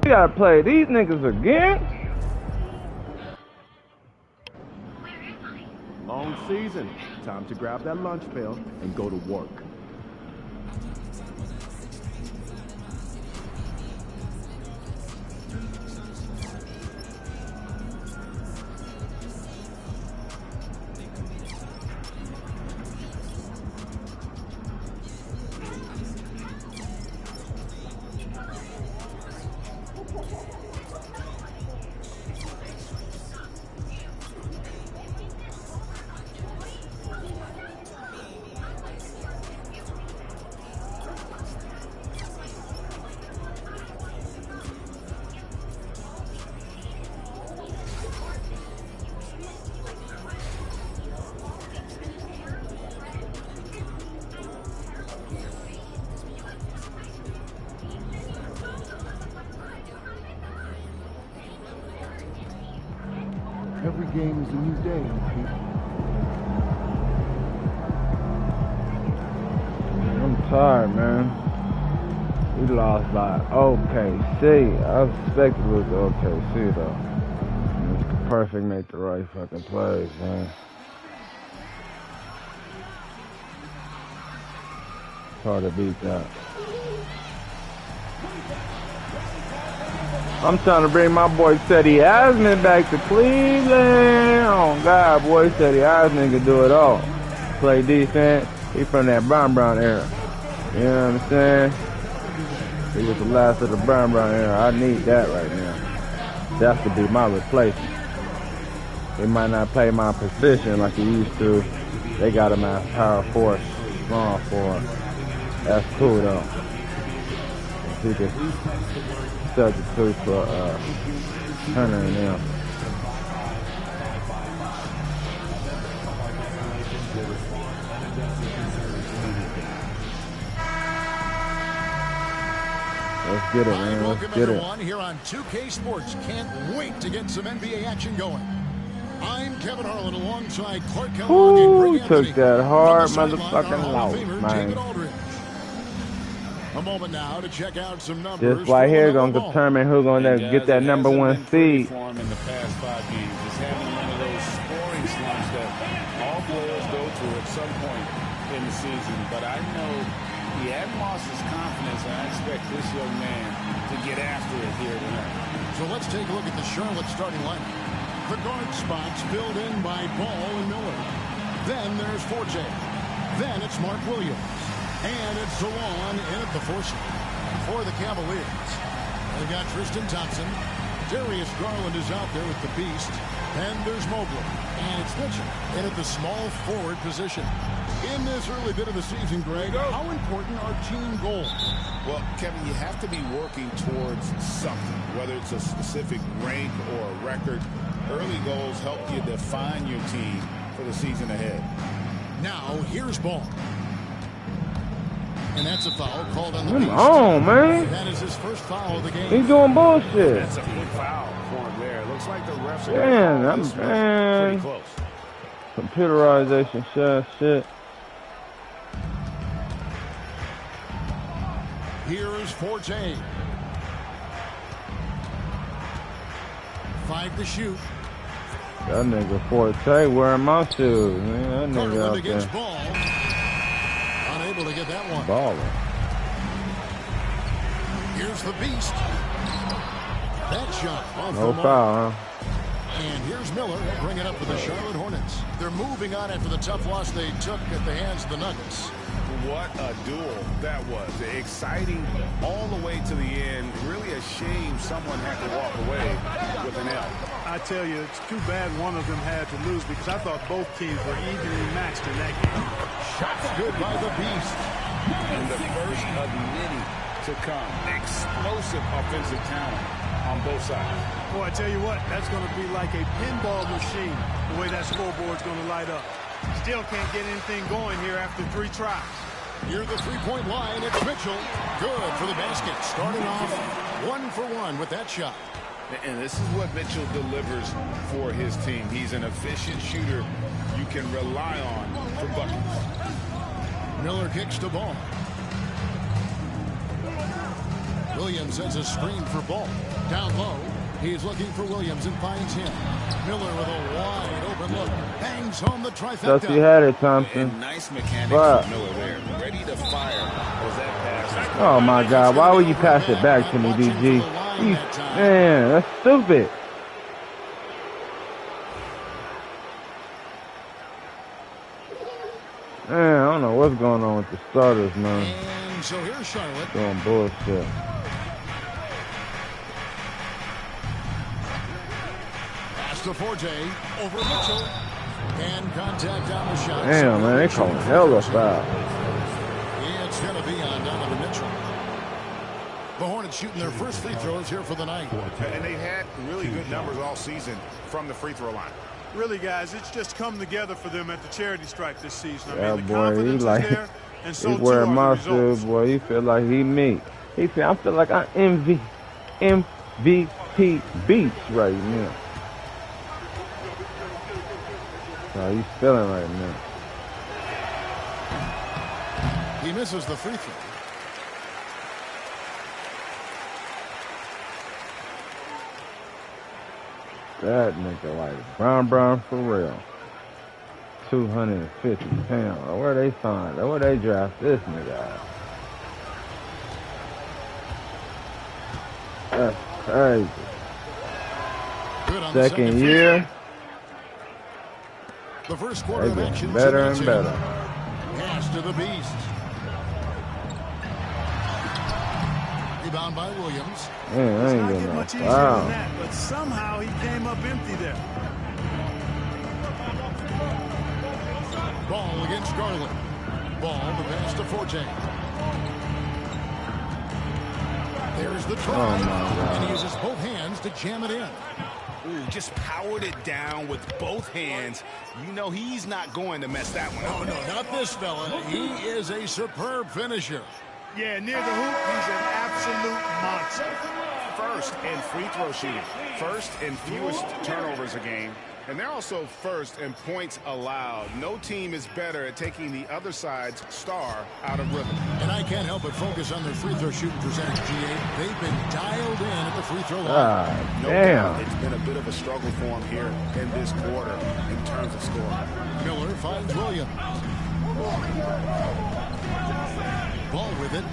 We gotta play these niggas again? Long season. Time to grab that lunch pail and go to work. Every game is a new day, Pete. I'm tired, man. We lost by OKC. I expected to lose to OKC, though. Mr. Perfect make the right fucking plays, man. It's hard to beat that. I'm trying to bring my boy Teddy Osmond back to Cleveland. Oh, God, boy, Teddy Osmond can do it all. Play defense. He from that Brown era. You know what I'm saying? He was the last of the Brown era. I need that right now. That's to be my replacement. He might not play my position like he used to. They got him as power forward, small forward. That's cool, though. He could substitute for Hunter and them. Let's get it, man. Let's get it. Everyone here on 2K Sports. Can't wait to get some NBA action going. I'm Kevin Harlan alongside Clark Kellogg and Greg Took Anthony. that hard motherfucking loss, man. A moment now to check out some numbers. This right here gonna determine who's gonna get that number one seed. For him in the past 5 games, is having one of those scoring slumps that all players go through at some point in the season. But I know he hadn't lost his confidence, and I expect this young man to get after it here tonight. So let's take a look at the Charlotte starting lineup. The guard spots filled in by Ball and Miller. Then there's Forte. Then it's Mark Williams. And it's Zawan in at the force for the Cavaliers. They've got Tristan Thompson. Darius Garland is out there with the Beast. And there's Mobley. And it's Mitchell in at the small forward position. In this early bit of the season, Greg, how important are team goals? Well, Kevin, you have to be working towards something, whether it's a specific rank or a record. Early goals help you define your team for the season ahead. Now, here's Ball. And that's a foul called on the Come on, man. That is his first foul of the game. He's doing bullshit. That's a big foul for him there. It looks like the refs are pretty close. Computerization shit. Here's Forte. 5 to shoot. That nigga Forte wearing my shoes, man. That nigga out there. Ball. Unable to get that one. Baller. Here's the Beast. That shot off No the foul, huh? And here's Miller. Bring it up for the Charlotte Hornets. They're moving on after the tough loss they took at the hands of the Nuggets. What a duel that was. Exciting all the way to the end. Really a shame someone had to walk away with an L. I tell you, it's too bad one of them had to lose because I thought both teams were evenly matched in that game. Shots good by the Beast. And the first of many to come. Explosive offensive talent on both sides. Boy, I tell you what, that's going to be like a pinball machine, the way that scoreboard's going to light up. Still can't get anything going here after 3 tries. Near the three-point line, it's Mitchell. Good for the basket. Starting off 1 for 1 with that shot. And this is what Mitchell delivers for his team. He's an efficient shooter you can rely on for buckets. Miller kicks the ball. Williams sends a screen for Ball. Down low, he's looking for Williams and finds him. Miller with a wide open look. Bangs home the trifecta. Just you had it, Thompson. And nice mechanics from Miller there. Ready to fire. Was that pass? Oh my God, why would you pass it back to me, DG? Man, that's stupid. Man, I don't know what's going on with the starters, man. And so here's Charlotte. Doing bullshit. Pass to Forte. Over Mitchell. And contact on the shot. Damn, man, they calling hella foul. It's going to be on Donovan Mitchell. The Hornets shooting their first free throws here for the night. And they've had really good numbers all season from the free throw line. Really, guys, it's just come together for them at the charity stripe this season. Yeah, the boy, he confidence like, is there, and so he wearing my too are the shoes, boy. He feel like he me. He feel, I feel like I'm MVP beats right now. How he's feeling right now. He misses the free throw. That nigga like brown for real. 250 pounds. Where they find? Where they draft this nigga at? That's crazy. Second year. The first quarter of action. Better and better. Pass to the beast. Rebound by Williams. Man, I ain't getting much no easier foul. than that, but somehow he came up empty there. Ball against Garland. Ball the pass to Forte. There's the try. Oh my God. And he uses both hands to jam it in. Ooh, just powered it down with both hands. You know he's not going to mess that one up. Oh, no, not this fella. He is a superb finisher. Yeah, near the hoop, he's an absolute monster. First in free throw shooting. First in fewest turnovers a game. And they're also first in points allowed. No team is better at taking the other side's star out of rhythm. And I can't help but focus on their free throw shooting percentage, GA. They've been dialed in at the free throw line. No doubt it's been a bit of a struggle for him here in this quarter in terms of scoring. Miller finds Williams. Ball with it.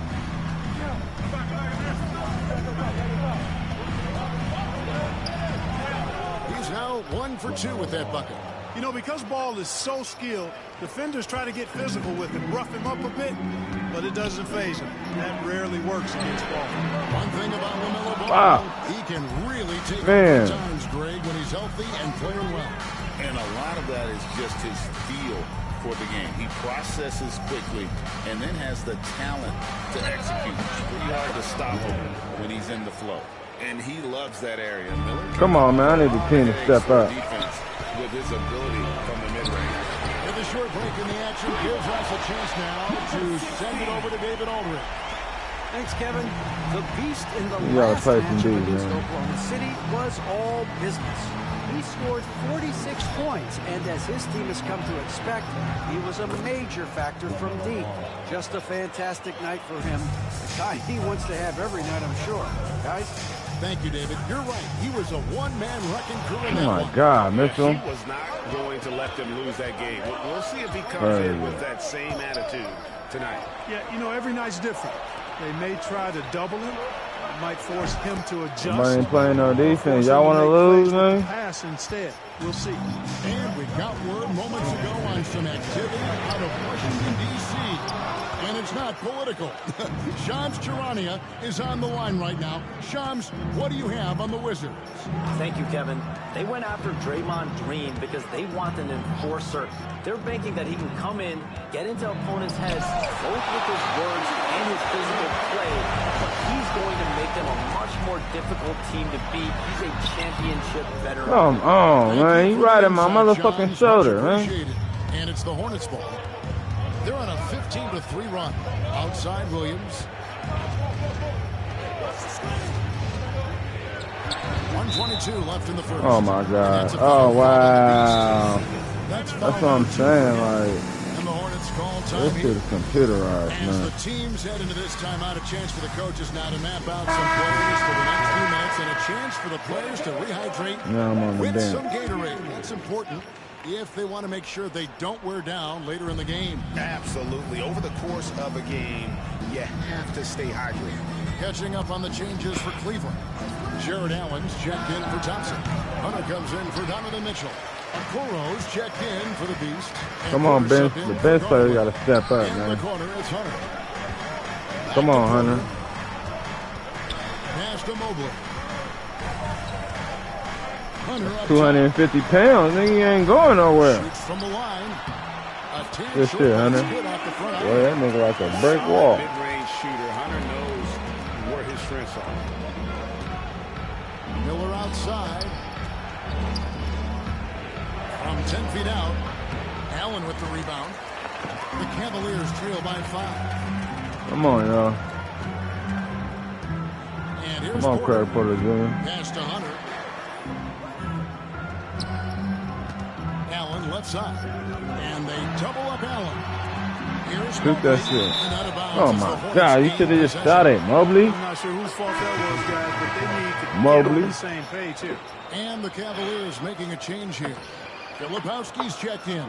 He's now 1 for 2 with that bucket. You know, because Ball is so skilled, defenders try to get physical with him, rough him up a bit, but it doesn't faze him. That rarely works against Ball. One thing about LaMelo Ball, he can really take over times, Greg, when he's healthy and playing well. And a lot of that is just his feel for the game. He processes quickly and then has the talent to execute. It's pretty hard to stop him when he's in the flow. And he loves that area. Miller, come on, man. I need the team to step up. Defense with his ability from the mid-range. And the short break in the action gives us a chance now to send it over to David Aldridge. Thanks, Kevin. The beast in the last matchup against Oklahoma City was all business. He scored 46 points, and as his team has come to expect, he was a major factor from deep. Just a fantastic night for him. The guy he wants to have every night, I'm sure. Guys? Thank you, David. You're right. He was a one-man wrecking crew in Oh that my one. God, Mitchell. He was not going to let them lose that game. We'll see if he comes in with that same attitude tonight. Yeah, you know, every night's different. They may try to double him. It might force him to adjust. Somebody ain't playing no defense. Y'all want to lose, man? Pass instead. We'll see. And we got word moments ago on some activity out of Washington, D.C. And it's not political. Shams Charania is on the line right now. Shams, what do you have on the Wizards? Thank you, Kevin. They went after Draymond Green because they want an enforcer. They're banking that he can come in, get into opponents' heads, both with his words and his physical play, but he's going to make them a much more difficult team to beat. He's a championship veteran. Come on, man. You right in my motherfucking shoulder, man. And it's the Hornets ball. They're on a 15-3 run. Outside Williams. 1:22 left in the first. Oh my God. Oh wow. That's what I'm saying. Like. And the Hornets call time This here. shit is computerized, As man. the teams head into this timeout, a chance for the coaches now to map out some plays for the next few minutes and a chance for the players to rehydrate Now I'm on the with bench. some Gatorade. That's important if they want to make sure they don't wear down later in the game. Absolutely. Over the course of a game, you have to stay hydrated. Catching up on the changes for Cleveland. Jared Allen's checked in for Thompson. Hunter comes in for Donovan Mitchell. Okoro's checked in for the Beast. Come on, Ben. The bench player got to step up, In the man. corner, it's Hunter. Come on, Hunter. Pass to Mobley. Hunter up 250 pounds, nigga, you ain't going nowhere. shoots from the line. A 10 Good short, shit, Hunter. that's good off the front. Boy, that nigga like a brick wall. Mid-range shooter. Hunter knows where his strengths are. Miller outside. From 10 feet out. Allen with the rebound. The Cavaliers trail by 5. Come on, y'all. And here's Come on, Porter. Craig Porter Jr. Pass to Hunter. Allen left side. And they double up Allen. Here's Shoot that Mobley. shit. And out of bounds Oh as the my Hornets God, you gain should have just possession. shot it, Mobley. I'm not sure whose fault that was, guys, but they need to Mobley. get on the same page here. And the Cavaliers making a change here. Filipowski's checked in.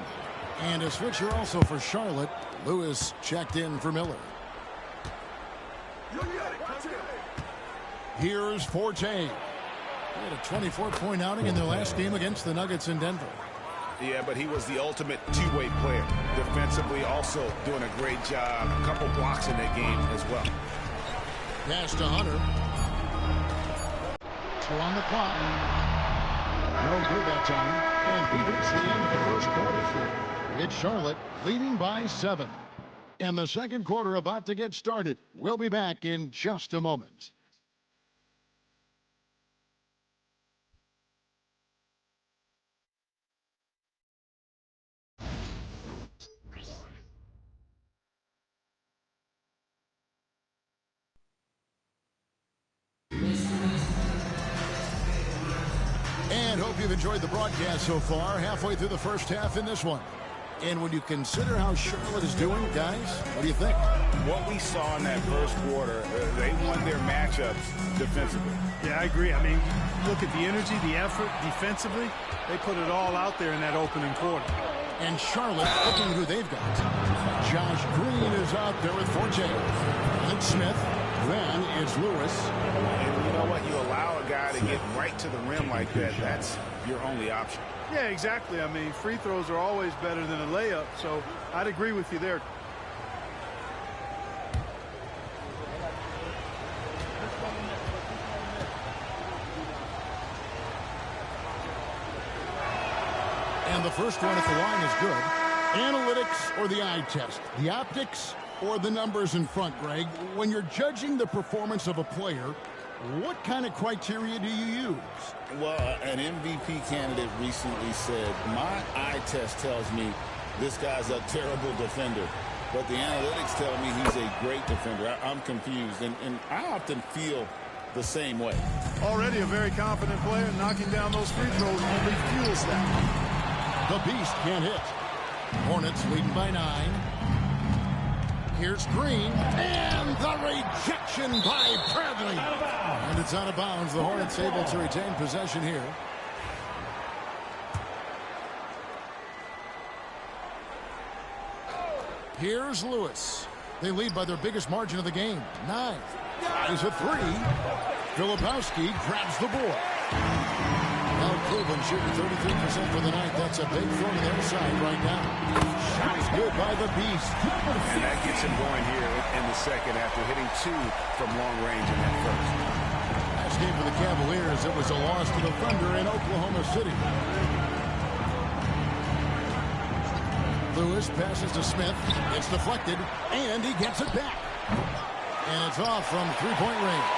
And a switcher also for Charlotte. Lewis checked in for Miller. Here's Forte. They had a 24-point outing in their last game against the Nuggets in Denver. Yeah, but he was the ultimate two-way player. Defensively, also doing a great job. A couple blocks in that game as well. Pass to Hunter. 2 on the clock. No good that time. And it's the end of the first quarter. It's Charlotte leading by 7. And the second quarter about to get started. We'll be back in just a moment. And hope you've enjoyed the broadcast so far. Halfway through the first half in this one. And when you consider how Charlotte is doing, guys, what do you think? What we saw in that first quarter, they won their matchups defensively. Yeah, I agree. I mean, look at the energy, the effort defensively. They put it all out there in that opening quarter. And Charlotte, looking who they've got. Josh Green is out there with Forte. Then Smith. Then it's Lewis. And you know what? You allow a guy to get right to the rim like that. That's your only option. Yeah, exactly. I mean, free throws are always better than a layup, so I'd agree with you there. And the first one at the line is good. Analytics or the eye test? The optics or the numbers in front, Greg? When you're judging the performance of a player, what kind of criteria do you use? Well, an MVP candidate recently said, my eye test tells me this guy's a terrible defender, but the analytics tell me he's a great defender. I'm confused, and I often feel the same way. Already a very confident player, knocking down those free throws only fuels that. The Beast can't hit. Hornets leading by 9. Here's Green, and the rejection by Bradley. And it's out of bounds. The Hornets able to retain possession here. Here's Lewis. They lead by their biggest margin of the game, 9. Eyes a 3. Filipowski grabs the board. Now Cleveland shooting 33% for the night. That's a big throw to their side right now. Shot is good by the Beast. And that gets him going here in the second after hitting 2 from long range in that first. Last game for the Cavaliers, it was a loss to the Thunder in Oklahoma City. Lewis passes to Smith. It's deflected, and he gets it back. And it's off from three-point range.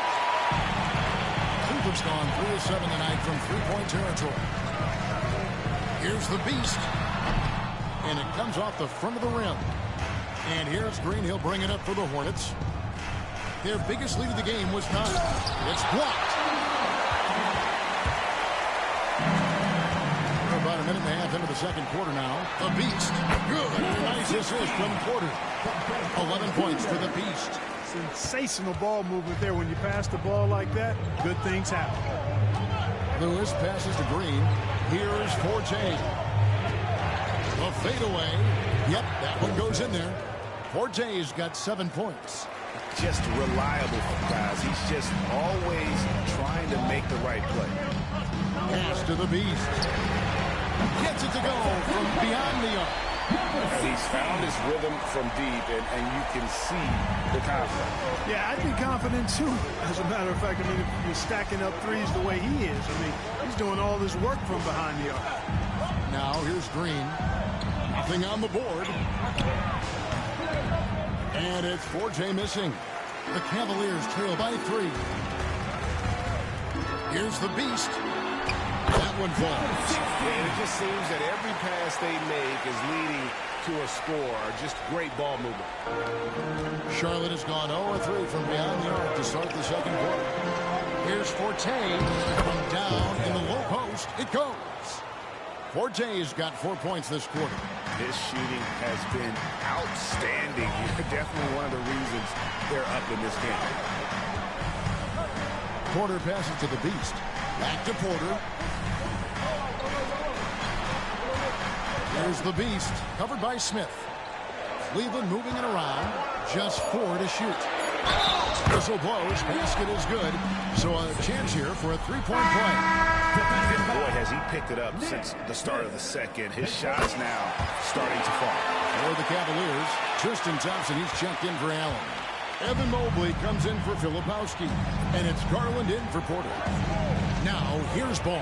Cleveland's gone 3 of 7 tonight from three-point territory. Here's the Beast. And it comes off the front of the rim. And here's Green. He'll bring it up for the Hornets. Their biggest lead of the game was 9. It's blocked. We're about a minute and a half into the second quarter now. The Beast. Good. Nice assist from Porter. 11 points for the Beast. Sensational ball movement there. When you pass the ball like that, good things happen. Lewis passes to Green. Here's Forte. A fadeaway. Yep, that one goes in there. Forte's got 7 points. Just reliable, guys. He's just always trying to make the right play. Pass to the Beast. Gets it to go from beyond the arc. He's found his rhythm from deep, and you can see the confidence. Yeah, I'd be confident, too. As a matter of fact, I mean, if you're stacking up threes the way he is, I mean, he's doing all this work from behind the arc. Now, here's Green. Nothing on the board. And it's Forte missing. The Cavaliers trail by 3. Here's the Beast. That one falls. And it just seems that every pass they make is leading to a score. Just great ball movement. Charlotte has gone 0-3 from beyond the arc to start the second quarter. Here's Forte from down in the low post. It goes. Forte's got 4 points this quarter. His shooting has been outstanding. Definitely one of the reasons they're up in this game. Porter passes to the Beast. Back to Porter. There's the Beast, covered by Smith. Cleveland moving it around. Just 4 to shoot. Whistle blows. Basket is good. So a chance here for a three-point play. Boy, has he picked it up since the start of the second. His shot's now starting to fall. For the Cavaliers, Tristan Thompson, he's checked in for Allen. Evan Mobley comes in for Filipowski. And it's Garland in for Porter. Now, here's Ball.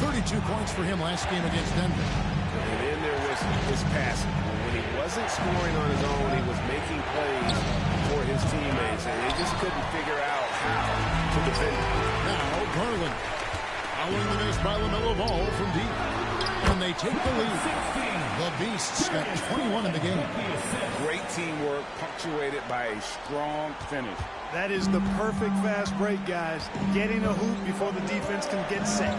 32 points for him last game against Denver. And then there was his passing. When he wasn't scoring on his own, he was making plays for his teammates, and they just couldn't figure out how to defend him. Now, Garland. Following the miss by LaMelo Ball from deep. And they take the lead. The Beasts got 21 in the game. Great teamwork, punctuated by a strong finish. That is the perfect fast break, guys. Getting a hoop before the defense can get set.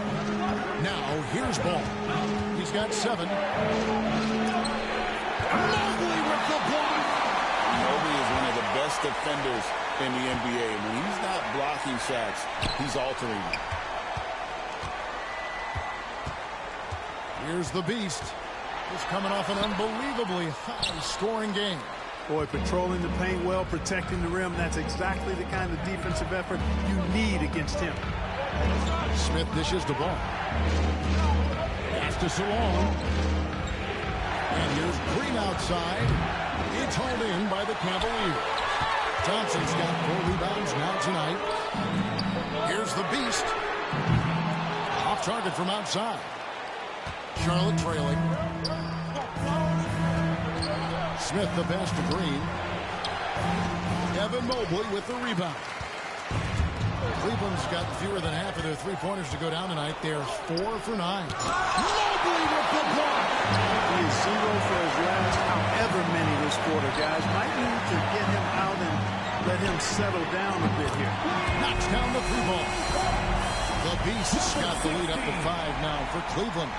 Now, here's Ball. He's got 7. Mobley with the block. Mobley is one of the best defenders in the NBA. When he's not blocking shots, he's altering them. Here's the Beast. He's coming off an unbelievably high-scoring game. Boy, patrolling the paint well, protecting the rim. That's exactly the kind of defensive effort you need against him. Smith dishes the ball. Pass to Salon. And here's Green outside. It's hauled in by the Cavaliers. Thompson's got 4 rebounds now tonight. Here's the Beast. Off target from outside. Charlotte trailing. Smith the pass to Green. Evan Mobley with the rebound. Cleveland's got fewer than half of their three-pointers to go down tonight. They're 4 for 9. Mobley with the block. He is 0 for his last however many this quarter, guys. Might need to get him out and let him settle down a bit here. Knocks down the 3-ball. The Beasts got the lead up to 5 now for Cleveland.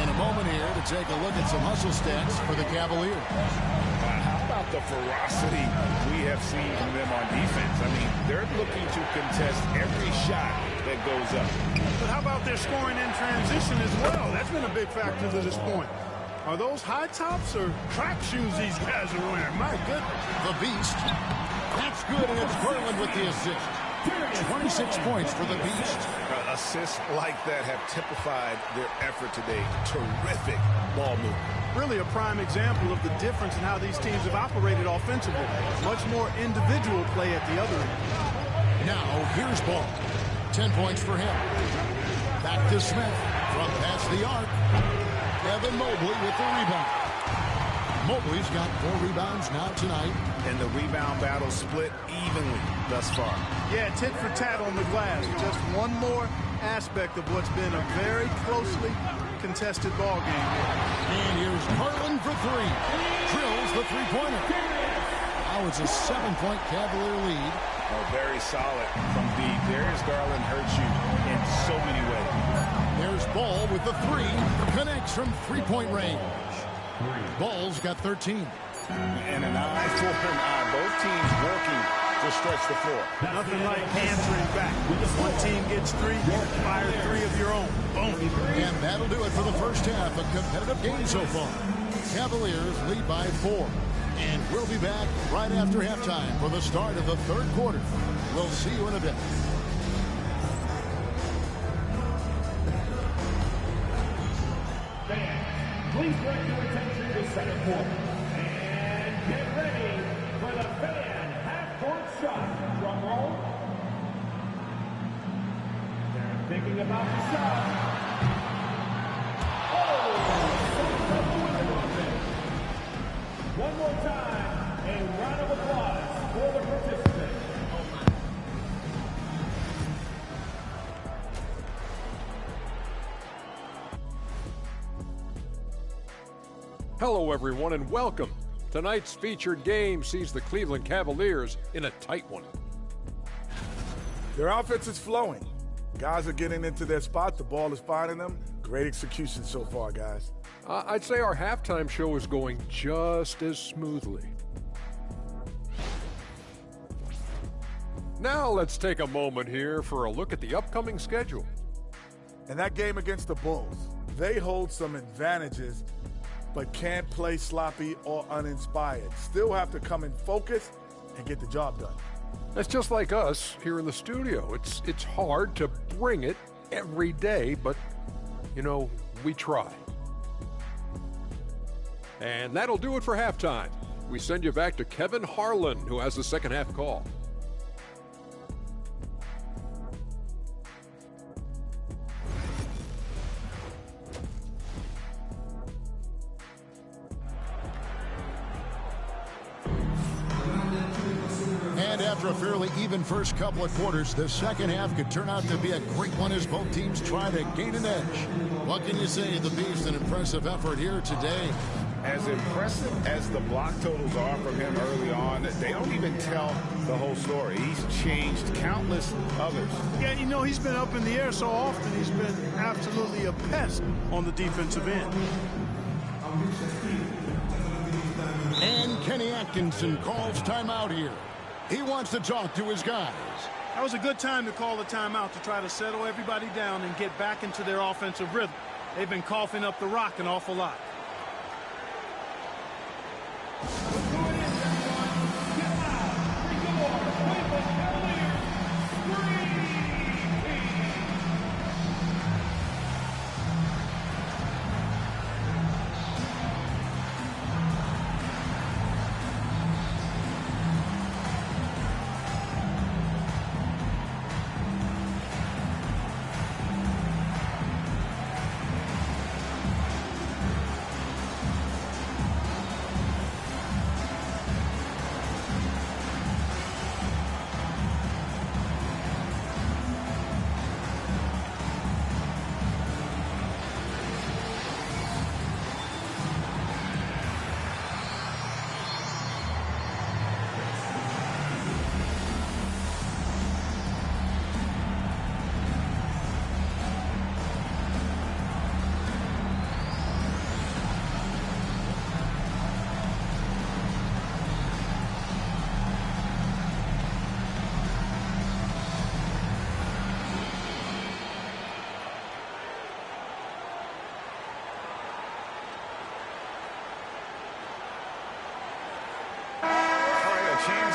In a moment here to take a look at some hustle stats for the Cavaliers. How about the ferocity we have seen from them on defense? I mean, they're looking to contest every shot that goes up. But how about their scoring in transition as well? That's been a big factor to this point. Are those high tops or track shoes these guys are wearing? My goodness. The Beast. That's good, and it's Garland with the assist. 26 points for the Beast. Assists like that have typified their effort today. Terrific ball movement. Really a prime example of the difference in how these teams have operated offensively. Much more individual play at the other end. Now, here's Ball. 10 points for him. Back to Smith from past the arc. Evan Mobley with the rebound. Mobley's got 4 rebounds now tonight. And the rebound battle split evenly thus far. Yeah, tit for tat on the glass. Just one more aspect of what's been a very closely contested ball game here. And here's Garland for 3. Drills the three-pointer. Now it's a 7-point Cavalier lead. Oh, very solid from deep. Darius Garland hurts you in so many ways. There's Ball with the three. Connects from three-point range. Ball's got 13. And an eye for an eye. Both teams working to stretch the floor. Nothing like answering back. One team gets three, you fire three of your own. Boom. And that'll do it for the first half. A competitive game so far. Cavaliers lead by 4. And we'll be back right after halftime for the start of the third quarter. We'll see you in a bit. Please direct your attention to the second quarter. And get ready for the fan half-court shot. Drum roll. They're thinking about the shot. Oh! One more time, a round of applause for the participants. Hello, everyone, and welcome. Tonight's featured game sees the Cleveland Cavaliers in a tight one. Their offense is flowing. Guys are getting into their spot. The ball is finding them. Great execution so far, guys. I'd say our halftime show is going just as smoothly. Now let's take a moment here for a look at the upcoming schedule. In that game against the Bulls, they hold some advantages but can't play sloppy or uninspired. Still have to come in focused and get the job done. That's just like us here in the studio. It's hard to bring it every day, but, you know, we try. And that'll do it for halftime. We send you back to Kevin Harlan, who has the second half call. And after a fairly even first couple of quarters, the second half could turn out to be a great one as both teams try to gain an edge. What can you say? The Beast, an impressive effort here today. As impressive as the block totals are from him early on, they don't even tell the whole story. He's changed countless others. Yeah, you know, he's been up in the air so often. He's been absolutely a pest on the defensive end. And Kenny Atkinson calls timeout here. He wants to talk to his guys. That was a good time to call the timeout to try to settle everybody down and get back into their offensive rhythm. They've been coughing up the rock an awful lot.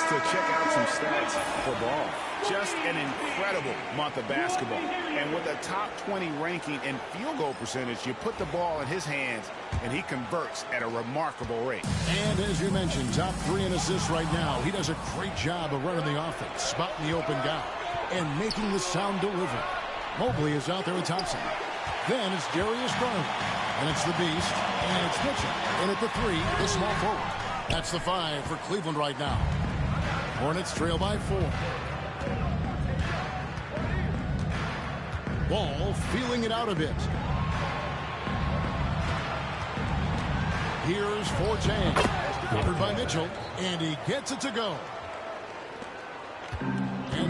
To check out some stats for Ball. Just an incredible month of basketball. And with a top 20 ranking in field goal percentage, you put the ball in his hands, and he converts at a remarkable rate. And as you mentioned, top 3 in assists right now. He does a great job of running the offense, spotting the open guy, and making the sound delivery. Mobley is out there with Thompson. Then it's Darius Garland. And it's the Beast. And it's Mitchell. And at the 3, the small forward. That's the 5 for Cleveland right now. Hornets trail by 4. Ball feeling it out a bit. Here's Forte. Covered by Mitchell. And he gets it to go.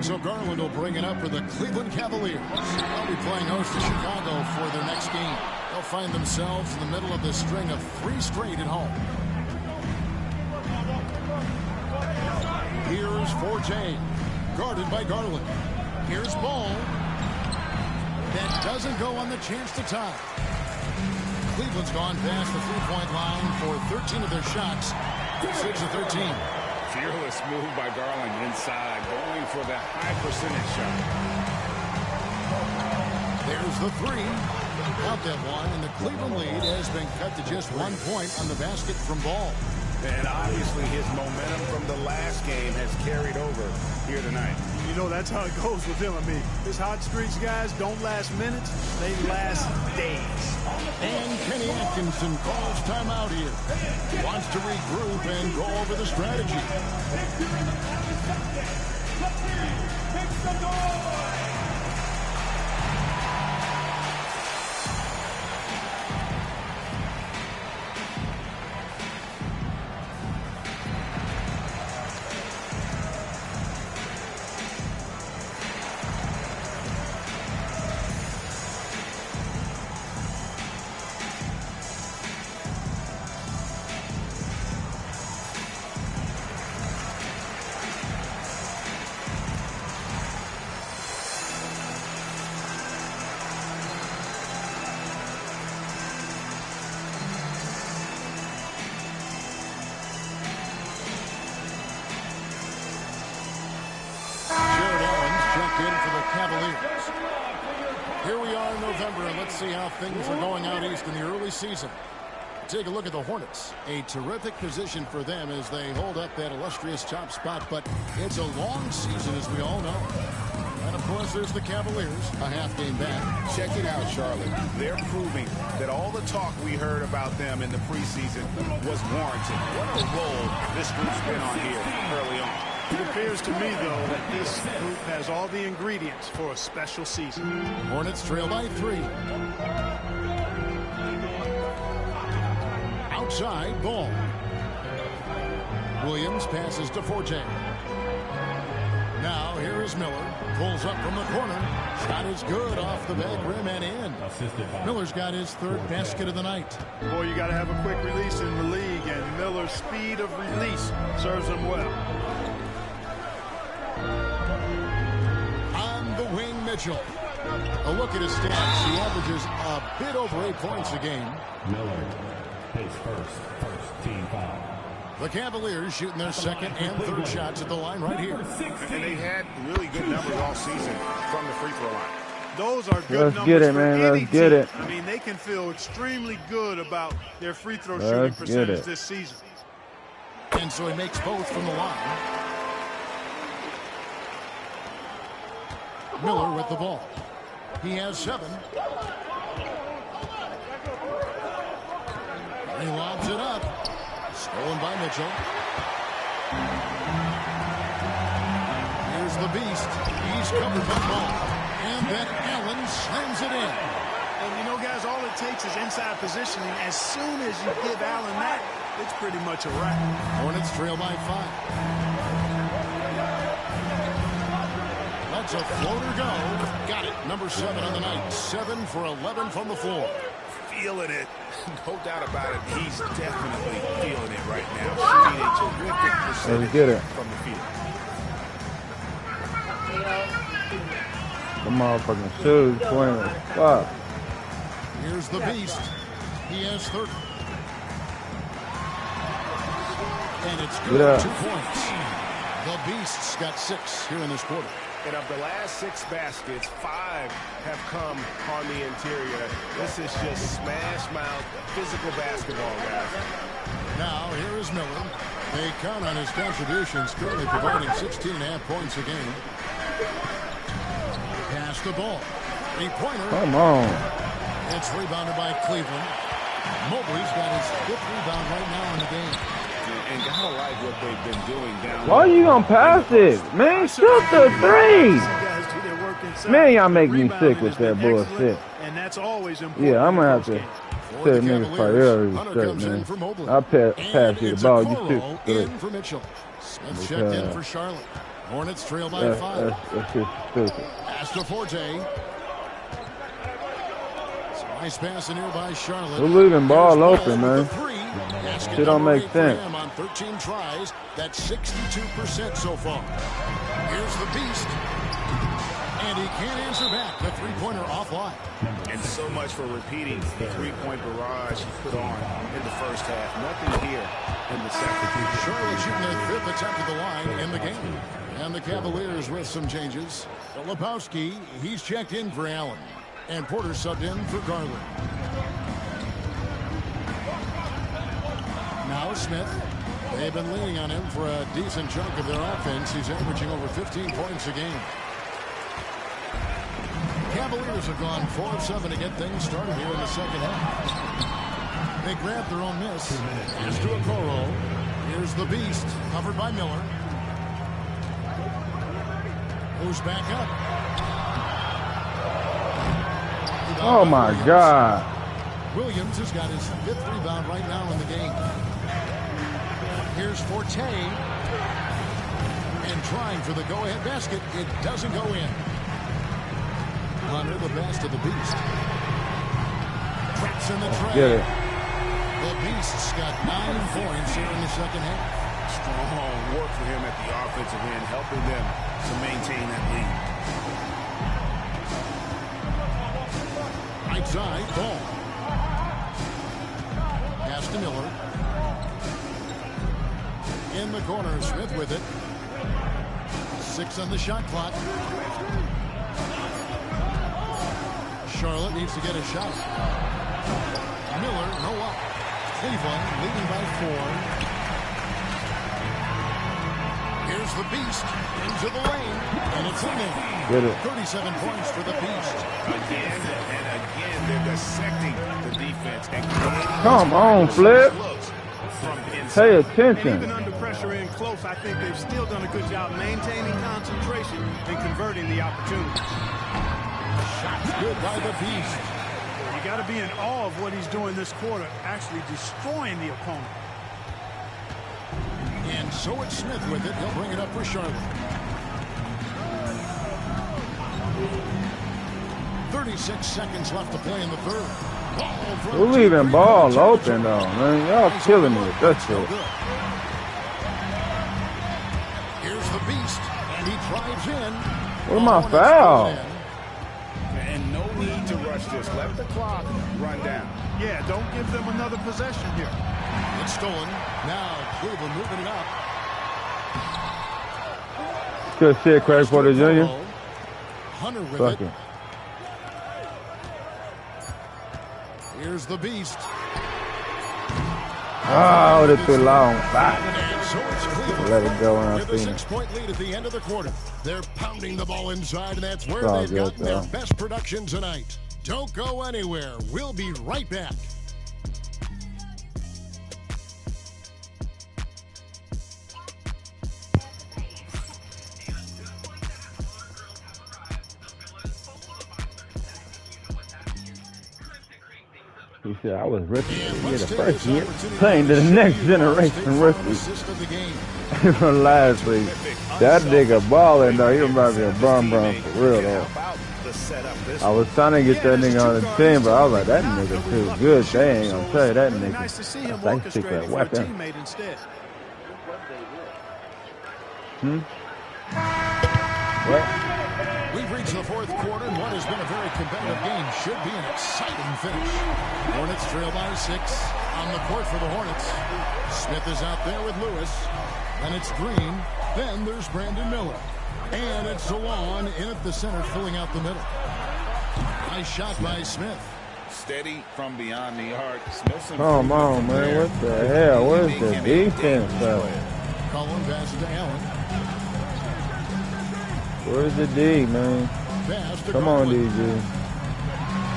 And so Garland will bring it up for the Cleveland Cavaliers. They'll be playing host to Chicago for their next game. They'll find themselves in the middle of this string of 3 straight at home. Here's Forte, guarded by Garland. Here's Ball. That doesn't go on the chance to tie. Cleveland's gone past the 3-point line for 13 of their shots. 6 of 13. Fearless move by Garland inside, going for the high percentage shot. There's the 3. Got that one, and the Cleveland lead has been cut to just 1 point on the basket from Ball. And obviously his momentum from the last game has carried over here tonight. You know, that's how it goes with him. I mean, his hot streaks, guys, don't last minutes. They last days. And Kenny Atkinson calls timeout here. Wants to regroup and go over the strategy. Here we are in November, and let's see how things are going out east in the early season. Take a look at the Hornets. A terrific position for them as they hold up that illustrious top spot, but it's a long season, as we all know. And, of course, there's the Cavaliers, a half game back. Check it out, Charlotte. They're proving that all the talk we heard about them in the preseason was warranted. What a role this group's been on here early on. It appears to me, though, that this group has all the ingredients for a special season. Hornets trail by 3. Outside, Ball. Williams passes to Forte. Now, here is Miller. Pulls up from the corner. Shot is good off the back rim and in. Miller's got his 3rd basket of the night. Boy, you got to have a quick release in the league, and Miller's speed of release serves him well. On the wing, Mitchell. A look at his stats. He averages a bit over 8 points a game. Miller, his first team foul. The Cavaliers shooting their 2nd and 3rd shots at the line right here. And they've had really good numbers all season from the free throw line. Those are good numbers. Let's get it, man. Let's get it. I mean, they can feel extremely good about their free throw shooting percentage this season. And so he makes both from the line. Miller with the ball. He has 7. He lobs it up. Stolen by Mitchell. Here's the Beast. He's covered by Ball. And then Allen slams it in. And you know, guys, all it takes is inside positioning. As soon as you give Allen that, it's pretty much a wrap. Hornets trail by 5. That's a floater go. Got it. Number 7 on the night. 7 for 11 from the floor. Feeling it. No doubt about it. He's definitely feeling it right now. Shooting a terrific percentage from the field. The motherfucking shoes playing as fuck. Here's the Beast. He has 30. And it's good. 2 points. The Beast's got 6 here in this quarter. And of the last 6 baskets, 5 have come on the interior. This is just smash mouth physical basketball, guys. Now, here is Miller. They count on his contributions, currently providing 16.5 points a game. Pass the ball. 3-pointer. Come on. It's rebounded by Cleveland. Mobley's got his 5th rebound right now in the game. And gotta like what they've been doing down. Why are you gonna pass it? Man, shoot the 3. Man, y'all make me sick with that bullshit. And that's always important. Yeah, I'm gonna have to set niggas priorities straight, man. I'll pass you the ball. You shoot 3. Smith checked in for Charlotte. Hornets trail by 5. That's just stupid. Astroforte. Nice pass in here by Charlotte. We're leaving ball open, man. Shit don't make sense. On 13 tries, that's 62% so far. Here's the beast. And he can't answer back. The three-pointer offline. And so much for repeating the three-point barrage he put on in the first half. Nothing here in the second. Charlotte shooting their 5th attempt at the line in the game. And the Cavaliers with some changes. Lepowski, he's checked in for Allen. And Porter subbed in for Garland. Now Smith. They've been leaning on him for a decent chunk of their offense. He's averaging over 15 points a game. Cavaliers have gone 4 of 7 to get things started here in the second half. They grabbed their own miss. Here's to Okoro. Here's the beast, covered by Miller. Goes back up. Oh my God. Williams has got his 5th rebound right now in the game. Here's Forte. And trying for the go-ahead basket. It doesn't go in. Under the best of the beast. Traps in the tray. Get it. The beast's got 9 points here in the second half. Strong work for him at the offensive end, helping them to maintain that lead. Right side, ball. Pass to Miller. In the corner, Smith with it. 6 on the shot clock. Charlotte needs to get a shot. Miller, no up. Cleveland leading by 4. Here's the beast into the lane, and it's in there. Get it. 37 points for the beast. Again and again, they're dissecting the defense and creating. Come on, Flip. Pay attention. And even under pressure in close, I think they've still done a good job maintaining concentration and converting the opportunity. Shots good by the beast. You got to be in awe of what he's doing this quarter, actually destroying the opponent. And so it's Smith with it. He'll bring it up for Charlotte. 36 seconds left to play in the third. We're leaving ball open, though, man. Y'all killing me with that shit. Here's the beast, and he drives in. Where's my foul? And no need to rush this. Let the clock run down. Yeah, don't give them another possession here. It's stolen. Now Cleveland moving it up. Good shit, Craig Porter Jr. Hunter with Fuck it. Here's the beast. Oh, that's too long. Bye. So it's Cleveland. Let it go when I with a see it. 6-point lead at the end of the quarter. They're pounding the ball inside, and that's where all they've good, gotten their though. best production tonight. Don't go anywhere. We'll be right back. He said, I was rookie of the year the first year, playing to the next generation rookie. From last week. That nigga balling, though. He reminds me of Brum for real, though. I was trying to get that nigga on the team, but I was like, that nigga too good. They ain't gonna tell you that nigga. Nice to see him They pick that orchestrating for a weapon. teammate instead. What? We've reached the fourth quarter, and what has been a very competitive game should be an exciting finish. Hornets trail by 6 on the court for the Hornets. Smith is out there with Lewis. Then it's Green. Then there's Brandon Miller. And it's Delon in at the center, filling out the middle. Nice shot by Smith. Steady from beyond the arc. Come on, man. What the hell? Where's the defense, though? Cullen passes to Allen. Where's the D, man? Come on, DJ.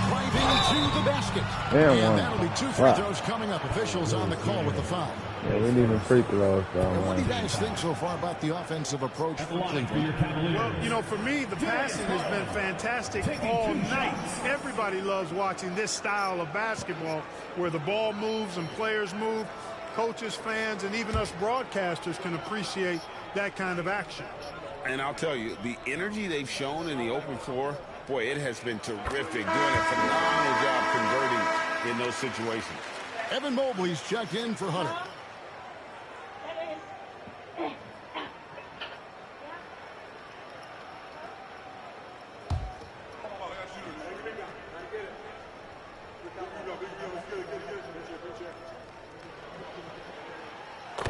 Driving to the basket. And one. That'll be 2 free throws coming up. Officials on the call with the foul. Yeah, we need even free throws, though, What do you man. guys think so far about the offensive approach for Cleveland? Well, you know, for me, the passing has been fantastic all night. Everybody loves watching this style of basketball where the ball moves and players move. Coaches, fans, and even us broadcasters can appreciate that kind of action. And I'll tell you, the energy they've shown in the open floor, boy, it has been terrific. Doing a phenomenal job converting in those situations. Evan Mobley's checked in for Hunter.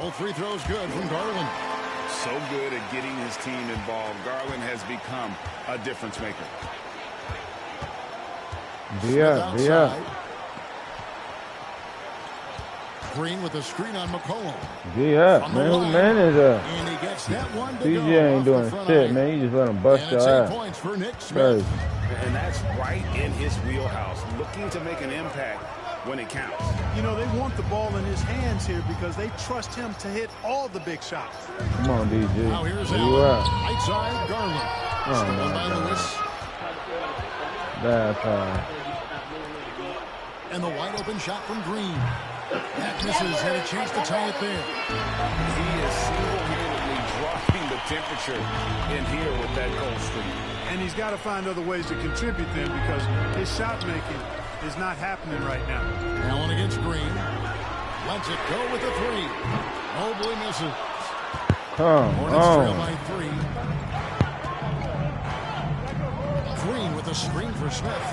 All free throws good from Garland. So good at getting his team involved. Garland has become a difference maker. Yeah. Green with a screen on McCollum. Yeah, man, who man is that? And he gets that one to TJ go ain't doing shit, man. You just let him bust your ass. Points for Nick Smith. And that's right in his wheelhouse, looking to make an impact when it counts. You know, they want the ball in his hands here because they trust him to hit all the big shots. Come on, DJ. Now here's Where you at? Right side, Garland. Stolen by Lewis. That's And the wide open shot from Green. That misses, had a chance to tie it there. He is single-handedly dropping the temperature in here with that cold streak. And he's got to find other ways to contribute then because his shot making is not happening right now. Allen against Green. Lets it go with the three. Mobley misses. Hornets trail by 3. Green with a screen for Smith.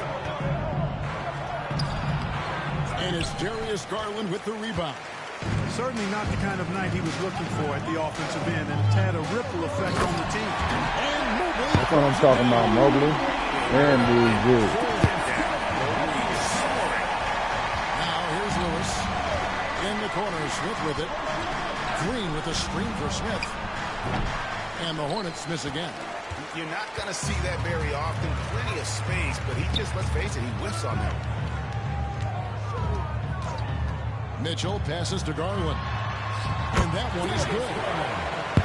And it's Darius Garland with the rebound. Certainly not the kind of night he was looking for at the offensive end, and it's had a ripple effect on the team. And Mobley. That's what I'm talking about, Mobley. And DJ. Now here's Lewis. In the corner, Smith with it. Green with a screen for Smith. And the Hornets miss again. You're not going to see that very often. Plenty of space, but he just, let's face it, he whiffs on that. Mitchell passes to Garland. And that one is good.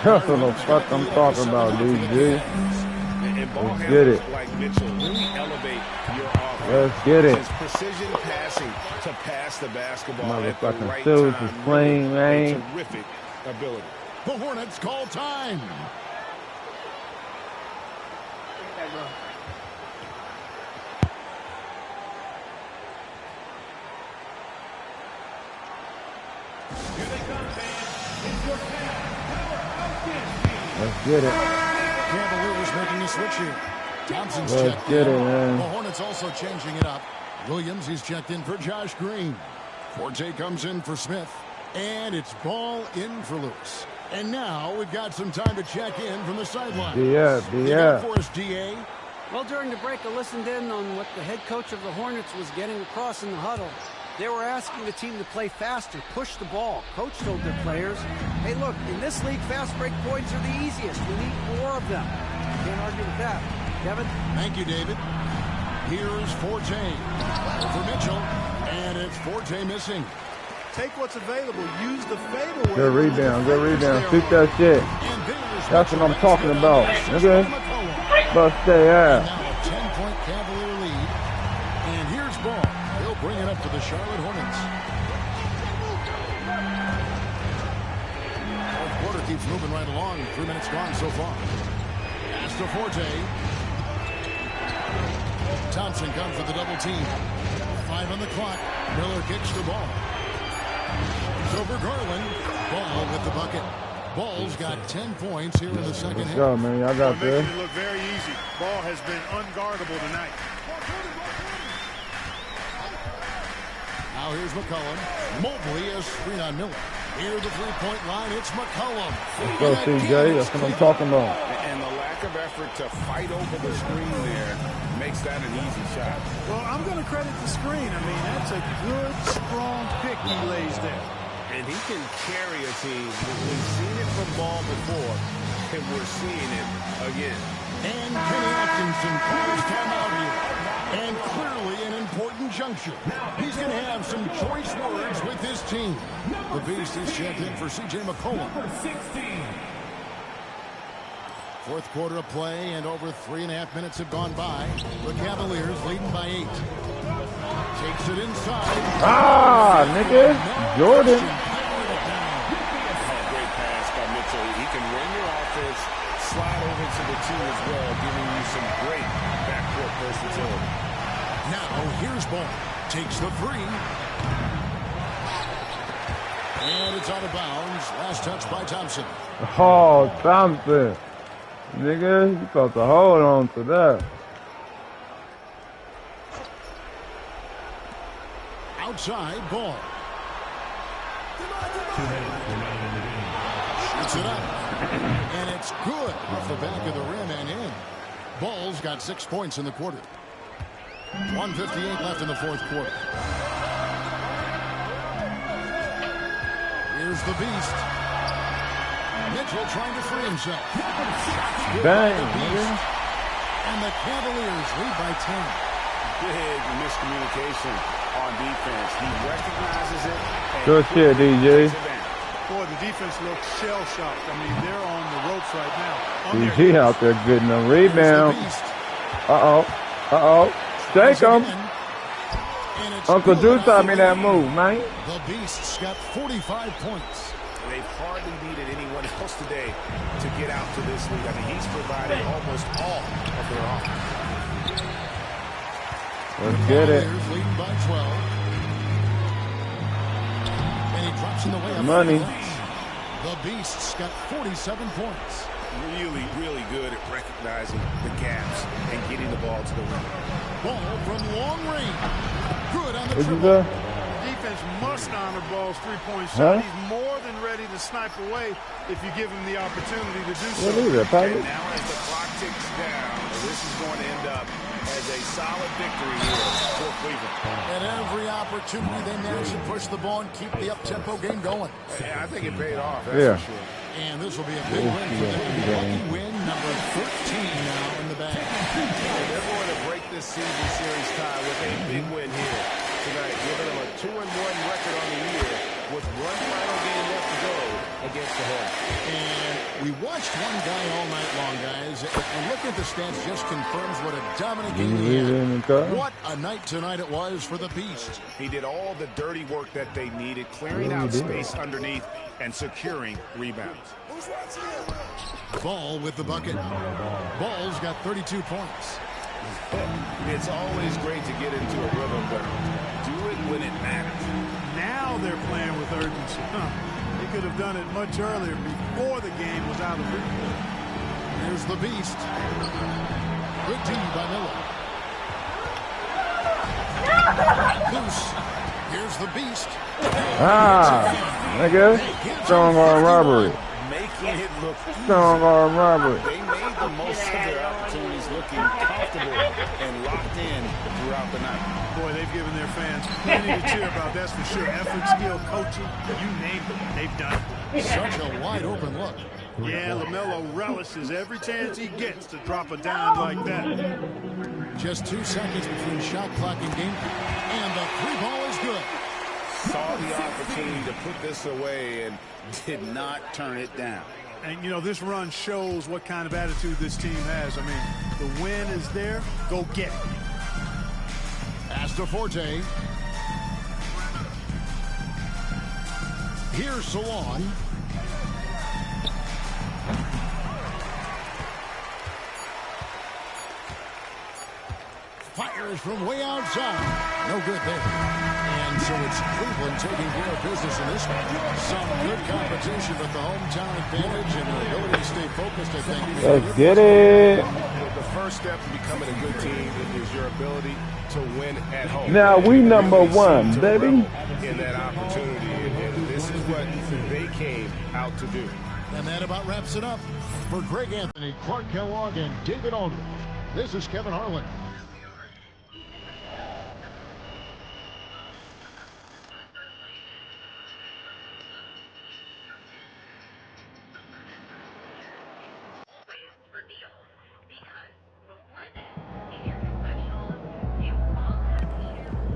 That's what the fuck I'm talking about, DJ. Let's get it. Like Mitchell really elevate your offense. Let's get it. His precision passing to pass the basketball at the Motherfucking right Sills time. is playing, man. Terrific ability. The Hornets call time. Let's get it. Cavaliers making a switch here. Thompson's Let's checked get in. it, man. The Hornets also changing it up. Williams, he's checked in for Josh Green. Forte comes in for Smith. And it's ball in for Lewis. And now we've got some time to check in from the sideline. Yeah. For us, DA. Well, during the break, I listened in on what the head coach of the Hornets was getting across in the huddle. They were asking the team to play faster, push the ball. Coach told their players, hey, look, in this league, fast break points are the easiest. We need more of them. Can't argue with that. Kevin? Thank you, David. Here's Forte. Over Mitchell. And it's Forte missing. Take what's available. Use the fadeaway. Good rebound. Shoot that shit. That's what I'm talking about. Okay? Bust their ass. Now a 10-point Cavalier lead. And here's ball. They'll bring it up to the Charlotte Hornets. Fourth quarter keeps moving right along. 3 minutes gone so far. Pass to Forte. Thompson comes with the double team. 5 on the clock. Miller kicks the ball. It's over Garland. Ball with the bucket. Ball's got 10 points here in the second half. Let's go, man. Y'all got this. Making it look very easy. Ball has been unguardable tonight. Now here's McCollum. Mobley is screen on Miller. Near the three-point line, it's McCollum. Let's go, CJ. That's what I'm talking about. And the lack of effort to fight over the screen there makes that an easy shot. Well, I'm going to credit the screen. I mean, that's a good, strong pick he lays there. And he can carry a team. We've seen it from Ball before, and we're seeing it again. And Kenny Atkinson calls timeout here. And clearly an important juncture. He's going to have some choice words with his team. The Beast is checked in for C.J. McCollum. Fourth quarter of play, and over 3.5 minutes have gone by. The Cavaliers leading by 8. Takes it inside. Nigga. Jordan. Great pass by Mitchell. He can run your offense, slide over to as well, giving you some great backcourt versatility. Now, here's Ball. Takes the three. And it's out of bounds. Last touch by Thompson. Oh, Thompson. Nigga, you supposed to hold on to that. Outside, Ball. Shoots it up. And it's good off the back of the rim and in. Ball's got 6 points in the quarter. 1:58 left in the fourth quarter. Here's the beast. Mitchell trying to free himself. Bang, and the Cavaliers lead by 10. Big miscommunication on defense. He recognizes it. Good shit, DJ. Boy, the defense looks shell-shocked. I mean, they're on the ropes right now. DJ out there getting a rebound. Uh-oh. Uh-oh. Shake him. Uncle Drew taught me that move, man. The Beast's got 45 points. They've hardly needed anyone else today to get out to this lead. I mean, he's provided almost all of their offense. Let's get it. Leading by 12. And he drops in the way of money. The Beast's got 47 points. Really, really good at recognizing the gaps and getting the ball to the rim. Ball from long range. Good on the dribble. Defense must honor Ball's three-point shot. He's more than ready to snipe away if you give him the opportunity to do so. What is that, And now as the clock ticks down, this is going to end up as a solid victory here for Cleveland. At every opportunity, they managed to push the ball and keep the up-tempo game going. Yeah, I think it paid off, that's for sure. And this will be a big win for them. Lucky win number 13 now in the bag. They're going to break this season series tie with a big win here tonight, giving them a 2-1 record on the year with one final game left to go against the Hornets. And we watched one guy all night long, guys. And looking at the stats just confirms what a dominant game he had. What a night tonight it was for the Beast. He did all the dirty work that they needed, clearing out space underneath and securing rebounds. Ball with the bucket. Ball's got 32 points. It's always great to get into a rhythm, but do it when it matters. Now they're playing with urgency. They could have done it much earlier before the game was out of reach. Here's the Beast. Good team by Miller. Loose. Here's the Beast. Nigga. Strong arm robbery. Making it look strong arm robbery. They made the most of their opportunities, looking comfortable and locked in throughout the night. Boy, they've given their fans plenty to cheer about, that's for sure. Effort, skill, coaching, you name it, they've done it. Such a wide open look. Yeah, LaMelo relishes every chance he gets to drop a dime like that. Just 2 seconds between shot clock and game, and the three ball is good. Saw the opportunity to put this away and did not turn it down. And, you know, this run shows what kind of attitude this team has. I mean, the win is there. Go get it. Pass to Forte. Here's Salon. Fires from way outside. No good there. And so it's Cleveland taking care of business in this one. Some good competition, but the hometown advantage and the ability to stay focused, I think. Let's get it. The first step to becoming a good team is your ability to win at home. Now we number one, baby. In that opportunity, and this is what they came out to do. And that about wraps it up. For Greg Anthony, Clark Kellogg, and David Aldridge, this is Kevin Harlan.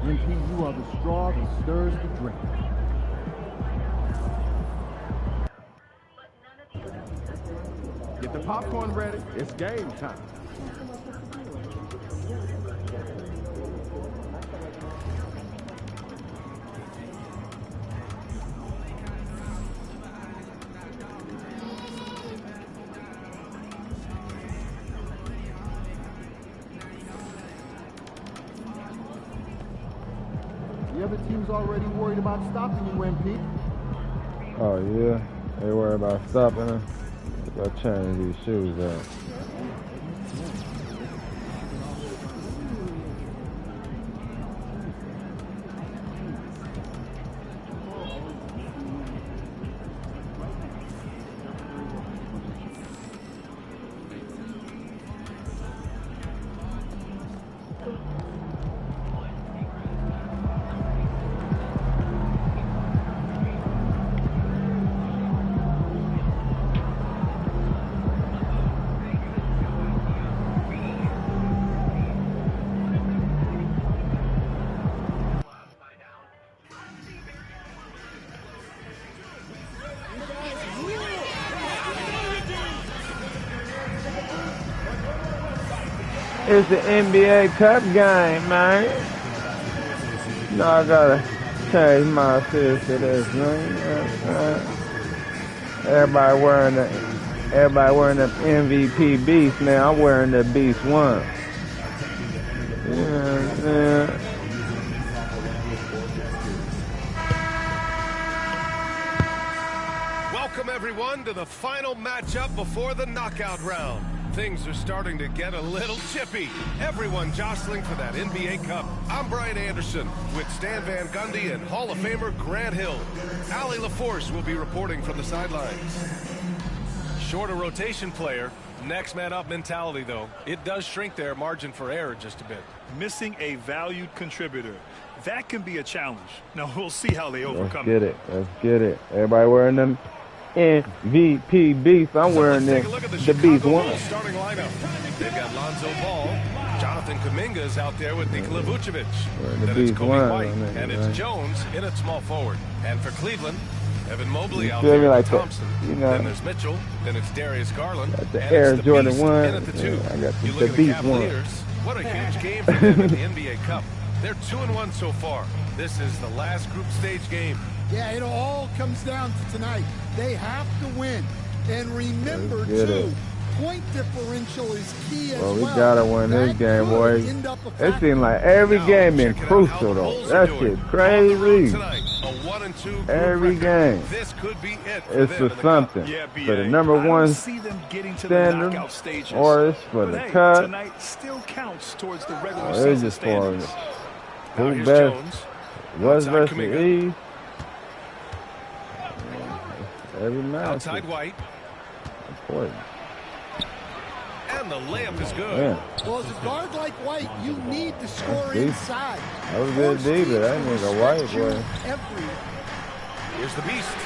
MP, you are the straw that stirs the drink. Get the popcorn ready. It's game time. The other team's already worried about stopping you, MP. Oh, yeah? They worry about stopping him? Go change these shoes out. It's the NBA Cup game, man. No, I gotta change my fist to this, man. Everybody wearing the MVP Beast now. I'm wearing the Beast 1. Yeah. Welcome everyone to the final matchup before the knockout round. Things are starting to get a little chippy. Everyone jostling for that NBA Cup. I'm Brian Anderson with Stan Van Gundy and Hall of Famer Grant Hill. Allie LaForce will be reporting from the sidelines. Shorter rotation player. Next man up mentality, though. It does shrink their margin for error just a bit. Missing a valued contributor. That can be a challenge. Now, we'll see how they overcome it. Let's get it. Everybody wearing them MVP Beast. I'm wearing the Beast 1. Starting lineup. They've got Lonzo Ball. Jonathan Kuminga's out there with Nikola Vucevic. Then it's Kobe White, and it's Jones in at small forward. And for Cleveland, Evan Mobley out there with Thompson. Then there's Mitchell. Then it's Darius Garland. The Air Jordan 1. In at the 2. I got you the look at Beast the Cavaliers. What a huge game for them in the NBA Cup. They're 2-1 so far. This is the last group stage game. Yeah, it all comes down to tonight. They have to win. And remember, too, point differential is key as well. We gotta win this game, boys. It seems like every game been crucial, though. That shit's crazy. Every game. This could be it it's for something. For the number one standard, or it's for the cut. Tonight still counts towards the regular it's just for who best, West versus East. Every match. Outside White. Important. And the layup is good. Yeah. Well, as a guard like White, you need to score inside. That was good D, but that nigga White, boy. Here's the Beast.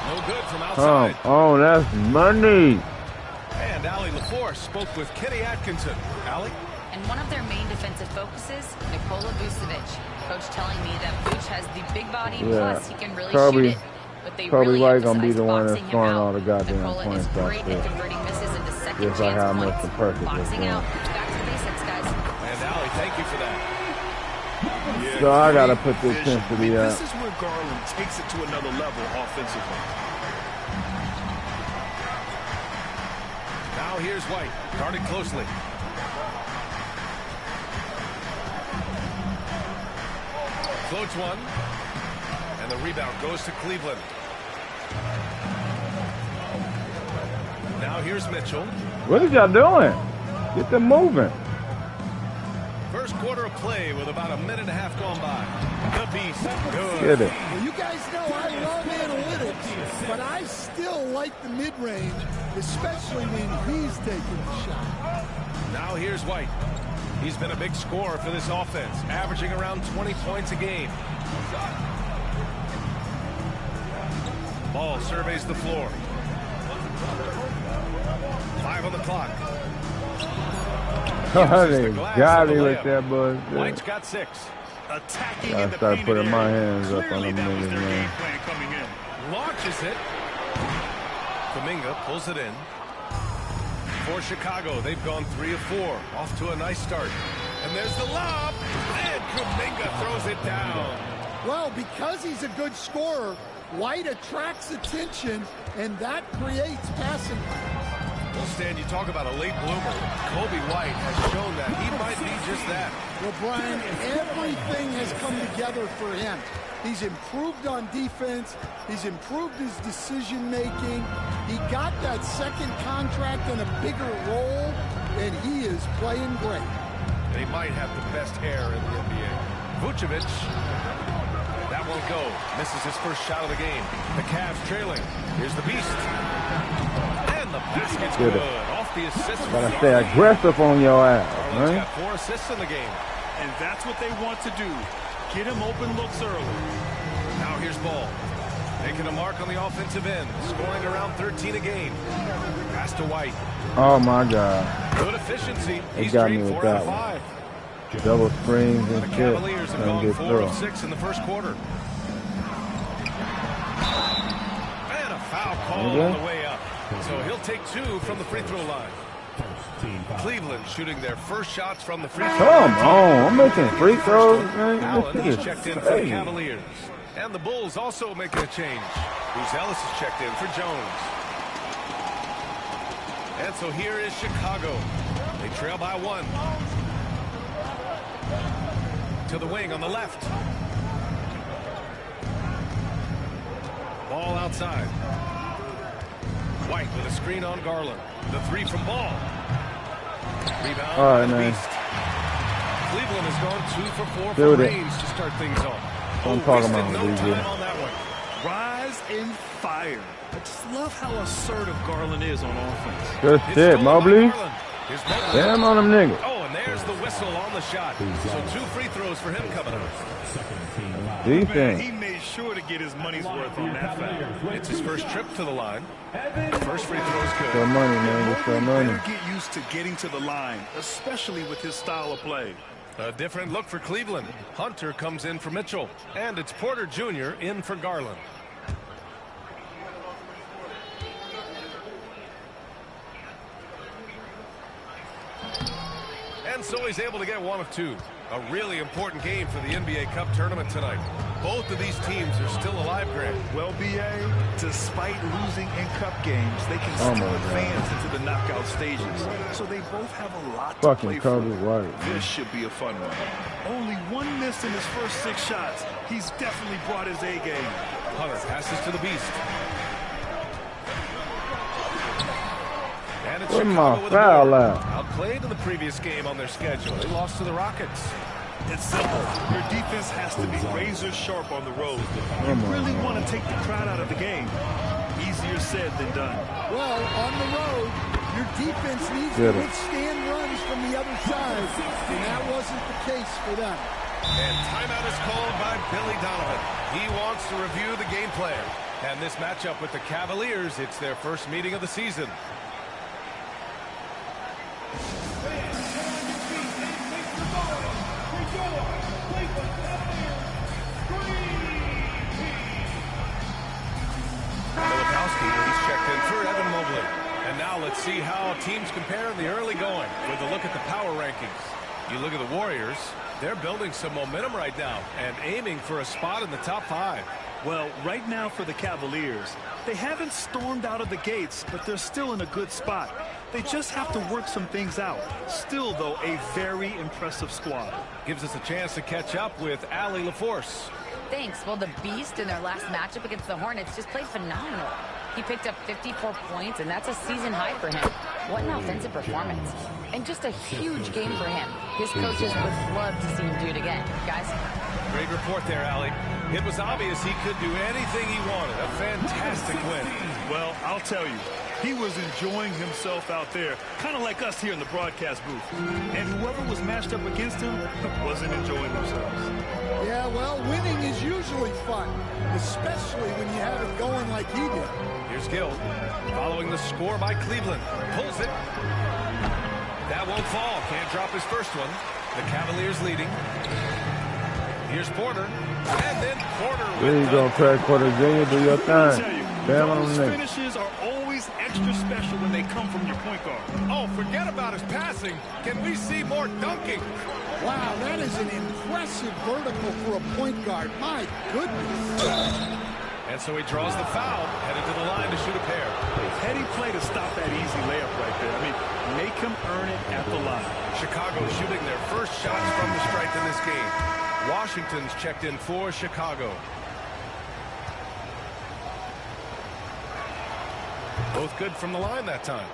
No good from outside. Oh, that's money. And Allie LaForce spoke with Kenny Atkinson. Allie? And one of their main defensive focuses, Nikola Vucevic. Coach telling me that Vuce has the big body, plus he can really shoot it. But they probably really gonna be the one that's scoring all the goddamn Nikola points. is great at converting misses into second just like how much the perfect is boxing out. going. Back to the basics, guys. And Allie, thank you for that. Yeah, so I gotta put this intensity up. This is where Garland takes it to another level offensively. Now here's White, guarded closely. Floats one. And the rebound goes to Cleveland. Now here's Mitchell. What are y'all doing? Get them moving. First quarter of play with about a minute and a half gone by. The Beast. Good. Get it. Well, you guys know I love analytics, but I still like the mid-range, especially when he's taking the shot. Now here's White. He's been a big scorer for this offense, averaging around 20 points a game. Ball surveys the floor. 5 on the clock. They got me with that boy. White's got 6. Attacking I start putting my hands up on them niggas, man. Launches it. Kuminga pulls it in. For Chicago, they've gone 3 of 4. Off to a nice start. And there's the lob. And Kuminga throws it down. Well, because he's a good scorer, White attracts attention, and that creates passing lanes. Stan, you talk about a late bloomer. Kobe White has shown that he might be just that. Well, Brian, everything has come together for him. He's improved on defense. He's improved his decision-making. He got that second contract and a bigger role, and he is playing great. And he might have the best hair in the NBA. Vucevic. That won't go. Misses his first shot of the game. The Cavs trailing. Here's the Beast. And the basket's good. Off the assist. Gotta stay aggressive on your ass, Garland's man. got 4 assists in the game. And that's what they want to do. Get him open looks early. Now here's Ball. Making a mark on the offensive end. Scoring around 13 a game. Pass to White. Oh, my God. Good efficiency. They He's got me straight with 4 out that of one. 5. Double screens and The shit. Cavaliers have Trying to gone get 4 through. of 6 in the first quarter. And a foul call on the way up. So he'll take 2 from the free throw line. Cleveland shooting their first shots from the free throw line. Come on, I'm making free throws, man. Allen, This he's is checked in for the crazy. Cavaliers. And the Bulls also making a change. Bruce Ellis is checked in for Jones. And so here is Chicago. They trail by 1. To the wing on the left. Ball outside. White with a screen on Garland. The 3 from Ball. Rebound. All right, man. Beast. Cleveland has gone 2 for 4 Dude, from range to start things off. I'm talking about no DJ. time on that one. Rise and fire. I just love how assertive Garland is on offense. Good shit, Mobley. Damn on them niggas. Oh, and there's the whistle on the shot. So 2 free throws for him coming up. Defense. He made sure to get his money's worth on that foul. It's his first trip to the line. First free throw is good. Good money, man. Get your money. Better get used to getting to the line, especially with his style of play. A different look for Cleveland. Hunter comes in for Mitchell. And it's Porter Jr. in for Garland. And so he's able to get 1 of 2. A really important game for the NBA Cup tournament tonight. Both of these teams are still alive, Grant. Well, B.A., despite losing in cup games, they can still advance into the knockout stages. So they both have a lot to play for. This should be a fun one. Only 1 miss in his first 6 shots. He's definitely brought his A game. Hunter passes to the Beast. And it's Chicago with a board. Outplayed in the previous game on their schedule. They lost to the Rockets. It's simple. Your defense has to be razor sharp on the road. You really want to take the crowd out of the game. Easier said than done. Well, on the road, your defense needs to withstand runs from the other side, and that wasn't the case for them. And timeout is called by Billy Donovan. He wants to review the game plan. And this matchup with the Cavaliers, it's their first meeting of the season. He's checked in for Evan Mobley. And now let's see how teams compare in the early going with a look at the power rankings. You look at the Warriors, they're building some momentum right now and aiming for a spot in the top 5. Well, right now for the Cavaliers, they haven't stormed out of the gates, but they're still in a good spot. They just have to work some things out. Still, though, a very impressive squad. Gives us a chance to catch up with Allie LaForce. Thanks. Well, the Beast in their last matchup against the Hornets just played phenomenal. He picked up 54 points, and that's a season high for him. What an offensive performance. And just a huge game for him. His coaches would love to see him do it again. Guys? Great report there, Allie. It was obvious he could do anything he wanted. A fantastic win. Well, I'll tell you, he was enjoying himself out there, kind of like us here in the broadcast booth. And whoever was matched up against him wasn't enjoying themselves. Yeah, well, winning is usually fun, especially when you have it going like he did. Here's Gill, following the score by Cleveland. Pulls it. That won't fall. Can't drop his first one. The Cavaliers leading. Here's Porter. And then Porter with There you go, Craig Porter Jr. Do your thing. Damn on Those them niggas. finishes are always extra special when they come from your point guard. Oh, forget about his passing. Can we see more dunking? Wow, that is an impressive vertical for a point guard. My goodness. And so he draws the foul, headed to the line to shoot a pair. Heady play to stop that easy layup right there. I mean, make him earn it at the line. Chicago shooting their first shots from the stripe in this game. Washington's checked in for Chicago. Both good from the line that time.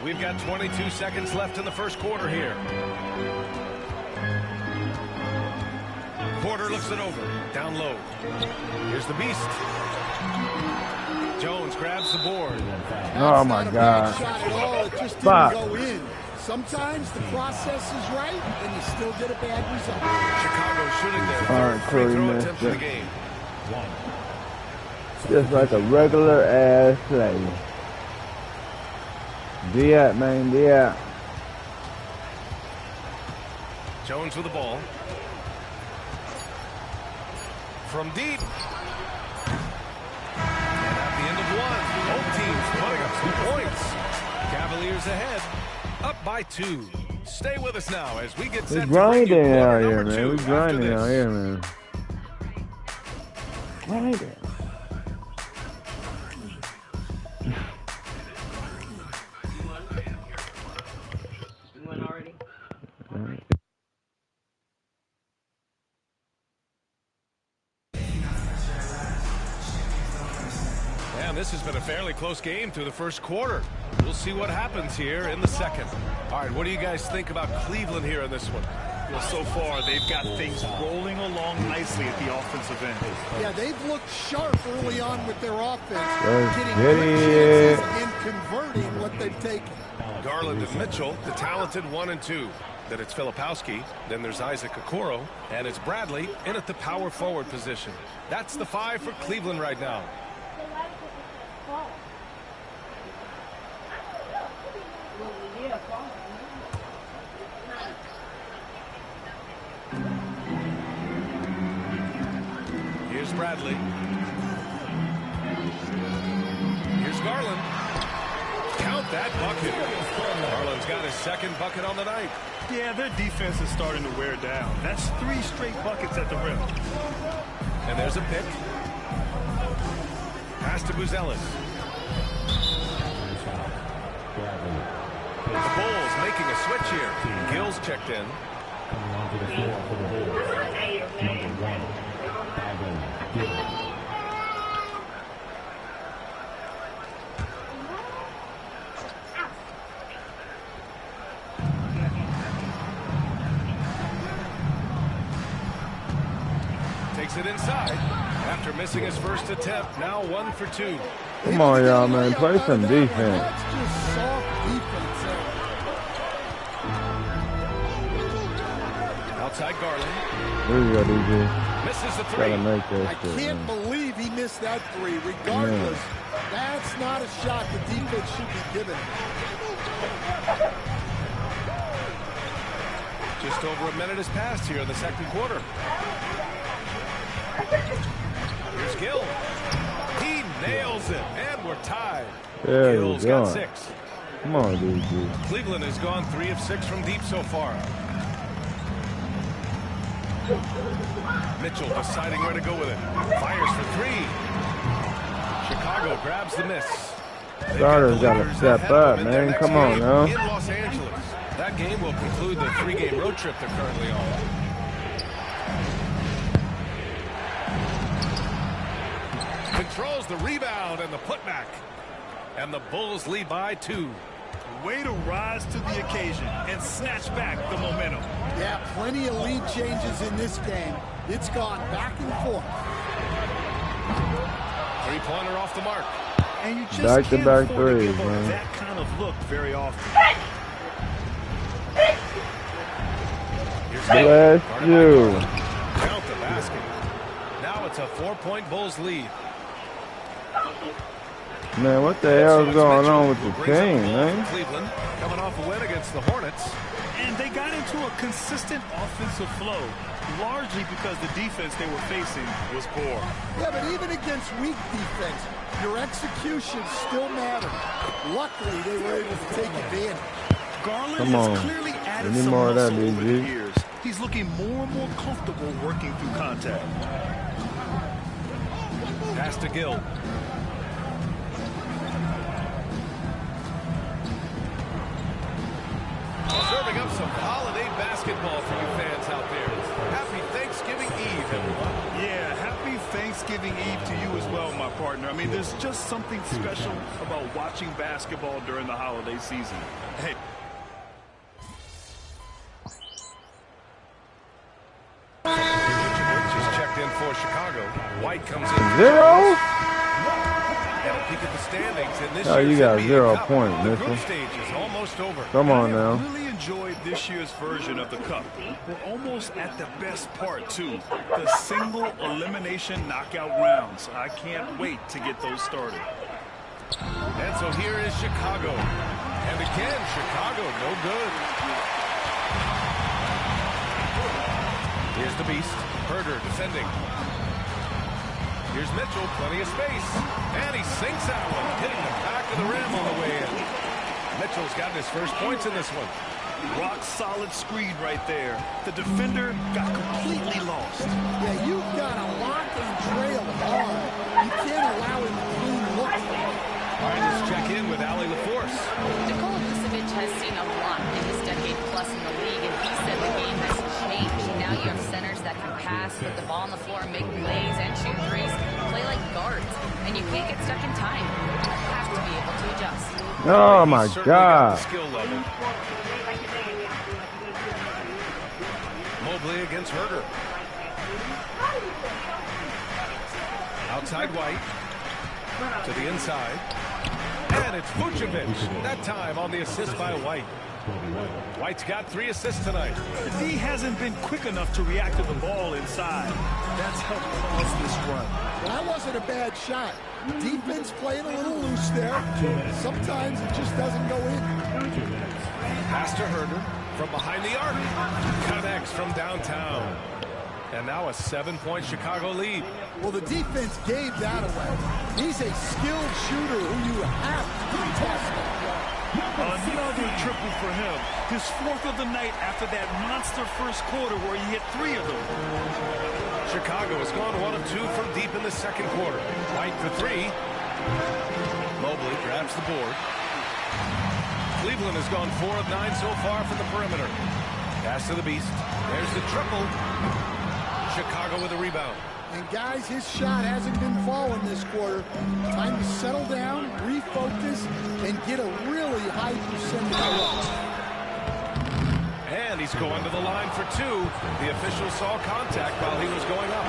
We've got 22 seconds left in the first quarter here. Porter looks it over. Down low. Here's the Beast. Jones grabs the board. Oh, my God. It just didn't go in. Sometimes the process is right, and you still get a bad result. Chicago shooting their third free throw attempt of the game. Just like a regular ass play. D-at, man, D-at. Jones with the ball. From deep. And at the end of one, both teams putting up some points. Cavaliers ahead, up by 2. Stay with us now as we get set. We're grinding out here, man. We're grinding out here, man. Grinding. This has been a fairly close game through the first quarter. We'll see what happens here in the second. All right, what do you guys think about Cleveland here in this one? Well, so far, they've got things rolling along nicely at the offensive end. Yeah, they've looked sharp early on with their offense, getting good chances and converting what they've taken. Garland and Mitchell, the talented 1 and 2. Then it's Filipowski, then there's Isaac Okoro, and it's Bradley in at the power forward position. That's the 5 for Cleveland right now. Here's Bradley. Here's Garland. Count that bucket. Garland's got his second bucket on the night. Yeah, their defense is starting to wear down. That's 3 straight buckets at the rim. And there's a pick. Pass to Buzelis. The Bulls making a switch here. Gill's checked in. Coming onto the floor for the Bulls. Number 1, Pavel Gill. Takes it inside. After missing his first attempt, now 1 for 2. Come on, y'all, man. Play some defense. That's just soft defense. Outside Garland. There you go, DG. Misses the 3. Gotta make that I shit, can't man. believe he missed that 3. Regardless, that's not a shot the defense should be given. Just over a minute has passed here in the second quarter. Here's Gill. He nails it, and we're tied. There you Gill's go. got 6. Come on, DG. Cleveland has gone 3 of 6 from deep so far. Mitchell deciding where to go with it. Fires for 3. Chicago grabs the miss. Starters gotta step up, man. Come on, now. In Los Angeles. That game will conclude the 3-game road trip they're currently on. Controls the rebound and the putback. And the Bulls lead by 2. Way to rise to the occasion and snatch back the momentum. Yeah, plenty of lead changes in this game. It's gone back and forth. 3-pointer off the mark. And you just Back-to-back can't afford to threes, give up man. that kind of look very often. Bless you. Count the basket. Now it's a 4-point Bulls lead. Man, what the hell is going on with the team, man? Cleveland coming off a win against the Hornets. And they got into a consistent offensive flow, largely because the defense they were facing was poor. Yeah, but even against weak defense, your execution still mattered. Luckily, they were able to take advantage. Garland Come on. has clearly added We need some more of that, muscle over the DG. years. He's looking more and more comfortable working through contact. Pass to Gill. Serving up some holiday basketball for you fans out there. Happy Thanksgiving Eve, everyone. Yeah, happy Thanksgiving Eve to you as well, my partner. I mean, there's just something special about watching basketball during the holiday season. Hey. Vučević is checked in for Chicago. White comes in. 0? And a peek at the standings in this Oh, you year's got NBA 0 Cup. points, The mister. group stage is almost over. Come on now. I really enjoyed this year's version of the Cup. We're almost at the best part, too. The single elimination knockout rounds. I can't wait to get those started. And so here is Chicago. And again, Chicago, no good. Here's the Beast. Herder defending. Here's Mitchell, plenty of space. And he sinks that one, hitting the back of the rim on the way in. Mitchell's gotten his first points in this one. Rock solid screen right there. The defender got completely lost. Yeah, you've got to lock and trail hard. You can't allow him to clean look. All right, let's check in with Allie LaForce. Nikola Vucevic has seen a lot in his decade plus in the league, and he said the game has changed. Now you have centers that can pass, put the ball on the floor, make plays, and shoot threes, play like guards, and you can't get stuck in time. You have to be able to adjust. Oh my God. Skill level. Mobley against Herder. Outside White. To the inside. And it's Vučević. That time on the assist by White. White's got 3 assists tonight. D hasn't been quick enough to react to the ball inside. That's helped cause this run. Well, that wasn't a bad shot. Defense playing a little loose there. Sometimes it just doesn't go in. Pass to Herder from behind the arc. Connects from downtown. And now a 7-point Chicago lead. Well, the defense gave that away. He's a skilled shooter who you have to test. Another triple for him. His 4th of the night after that monster first quarter where he hit 3 of them. Chicago has gone 1 of 2 from deep in the second quarter. White for 3. Mobley grabs the board. Cleveland has gone 4 of 9 so far from the perimeter. Pass to the Beast. There's the triple. Chicago with a rebound. And guys, his shot hasn't been falling this quarter. Time to settle down, refocus, and get a really high percentage look. And he's going to the line for 2. The official saw contact while he was going up.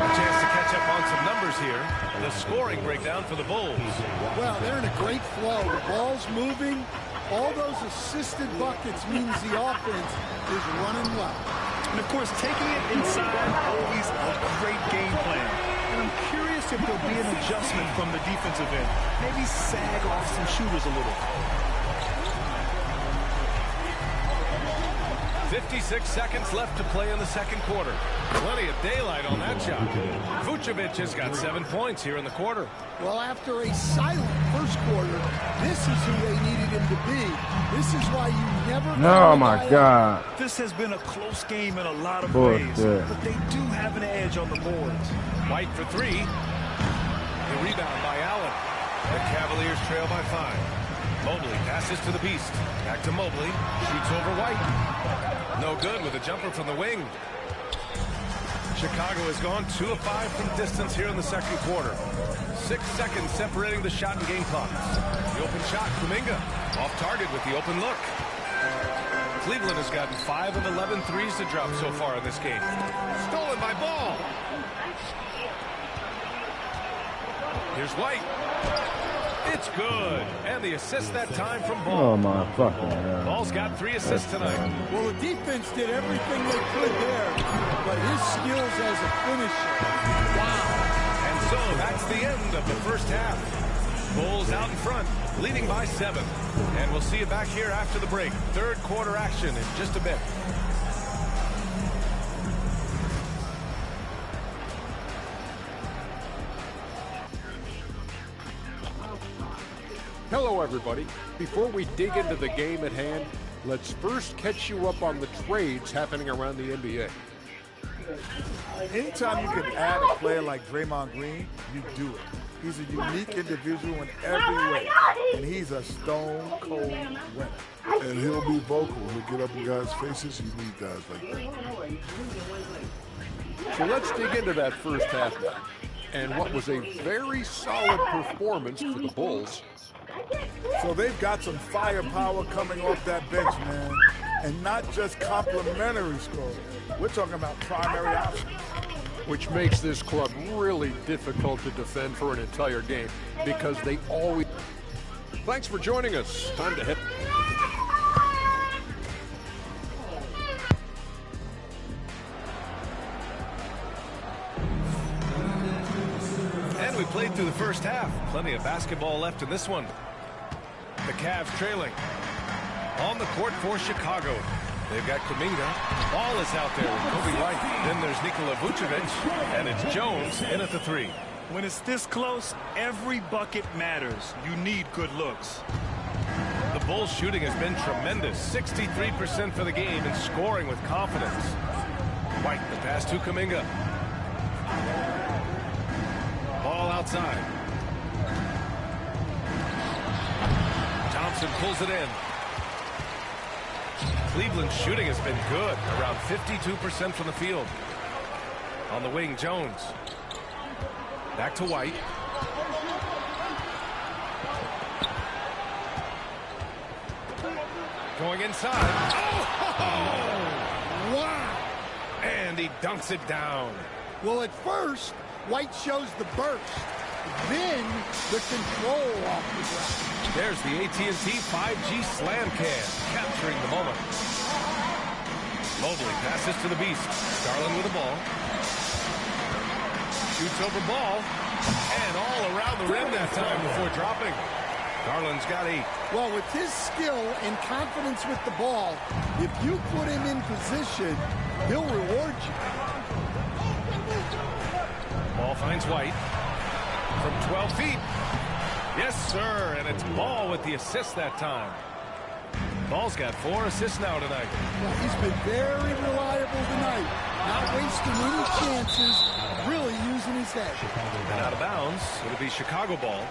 A chance to catch up on some numbers here. The scoring breakdown for the Bulls. Well, they're in a great flow. The ball's moving. All those assisted buckets means the offense is running well. And, of course, taking it inside, always a great game plan. And I'm curious if there'll be an adjustment from the defensive end. Maybe sag off some shooters a little. 56 seconds left to play in the second quarter. Plenty of daylight on that shot. Vučević has got 7 points here in the quarter. Well, after a silent first quarter, this is who they needed him to be. This is why you never... Oh, my God. This has been a close game in a lot of Bullshit. ways, but they do have an edge on the boards. White for 3. The rebound by Allen. The Cavaliers trail by 5. Mobley passes to the Beast. Back to Mobley. Shoots over White. No good with a jumper from the wing. Chicago has gone 2 of 5 from distance here in the second quarter. 6 seconds separating the shot and game clock. The open shot, Kuminga. Off target with the open look. Cleveland has gotten 5 of 11 threes to drop so far in this game. Stolen by Ball. Here's White. It's good. And the assist that time from Ball. Oh, my fucking God. Ball's got 3 assists tonight. Well, the defense did everything they could there, but his skills as a finisher, wow. And so that's the end of the first half. Bulls out in front, leading by 7. And we'll see you back here after the break. Third quarter action in just a bit. Hello, everybody. Before we dig into the game at hand, let's first catch you up on the trades happening around the NBA. Anytime you can add a player like Draymond Green, you do it. He's a unique individual in every way, and he's a stone-cold winner. And he'll be vocal. He'll get up in guys' faces. You need guys like that. So let's dig into that first half now. And what was a very solid performance for the Bulls. So they've got some firepower coming off that bench, man. And not just complimentary scoring. We're talking about primary options. Which makes this club really difficult to defend for an entire game because they always... Thanks for joining us. Time to hit... And we played through the first half. Plenty of basketball left in this one. The Cavs trailing. On the court for Chicago. They've got Kuminga. Ball is out there with Kobe White. Then there's Nikola Vucevic. And it's Jones in at the three. When it's this close, every bucket matters. You need good looks. The Bulls shooting has been tremendous. 63% for the game and scoring with confidence. White, the pass to Kuminga. Ball outside. Thompson pulls it in. Cleveland's shooting has been good, around 52% from the field. On the wing, Jones. Back to White. Going inside. Oh! Wow! And he dunks it down. Well, at first, White shows the burst, then the control off the ground. There's the AT&T 5G slam cam, capturing the moment. Mobley passes to the beast. Garland with the ball. Shoots over ball. And all around the rim that time before dropping. Garland's got 8. Well, with his skill and confidence with the ball, if you put him in position, he'll reward you. Ball finds White. From 12 feet. Yes, sir. And it's Ball with the assist that time. Ball's got 4 assists now tonight. Well, he's been very reliable tonight. Not wasting any chances. Really using his head. And out of bounds. It'll be Chicago ball.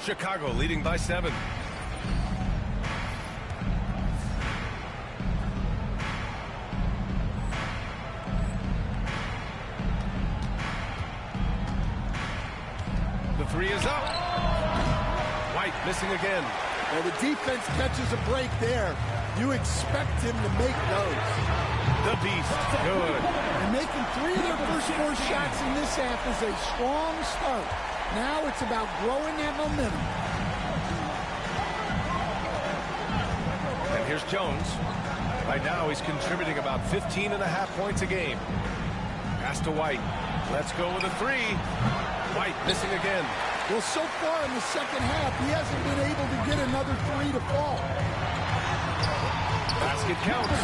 Chicago leading by 7. The 3 is up. White missing again. Well, the defense catches a break there. You expect him to make those. The beast, good. And making 3 of their first 4 shots in this half is a strong start. Now it's about growing that momentum. And here's Jones. Right now he's contributing about 15.5 points a game. Pass to White. Let's go with a 3. White missing again. Well, so far in the second half, he hasn't been able to get another 3 to fall. Basket counts.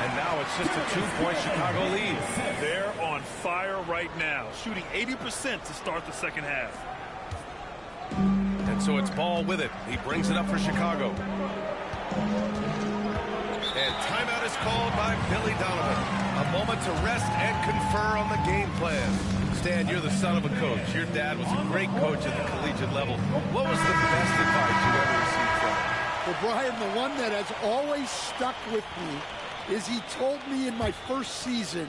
And now it's just a 2-point Chicago lead. They're on fire right now, shooting 80% to start the second half. And so it's Ball with it. He brings it up for Chicago. And timeout is called by Billy Donovan. A moment to rest and confer on the game plan. Stan, you're the son of a coach. Your dad was a great coach at the collegiate level. What was the best advice you ever received from him? Well, Brian, the one that has always stuck with me is he told me in my first season,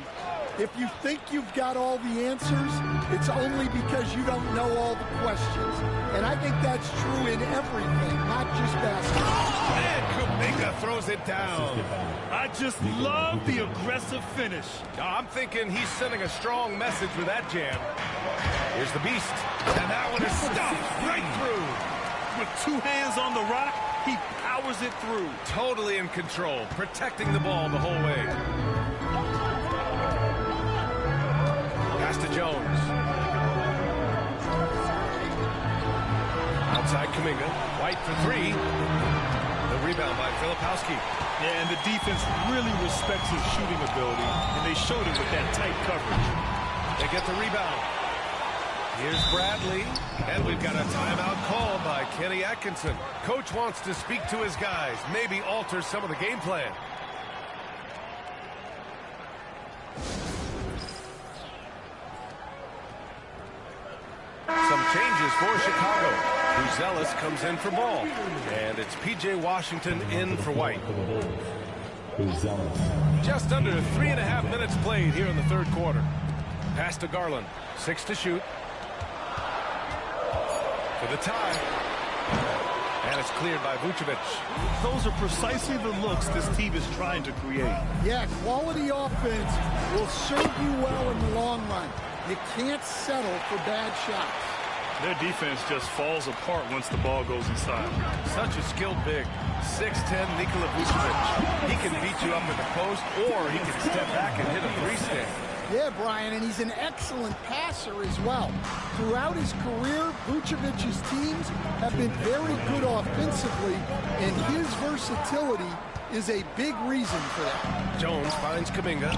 if you think you've got all the answers, it's only because you don't know all the questions. And I think that's true in everything, not just basketball. And Kuminga throws it down. I just love the aggressive finish. I'm thinking he's sending a strong message with that jam. Here's the beast. And that one is stuffed right through. With 2 hands on the rock, he powers it through. Totally in control, protecting the ball the whole way. Pass to Jones. Outside Kuminga. White for 3. The rebound by Filipowski. Yeah, and the defense really respects his shooting ability, and they showed it with that tight coverage. They get the rebound. Here's Bradley, and we've got a timeout called by Kenny Atkinson. Coach wants to speak to his guys, maybe alter some of the game plan. Some changes for Chicago. Buzelis comes in for Ball, and it's P.J. Washington in for White. Just under 3.5 minutes played here in the third quarter. Pass to Garland. 6 to shoot. For the tie. And it's cleared by Vucevic. Those are precisely the looks this team is trying to create. Yeah, quality offense will serve you well in the long run. You can't settle for bad shots. Their defense just falls apart once the ball goes inside. Such a skilled big. 6'10" Nikola Vucevic. He can beat you up at the post, or he can step back and hit a three-stand. Yeah, Brian, and he's an excellent passer as well. Throughout his career, Vucevic's teams have been very good offensively, and his versatility is a big reason for that. Jones finds Kuminga.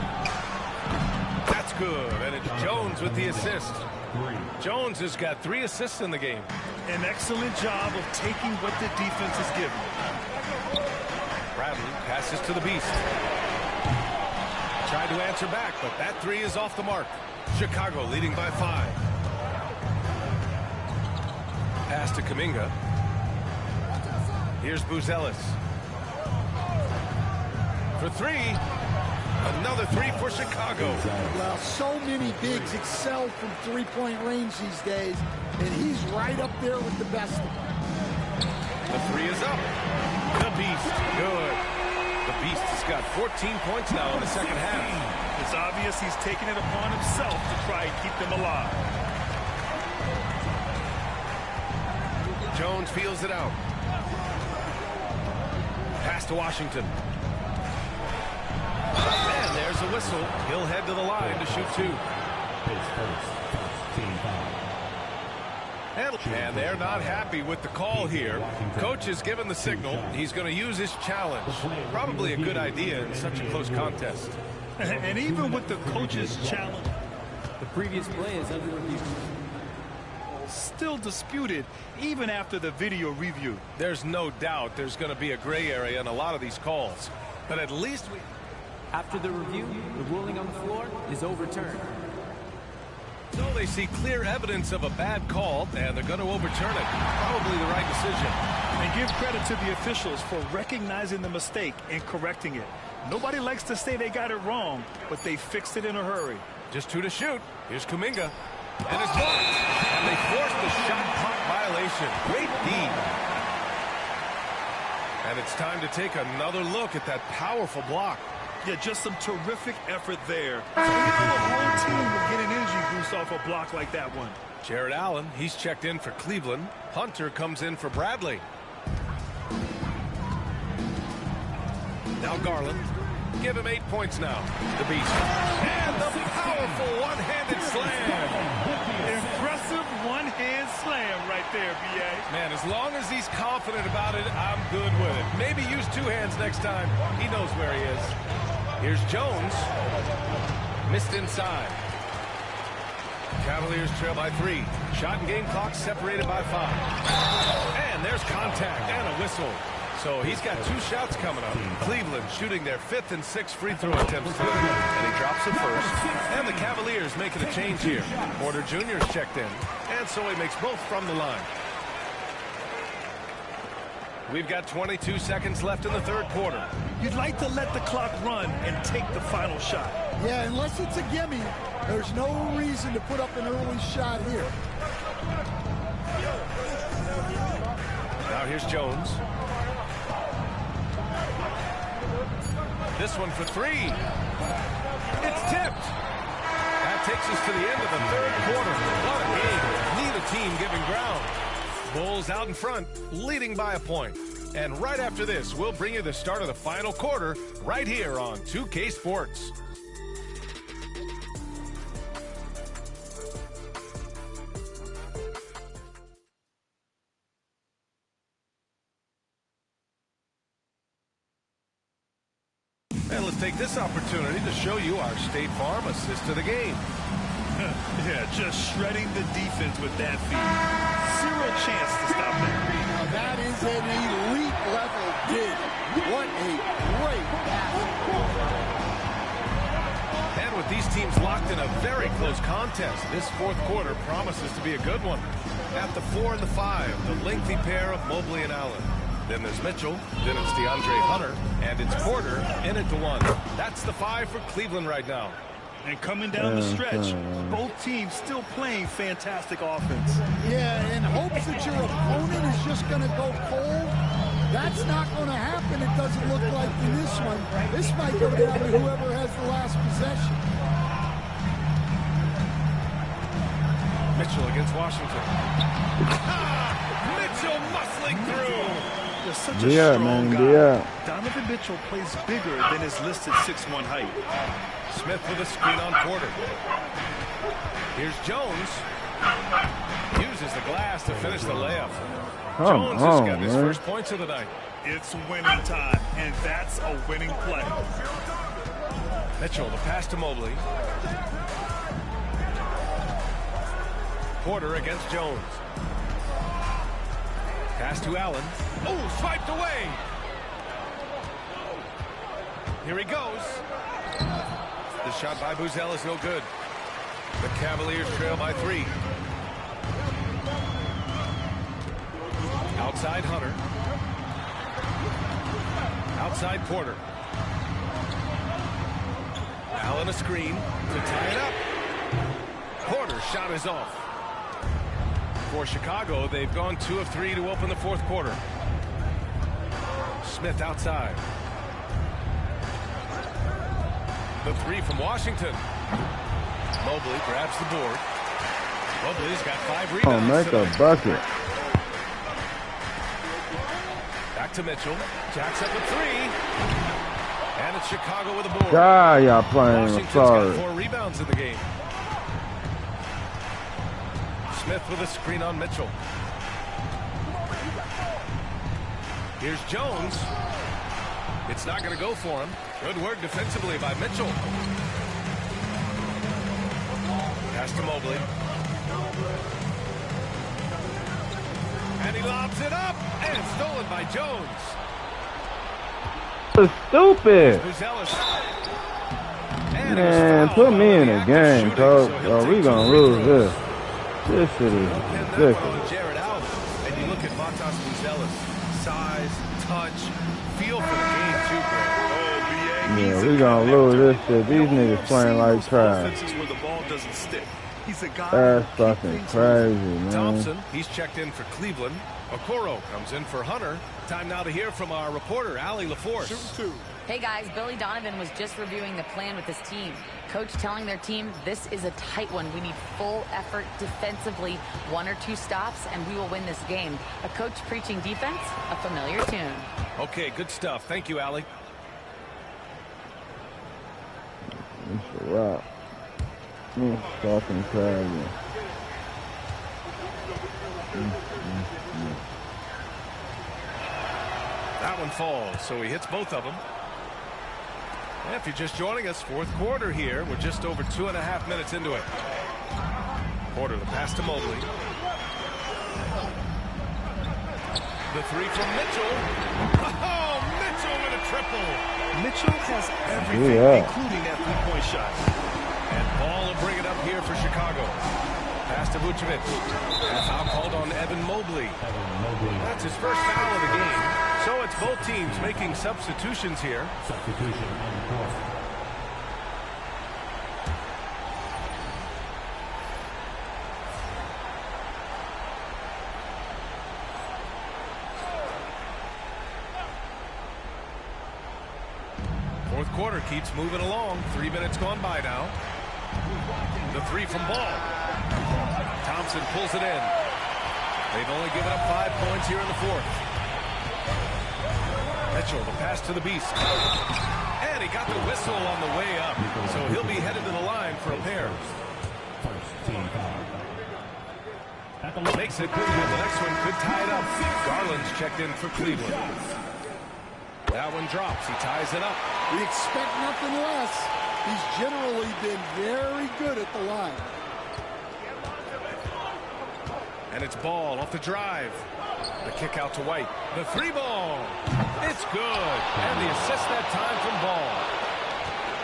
That's good, and it's Jones with the assist. Jones has got 3 assists in the game. An excellent job of taking what the defense is giving. Bradley passes to the Beast. Tried to answer back, but that 3 is off the mark. Chicago leading by 5. Pass to Kuminga. Here's Buzelis. For 3. Another 3 for Chicago. Well, so many bigs excel from three-point range these days, and he's right up there with the best of them. The 3 is up. The Beast. Good. The Beast has got 14 points now in the second half. It's obvious he's taking it upon himself to try and keep them alive. Jones feels it out. Pass to Washington. And there's a whistle. He'll head to the line to shoot 2. And they're not happy with the call here. Coach has given the signal. He's going to use his challenge. Probably a good idea in such a close contest. And even with the coach's challenge, the previous play is under review. Still disputed even after the video review. There's no doubt there's going to be a gray area in a lot of these calls. But at least we... After the review, the ruling on the floor is overturned. So they see clear evidence of a bad call, and they're going to overturn it. Probably the right decision. And give credit to the officials for recognizing the mistake and correcting it. Nobody likes to say they got it wrong, but they fixed it in a hurry. Just 2 to shoot. Here's Kuminga. And it's blocked. And they forced the shot clock violation. Great D. And it's time to take another look at that powerful block. Yeah, just some terrific effort there. So the whole team will get an energy boost off a block like that one. Jared Allen, he's checked in for Cleveland. Hunter comes in for Bradley. Now Garland. Give him 8 points now. The Beast. And the powerful one-handed slam. Impressive one-hand slam right there, B.A. Man, as long as he's confident about it, I'm good with it. Maybe use 2 hands next time. He knows where he is. Here's Jones. Missed inside. Cavaliers trail by 3. Shot and game clock separated by 5. And there's contact and a whistle. So he's got 2 shots coming up. Cleveland shooting their 5th and 6th free throw attempts today. And he drops the first. And the Cavaliers making a change here. Porter Jr. is checked in. And so he makes both from the line. We've got 22 seconds left in the third quarter. You'd like to let the clock run and take the final shot. Yeah, unless it's a gimme, there's no reason to put up an early shot here. Now here's Jones. This one for 3. It's tipped. That takes us to the end of the third quarter. What a game. Neither team giving ground. Bulls out in front, leading by a point. And right after this, we'll bring you the start of the final quarter right here on 2K Sports. And let's take this opportunity to show you our State Farm assist to the game. Yeah, just shredding the defense with that feed. Zero chance to stop that. Now that is an elite level dig. What a great pass. And with these teams locked in a very close contest, this fourth quarter promises to be a good one. At the 4 and the 5, the lengthy pair of Mobley and Allen. Then there's Mitchell, then it's DeAndre Hunter, and it's Porter in at the 1. That's the 5 for Cleveland right now. And coming down the stretch, both teams still playing fantastic offense. Yeah, in hopes that your opponent is just going to go cold. That's not going to happen, it doesn't look like in this one. This might go down to whoever has the last possession. Mitchell against Washington. Mitchell muscling through. They're such a strong guy. Donovan Mitchell plays bigger than his listed 6'1" height. Smith with a screen on Porter. Here's Jones. Uses the glass to finish the layup. Jones has got his first points of the night. It's winning time, and that's a winning play. Mitchell, the pass to Mobley. Porter against Jones. Pass to Allen. Oh, swiped away. Here he goes. The shot by Buzel is no good. The Cavaliers trail by 3. Outside Hunter. Outside Porter. Allen a screen to tie it up. Porter's shot is off. For Chicago, they've gone 2 of 3 to open the fourth quarter. Smith outside. The 3 from Washington. Mobley grabs the board. Mobley's got 5 rebounds. Oh, make a bucket. Back to Mitchell. Jacks up a 3. And it's Chicago with a board. God, y'all playing. Washington's Sorry. got 4 rebounds in the game. Smith with a screen on Mitchell. Here's Jones. It's not going to go for him. Good work defensively by Mitchell. Pass to Mobley. And he lobs it up. And it's stolen by Jones. It's stupid. And man, put me in a game, coach. Oh, we going to lose this. This shit is ridiculous. Jared Allen. And you look at Matas Buzelis. Size, touch, feel for the game too, bro. Yeah, we gonna lose this shit. These niggas playing like trash. Where the ball doesn't stick. He's a guy. That's fucking crazy, man. Thompson, he's checked in for Cleveland. Okoro comes in for Hunter. Time now to hear from our reporter, Allie LaForce. Hey guys, Billy Donovan was just reviewing the plan with his team. Coach telling their team this is a tight one. We need full effort defensively, 1 or 2 stops, and we will win this game. A coach preaching defense, a familiar tune. Okay, good stuff. Thank you, Allie. It's a wrap. It's fucking crazy. That one falls, so he hits both of them. And if you're just joining us, fourth quarter here. We're just over 2.5 minutes into it. Porter, the pass to Mobley. The 3 from Mitchell. Oh, Mitchell with a triple. Mitchell has everything, including that 3-point shot. And Ball will bring it up here for Chicago. Pass to Vucevic. And a foul called on Evan Mobley. That's his first foul of the game. So it's both teams making substitutions here. Substitution on the court. Fourth quarter keeps moving along. 3 minutes gone by now. The 3 from Ball. Thompson pulls it in. They've only given up 5 points here in the fourth. Mitchell, the pass to the Beast. And he got the whistle on the way up. So he'll be headed to the line for a pair. Makes it good. The next one could tie it up. Garland's checked in for Cleveland. That one drops. He ties it up. We expect nothing less. He's generally been very good at the line. And it's Ball off the drive. The kick out to White. The 3-ball. It's good. And the assist that time from Ball.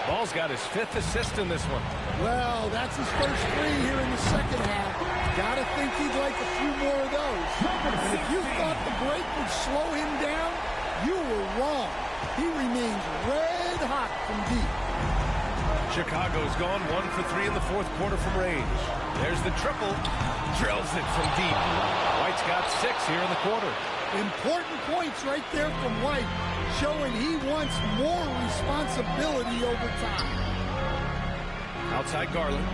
Ball's got his 5th assist in this one. Well, that's his first 3 here in the second half. Gotta think he'd like a few more of those. And if you thought the break would slow him down, you were wrong. He remains red hot from deep. Chicago's gone 1 for 3 in the 4th quarter from range. There's the triple. Drills it from deep. White's got 6 here in the quarter. Important points right there from White, showing he wants more responsibility over time. Outside Garland.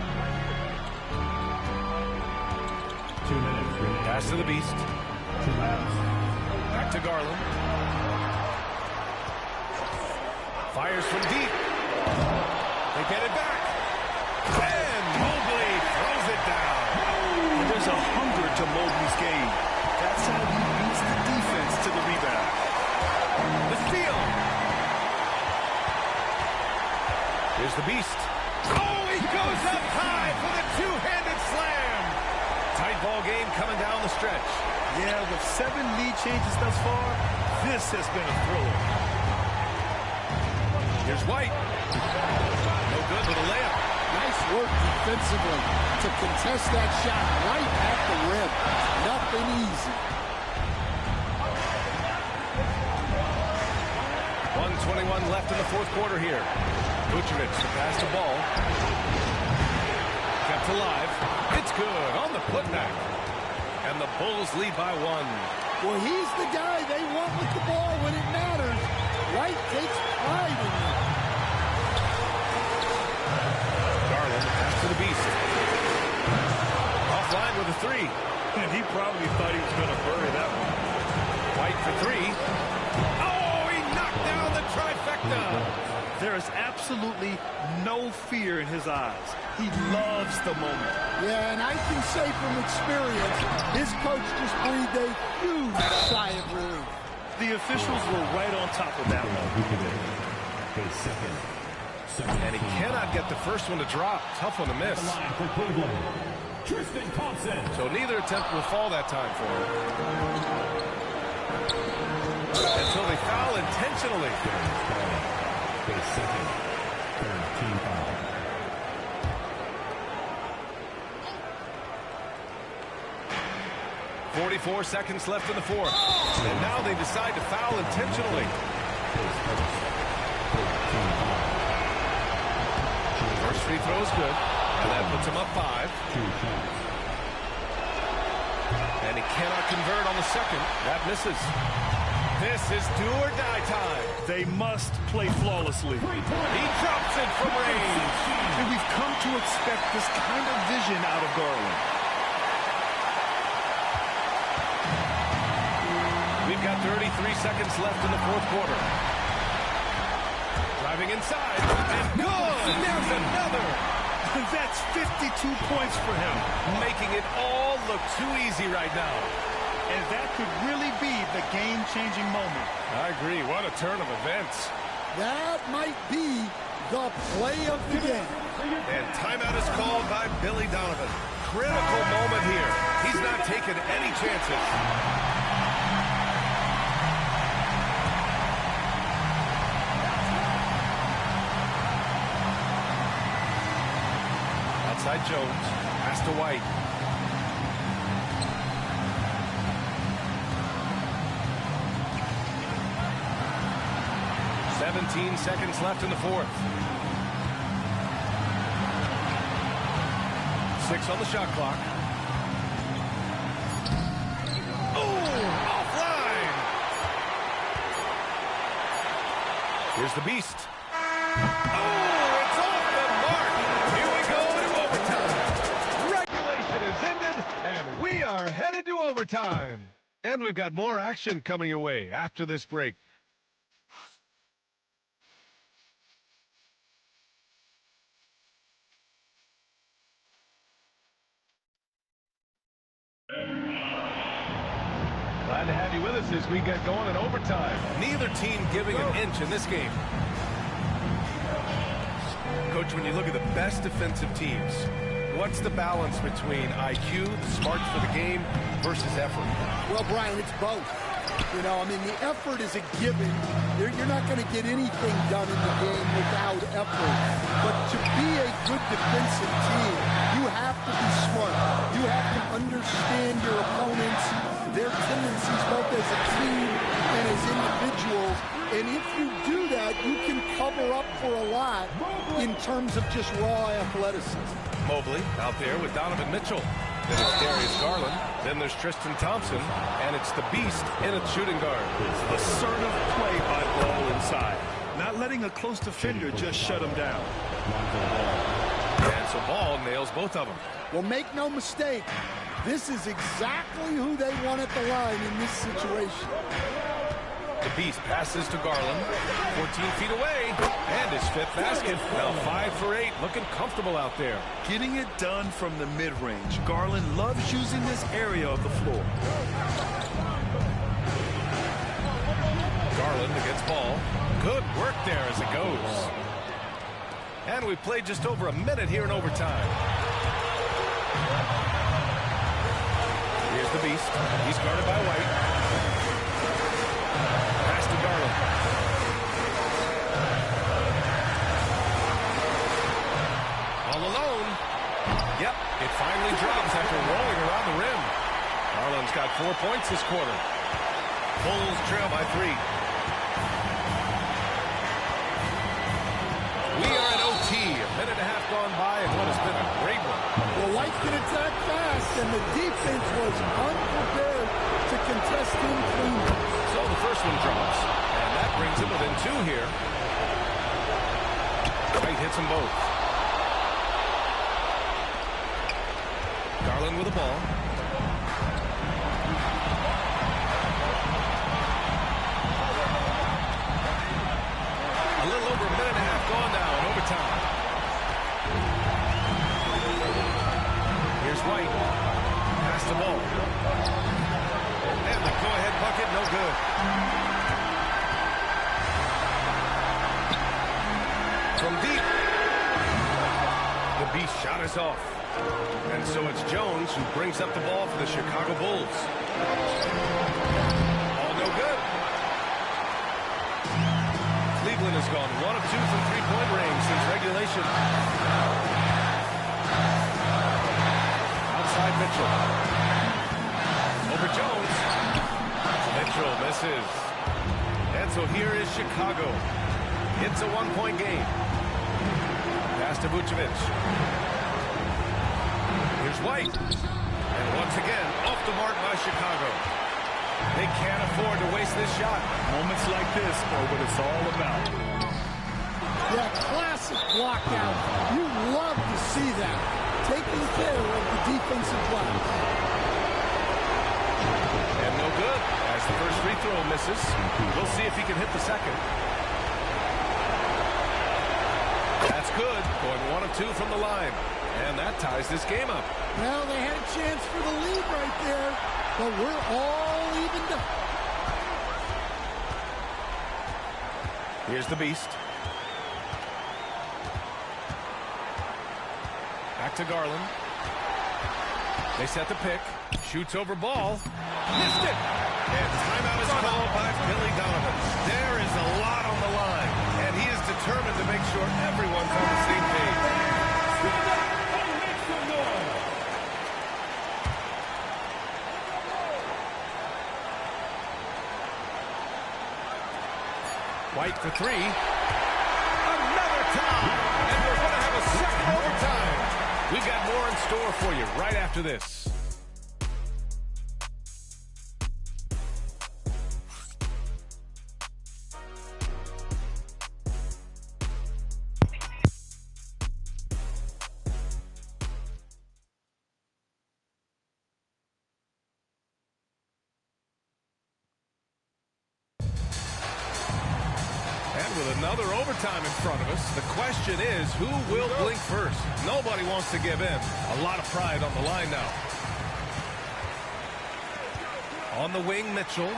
2 minutes. Pass to the Beast. Back to Garland. Fires from deep. They get it back. And Mobley throws it down. And there's a hunger to Mobley's game. That's how he beats the defense to the rebound. The steal. Here's the Beast. Oh, he goes up high for the 2-handed slam. Tight ball game coming down the stretch. Yeah, with 7 lead changes thus far, this has been a thriller. Here's White. No good with a layup. Nice work defensively to contest that shot right at the rim. Nothing easy. 1:21 left in the 4th quarter here. Vucevic to pass the ball. Kept alive. It's good on the putback. And the Bulls lead by 1. Well, he's the guy they want with the ball when it matters. White takes pride in that. Garland, pass to the Beast. Offline with a 3. And he probably thought he was going to bury that one. White for 3. Oh, he knocked down the trifecta. There is absolutely no fear in his eyes. He loves the moment. Yeah, and I can say from experience, his coach just breathed a huge sigh of relief. The officials were right on top of that one. And he cannot get the first one to drop. Tough one to miss. So neither attempt will fall that time for him. Until they foul intentionally. 44 seconds left in the 4th. And now they decide to foul intentionally. First free throw is good. And that puts him up 5. And he cannot convert on the second. That misses. This is do or die time. They must play flawlessly. He drops it from range. And we've come to expect this kind of vision out of Garland. We've got 33 seconds left in the 4th quarter. Driving inside. And good. There's another. That's 52 points for him. Making it all look too easy right now. And that could really be the game-changing moment. I agree. What a turn of events. That might be the play of the game. And timeout is called by Billy Donovan. Critical moment here. He's not taking any chances. Outside Jones. Pass to White. $17 seconds left in the 4th. 6 on the shot clock. Oh, offline. Here's the Beast. Oh, it's off the mark. Here we go to overtime. Regulation is ended, and we are headed to overtime. And we've got more action coming your way after this break. Glad to have you with us as we get going in overtime. Neither team giving an inch in this game. Coach, when you look at the best defensive teams, What's the balance between IQ, smarts for the game, versus effort? Well, Brian, it's both. You know, I mean, the effort is a given. You're not going to get anything done in the game without effort. But to be a good defensive team, you have to be smart. You have to understand your opponents, their tendencies both as a team and as individuals. And if you do that, you can cover up for a lot in terms of just raw athleticism. Mobley out there with Donovan Mitchell. Then it's Darius Garland. Then there's Tristan Thompson. And it's the Beast in a shooting guard. Assertive play by Ball inside. Not letting a close defender just shut him down. And so Ball nails both of them. Well, make no mistake, this is exactly who they want at the line in this situation. The Beast passes to Garland. 14 feet away. And his fifth basket. Now 5 for 8. Looking comfortable out there. Getting it done from the mid-range. Garland loves using this area of the floor. Garland against Ball. Good work there as it goes. And we've played just over a minute here in overtime. Here's the Beast. He's guarded by White. Pass to Garland. All alone. Yep, it finally drops after rolling around the rim. Garland's got 4 points this quarter. Bulls trail by 3. We are at OT. A minute and a half gone by and what has been a great one. Well, White can attack fast, and the defense was unprepared to contest him cleanly. So the first one drops, and that brings him within 2 here. White hits them both. Garland with the ball. A little over a minute and a half gone now in overtime. Here's White. Pass the ball. And the go-ahead bucket, no good. From deep. The Beast shot is off. And so it's Jones who brings up the ball for the Chicago Bulls. All no good. Cleveland has gone 1 of 2 from three-point range since regulation. Outside Mitchell. Over Jones. Mitchell misses. And so here is Chicago. It's a 1-point game. Pass to Vucevic. Here's White. And once again, off the mark by Chicago. They can't afford to waste this shot. Moments like this are what it's all about. Yeah, classic block out. You love to see that. Taking care of the defensive block. And no good, as the first free throw misses. We'll see if he can hit the second. That's good, going 1 of 2 from the line. And that ties this game up. Well, they had a chance for the lead right there, but we're all evened up. Here's the Beast. Back to Garland. They set the pick. Shoots over Ball. Missed it. And timeout is called by Billy Donovan. There is a lot on the line, and he is determined to make sure everyone's on the same page. White for 3. Another tie. And we're going to have a second overtime. We've got more in store for you right after this. With another overtime in front of us, the question is, who will blink first? Nobody wants to give in. A lot of pride on the line now. On the wing, Mitchell.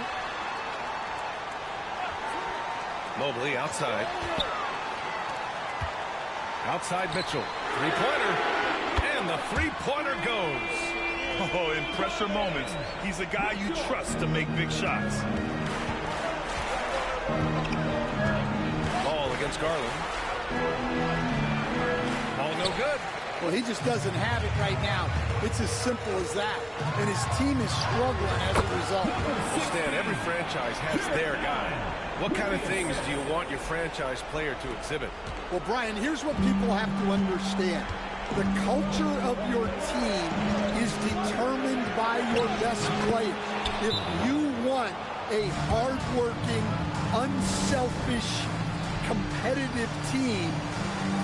Mobley outside. Outside Mitchell. Three-pointer. And And the three-pointer goes. Oh, in pressure moments, he's a guy you trust to make big shots. Ball against Garland. Ball no good. Well, he just doesn't have it right now. It's as simple as that. And his team is struggling as a result. Stan, every franchise has their guy. What kind of things do you want your franchise player to exhibit? Well, Brian, here's what people have to understand. The culture of your team is determined by your best player. If you want a hardworking, unselfish, competitive team,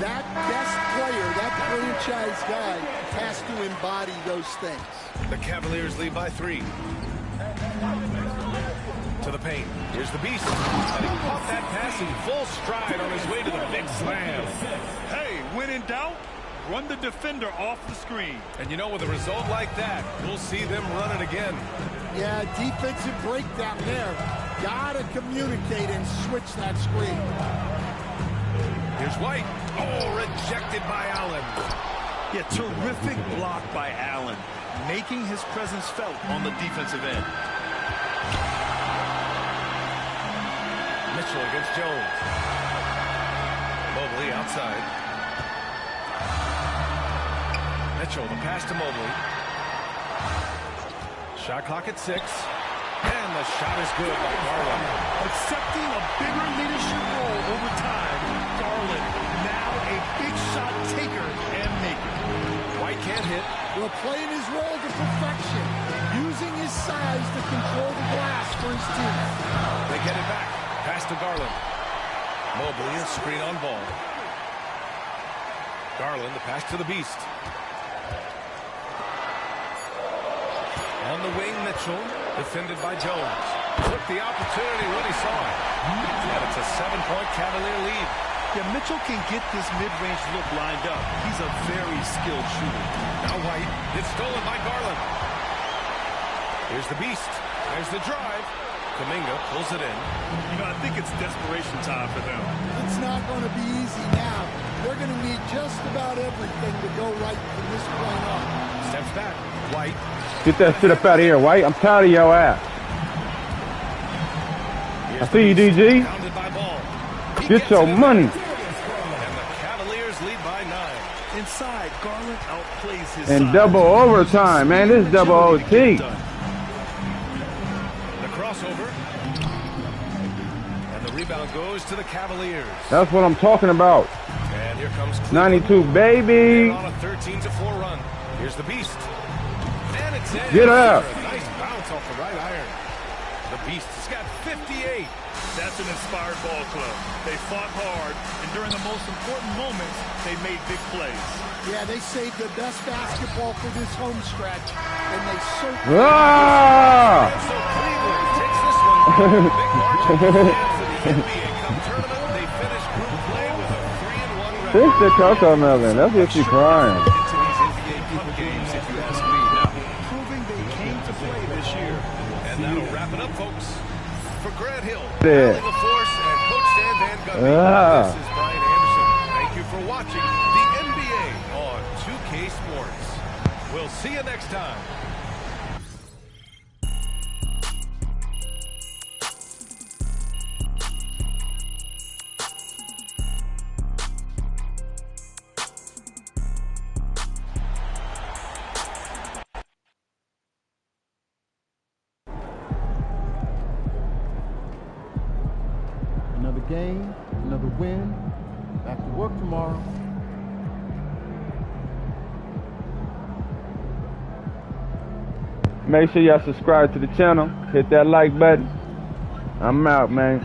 that best player, that franchise guy, has to embody those things. The Cavaliers lead by 3. To the paint. Here's the Beast. And he caught that pass in full stride on his way to the big slam. Hey, when in doubt, run the defender off the screen. And you know, with a result like that, we'll see them run it again. Yeah, defensive breakdown there. Gotta communicate and switch that screen. Here's White. Oh, rejected by Allen. Yeah, terrific block by Allen, making his presence felt on the defensive end. Mitchell against Jones. Mobley outside. Mitchell, the pass to Mobley. Shot clock at 6. And the shot is good by Garland. Accepting a bigger leadership role over time, Garland now a big shot taker and maker. White can't hit. Well, playing his role to perfection, using his size to control the glass for his team. They get it back. Pass to Garland. Mobley, a screen on ball. Garland, the pass to the Beast. On the wing, Mitchell, defended by Jones. Took the opportunity when he saw it. And it's a 7-point Cavalier lead. Yeah, Mitchell can get this mid-range look lined up. He's a very skilled shooter. Now White, it's stolen by Garland. Here's the Beast. There's the drive. Kuminga pulls it in. You know, I think it's desperation time for them. It's not going to be easy now. They're going to need just about everything to go right from this point on. Steps back. White. Get that shit up out of here, White. I'm tired of your ass. I see you, DG. Get your money. And the Cavaliers lead by 9. Inside, Garland outplays his And size. double overtime, man. This is double OT. The crossover. And the rebound goes to the Cavaliers. That's what I'm talking about. And here comes Cleveland. 92, baby. On a 13-4 run. Here's the Beast. And it's in. Get up. A nice bounce off the right iron. The Beast has got 58. That's an inspired ball club. They fought hard, and during the most important moments, they made big plays. Yeah, they saved the best basketball for this home stretch, and they certainly... Ah! So Cleveland takes this one by a big margin. And for the NBA Cup tournament, they finished group play with a 3-1 record. Fix the cocoa melon. That's what she's crying. Into these NBA Cup games, if you ask me. Now, proving they came to play this year. And that'll wrap it up, folks. For Grant Hill, Yeah. Allie LaForce, and Coach Stan Van Gundy, this is Brian Anderson. Thank you for watching the NBA on 2K Sports. We'll see you next time. Another game, another win. Back to work tomorrow. Make sure y'all subscribe to the channel. Hit that like button. I'm out, man.